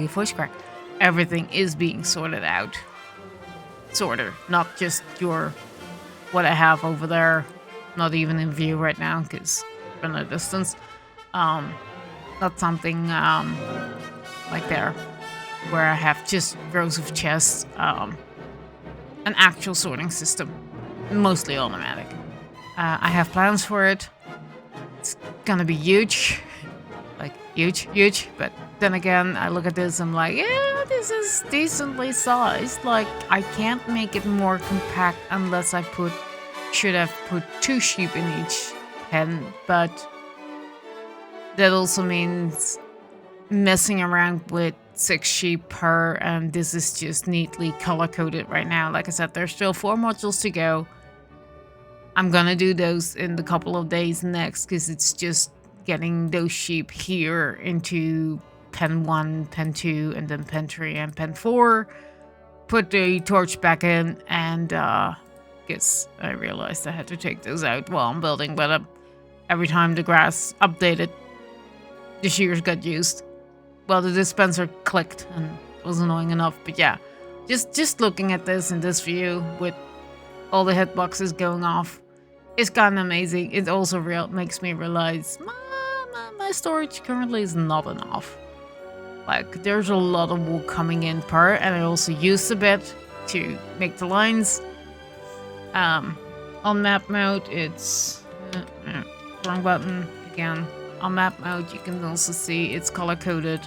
voice crack, everything is being sorted out. Sorter, not just what I have over there, not even in view right now because from a distance. Not something like there where I have just rows of chests. An actual sorting system, mostly automatic. I have plans for it. It's gonna be huge, like huge. But then again, I look at this, I'm like, yeah, this is decently sized. Like, I can't make it more compact unless I should have put 2 sheep in each pen, but that also means messing around with 6 sheep per, and this is just neatly color-coded right now. Like I said, there's still 4 modules to go. I'm gonna do those in the couple of days next, because it's just getting those sheep here into pen 1, pen 2, and then pen 3 and pen 4. Put the torch back in, and guess I realized I had to take those out while I'm building, but every time the grass updated, the shears got used. Well, the dispenser clicked, and it was annoying enough, but yeah. Just looking at this in this view with all the hitboxes going off, it's kind of amazing. It also makes me realize my storage currently is not enough. Like, there's a lot of wool coming in per, and I also used a bit to make the lines. On map mode, it's wrong button again. On map mode, you can also see it's color-coded.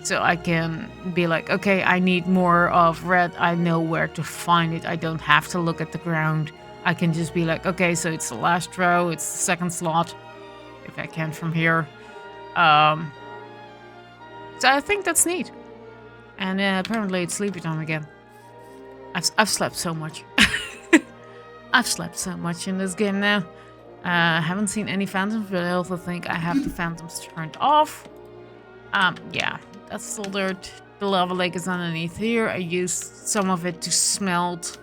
So I can be like, okay, I need more of red. I know where to find it. I don't have to look at the ground. I can just be like, okay, so it's the last row. It's the second slot, if I can from here. So I think that's neat. And apparently it's sleepy time again. I've slept so much. I've slept so much in this game now. I haven't seen any phantoms, but I also think I have the phantoms turned off. Yeah, that's still dirt. The lava lake is underneath here. I used some of it to smelt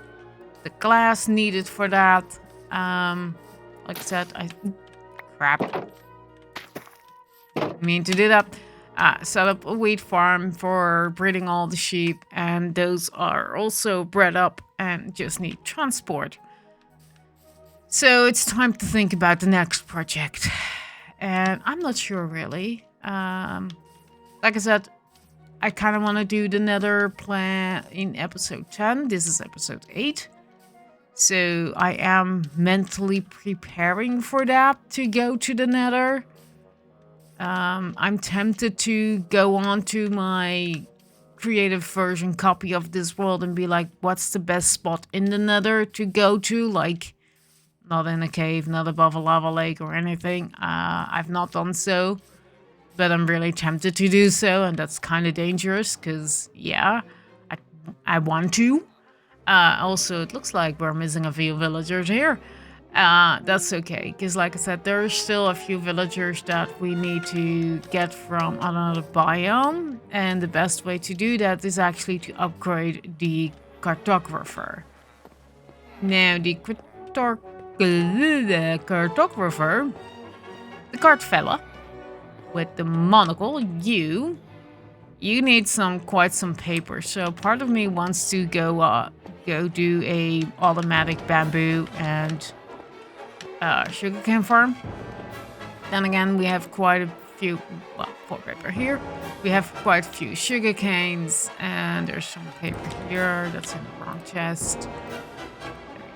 the glass needed for that. Like I said, crap. Didn't mean to do that. Set up a wheat farm for breeding all the sheep, and those are also bred up and just need transport. So it's time to think about the next project. And I'm not sure really. Like I said, I kind of want to do the nether plan in episode 10. This is episode 8. So I am mentally preparing for that to go to the nether. I'm tempted to go on to my creative version copy of this world and be like, what's the best spot in the nether to go to? Like, not in a cave, not above a lava lake or anything. I've not done so, but I'm really tempted to do so, and that's kind of dangerous because, yeah, I want to. Also, it looks like we're missing a few villagers here. That's okay, because like I said, there are still a few villagers that we need to get from another biome, and the best way to do that is actually to upgrade the cartographer. Now, the cartographer, the cart fella with the monocle, you need quite some paper. So part of me wants to go do a automatic bamboo and sugarcane farm. Then again, we have quite a few, well, 4 paper here. We have quite a few sugarcanes, and there's some paper here that's in the wrong chest.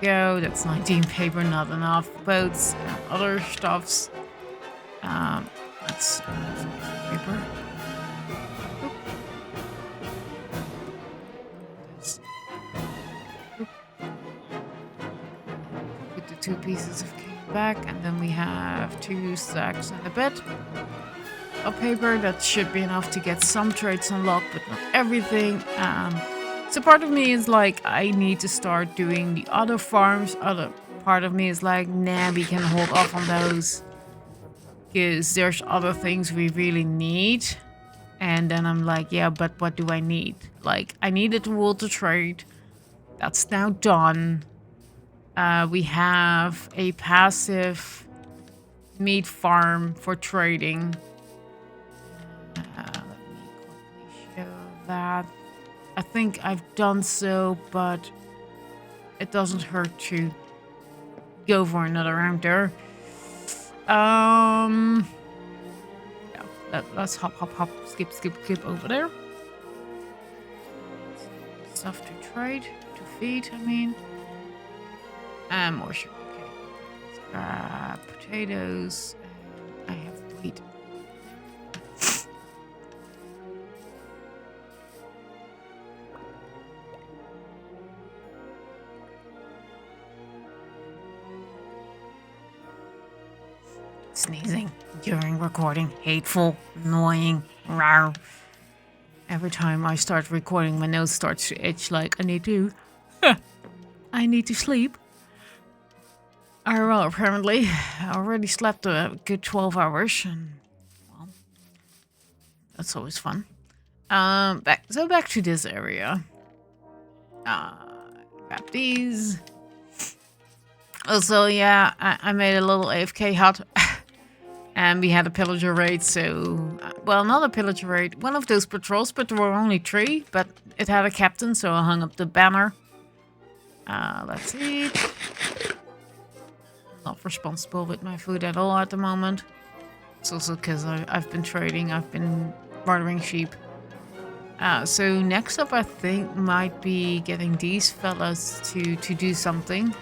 There we go, that's 19 paper, not enough. Boats and other stuffs. Let's some paper. Put the 2 pieces of cane back, and then we have 2 stacks and a bit of paper. That should be enough to get some trades unlocked, but not everything. So part of me is like, I need to start doing the other farms. Other part of me is like, nah, we can hold off on those, because there's other things we really need. And then I'm like, yeah, but what do I need? Like, I needed the wool to trade. That's now done. We have a passive meat farm for trading. Let me quickly show that. I think I've done so, but it doesn't hurt to go for another round there. Yeah, let's hop, skip over there. Stuff to trade, to feed, I mean. And more sugar. Okay. Let's grab potatoes. And I have wheat. Sneezing during recording. Hateful. Annoying. Rawr. Every time I start recording, my nose starts to itch like I need to sleep. Well, apparently, I already slept a good 12 hours, and, well, that's always fun. Back to this area. Grab these. Also, yeah, I made a little AFK hut. And we had a pillager raid, so... well, not a pillager raid. One of those patrols, but there were only 3. But it had a captain, so I hung up the banner. Let's eat. Not responsible with my food at all at the moment. It's also because I've been trading. I've been bartering sheep. So next up, I think, might be getting these fellas to do something.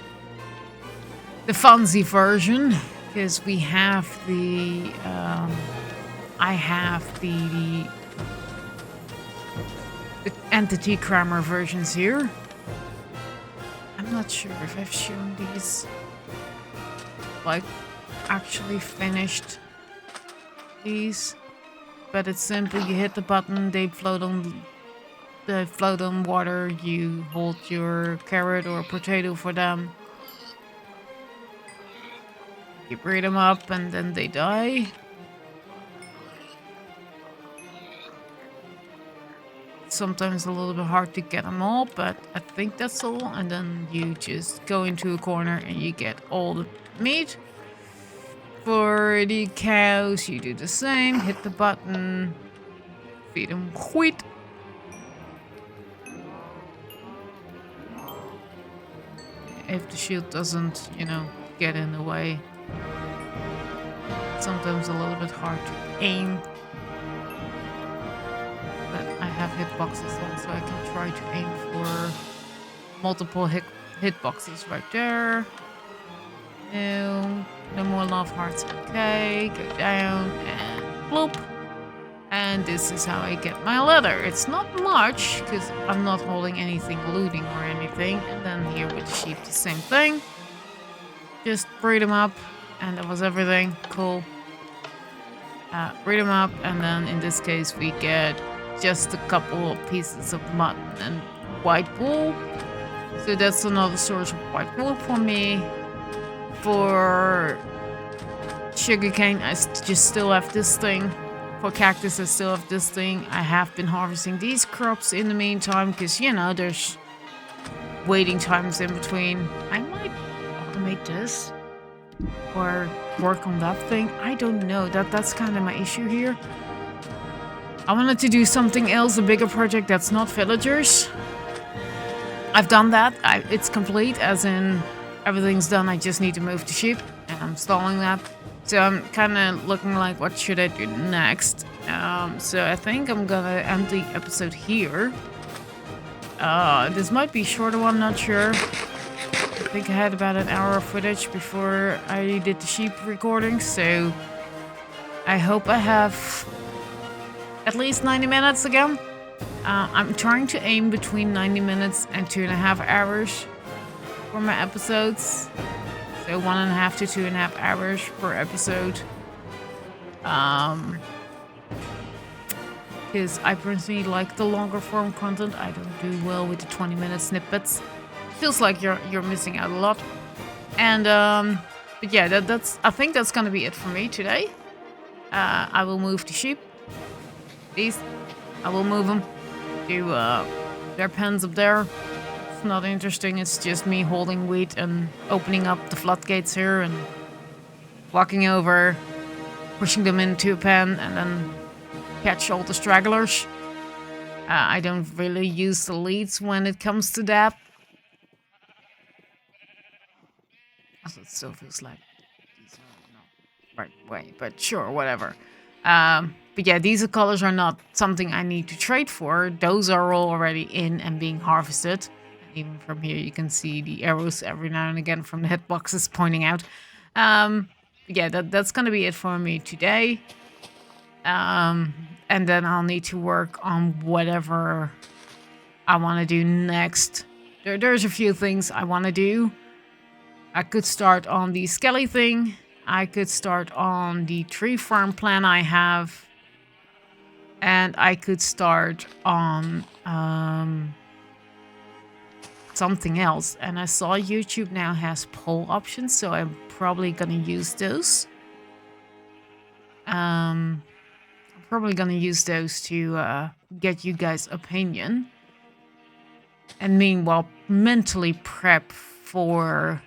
The fancy version. Because we have the, I have the entity crammer versions here. I'm not sure if I've shown these, like, actually finished these, but it's simple. You hit the button, they float on water. You hold your carrot or potato for them. You breed them up and then they die. Sometimes a little bit hard to get them all, but I think that's all. And then you just go into a corner and you get all the meat. For the cows, you do the same. Hit the button. Feed them wheat. If the shield doesn't, get in the way. Sometimes a little bit hard to aim. But I have have hitboxes on, so I can try to aim for multiple hitboxes right there. No, no more love hearts. Okay, go down and bloop. And this is how I get my leather. It's not much, because I'm not holding anything, looting or anything. And then here with the sheep, the same thing. Just breed them up, and that was everything. Cool. Breed them up, and then in this case we get just a couple of pieces of mutton and white wool. So that's another source of white wool for me. For sugarcane, I just still have this thing. For cactus, I still have this thing. I have been harvesting these crops in the meantime, because, you know, there's waiting times in between. I might automate this or work on that thing. I don't know. That's kind of my issue here. I wanted to do something else, a bigger project that's not villagers. I've done that. It's complete, as in everything's done. I just need to move the sheep, and I'm stalling that. So I'm kind of looking like, what should I do next? So I think I'm gonna end the episode here. This might be a shorter one, not sure. I think I had about an hour of footage before I did the sheep recording, so I hope I have at least 90 minutes again. I'm trying to aim between 90 minutes and 2.5 hours for my episodes. So 1.5 to 2.5 hours per episode. Because I personally like the longer form content. I don't do well with the 20-minute snippets. Feels like you're missing out a lot. And but yeah, I think that's gonna be it for me today. I will move the sheep. These, I will move them to their pens up there. It's not interesting. It's just me holding wheat and opening up the floodgates here and walking over, pushing them into a pen, and then catch all the stragglers. I don't really use the leads when it comes to that. Also, it still feels like these are not right way, but sure, whatever. But yeah, these colors are not something I need to trade for. Those are all already in and being harvested. Even from here, you can see the arrows every now and again from the hitboxes pointing out. Yeah, that's gonna be it for me today. And then I'll need to work on whatever I want to do next. There's a few things I want to do. I could start on the skelly thing. I could start on the tree farm plan I have. And I could start on something else. And I saw YouTube now has poll options, so I'm probably gonna use those. I'm probably gonna use those to get you guys' opinion. And meanwhile, mentally prep for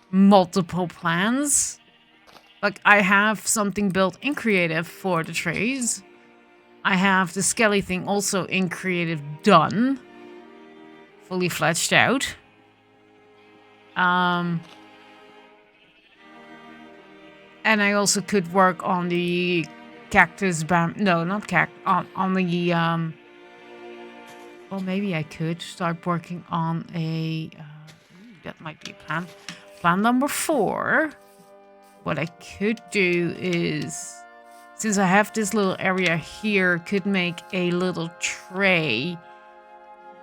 multiple plans. Like, I have something built in creative for the trees. I have the skelly thing also in creative done. Fully fledged out. And I also could work on the cactus no, not on the well, maybe I could start working on a that might be a plan. Plan number 4. What I could do is, since I have this little area here, could make a little tray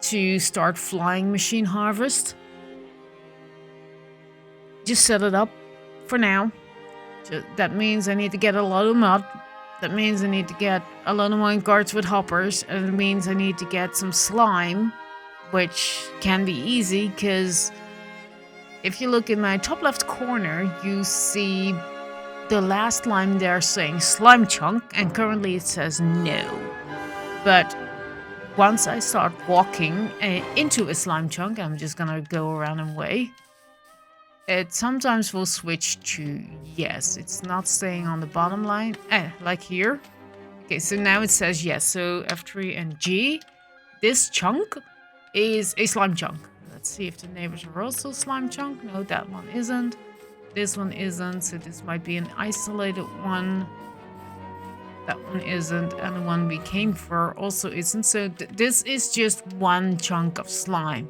to start flying machine harvest. Just set it up for now. That means I need to get a lot of mud. That means I need to get a lot of mine carts with hoppers. And it means I need to get some slime, which can be easy because if you look in my top left corner, you see the last line there saying slime chunk, and currently it says no. But once I start walking into a slime chunk, I'm just gonna go around and wait. It sometimes will switch to yes. It's not staying on the bottom line, like here. Okay, so now it says yes. So F3 and G. This chunk is a slime chunk. Let's see if the neighbors are also slime chunk. No, that one isn't. This one isn't. So this might be an isolated one. That one isn't, and the one we came for also isn't. So this is just one chunk of slime.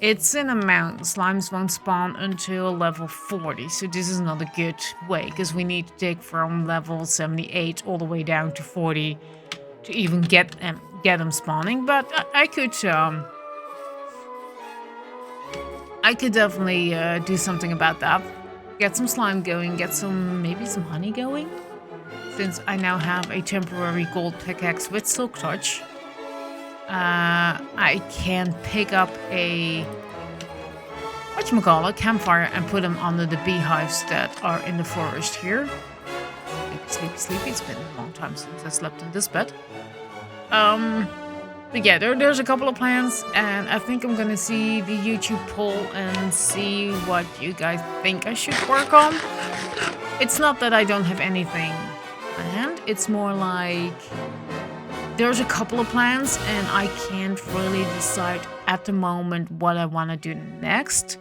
It's in a mountain. Slimes won't spawn until level 40, so this is not a good way, because we need to dig from level 78 all the way down to 40 to even get them spawning. But I could definitely do something about that. Get some slime going, get maybe some honey going. Since I now have a temporary gold pickaxe with silk touch, I can pick up a campfire and put them under the beehives that are in the forest here. Sleepy. It's been a long time since I slept in this bed. But yeah, there's a couple of plans, and I think I'm gonna see the YouTube poll and see what you guys think I should work on. It's not that I don't have anything planned, it's more like there's a couple of plans and I can't really decide at the moment what I want to do next.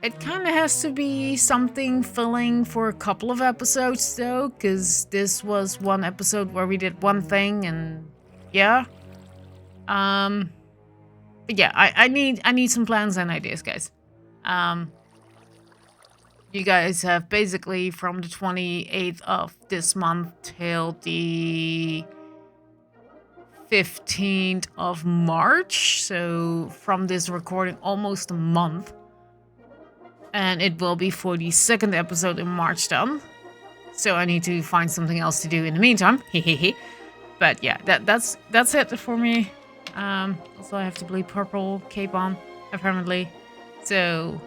It kind of has to be something filling for a couple of episodes though, because this was one episode where we did one thing, and yeah. But yeah, I need some plans and ideas, guys. You guys have basically from the 28th of this month till the 15th of March. So from this recording, almost a month. And it will be for the second episode in March done. So I need to find something else to do in the meantime. But yeah, that's it for me. Also I have to bleed purple cape on, apparently. So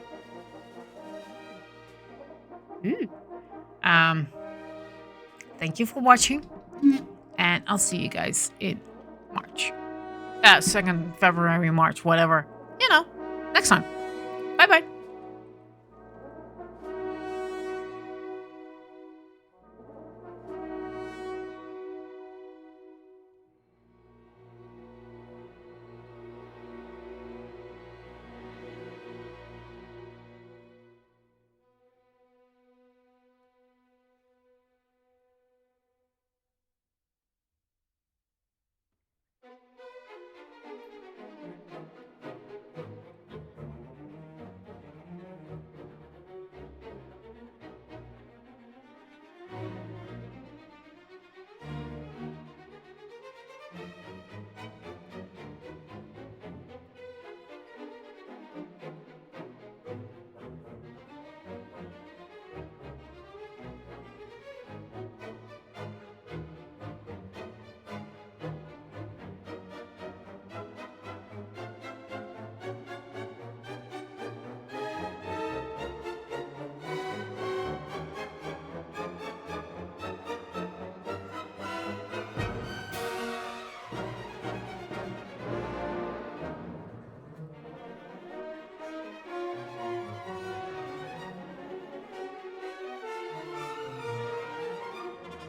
thank you for watching, and I'll see you guys in March. 2nd February, March, whatever. You know, next time.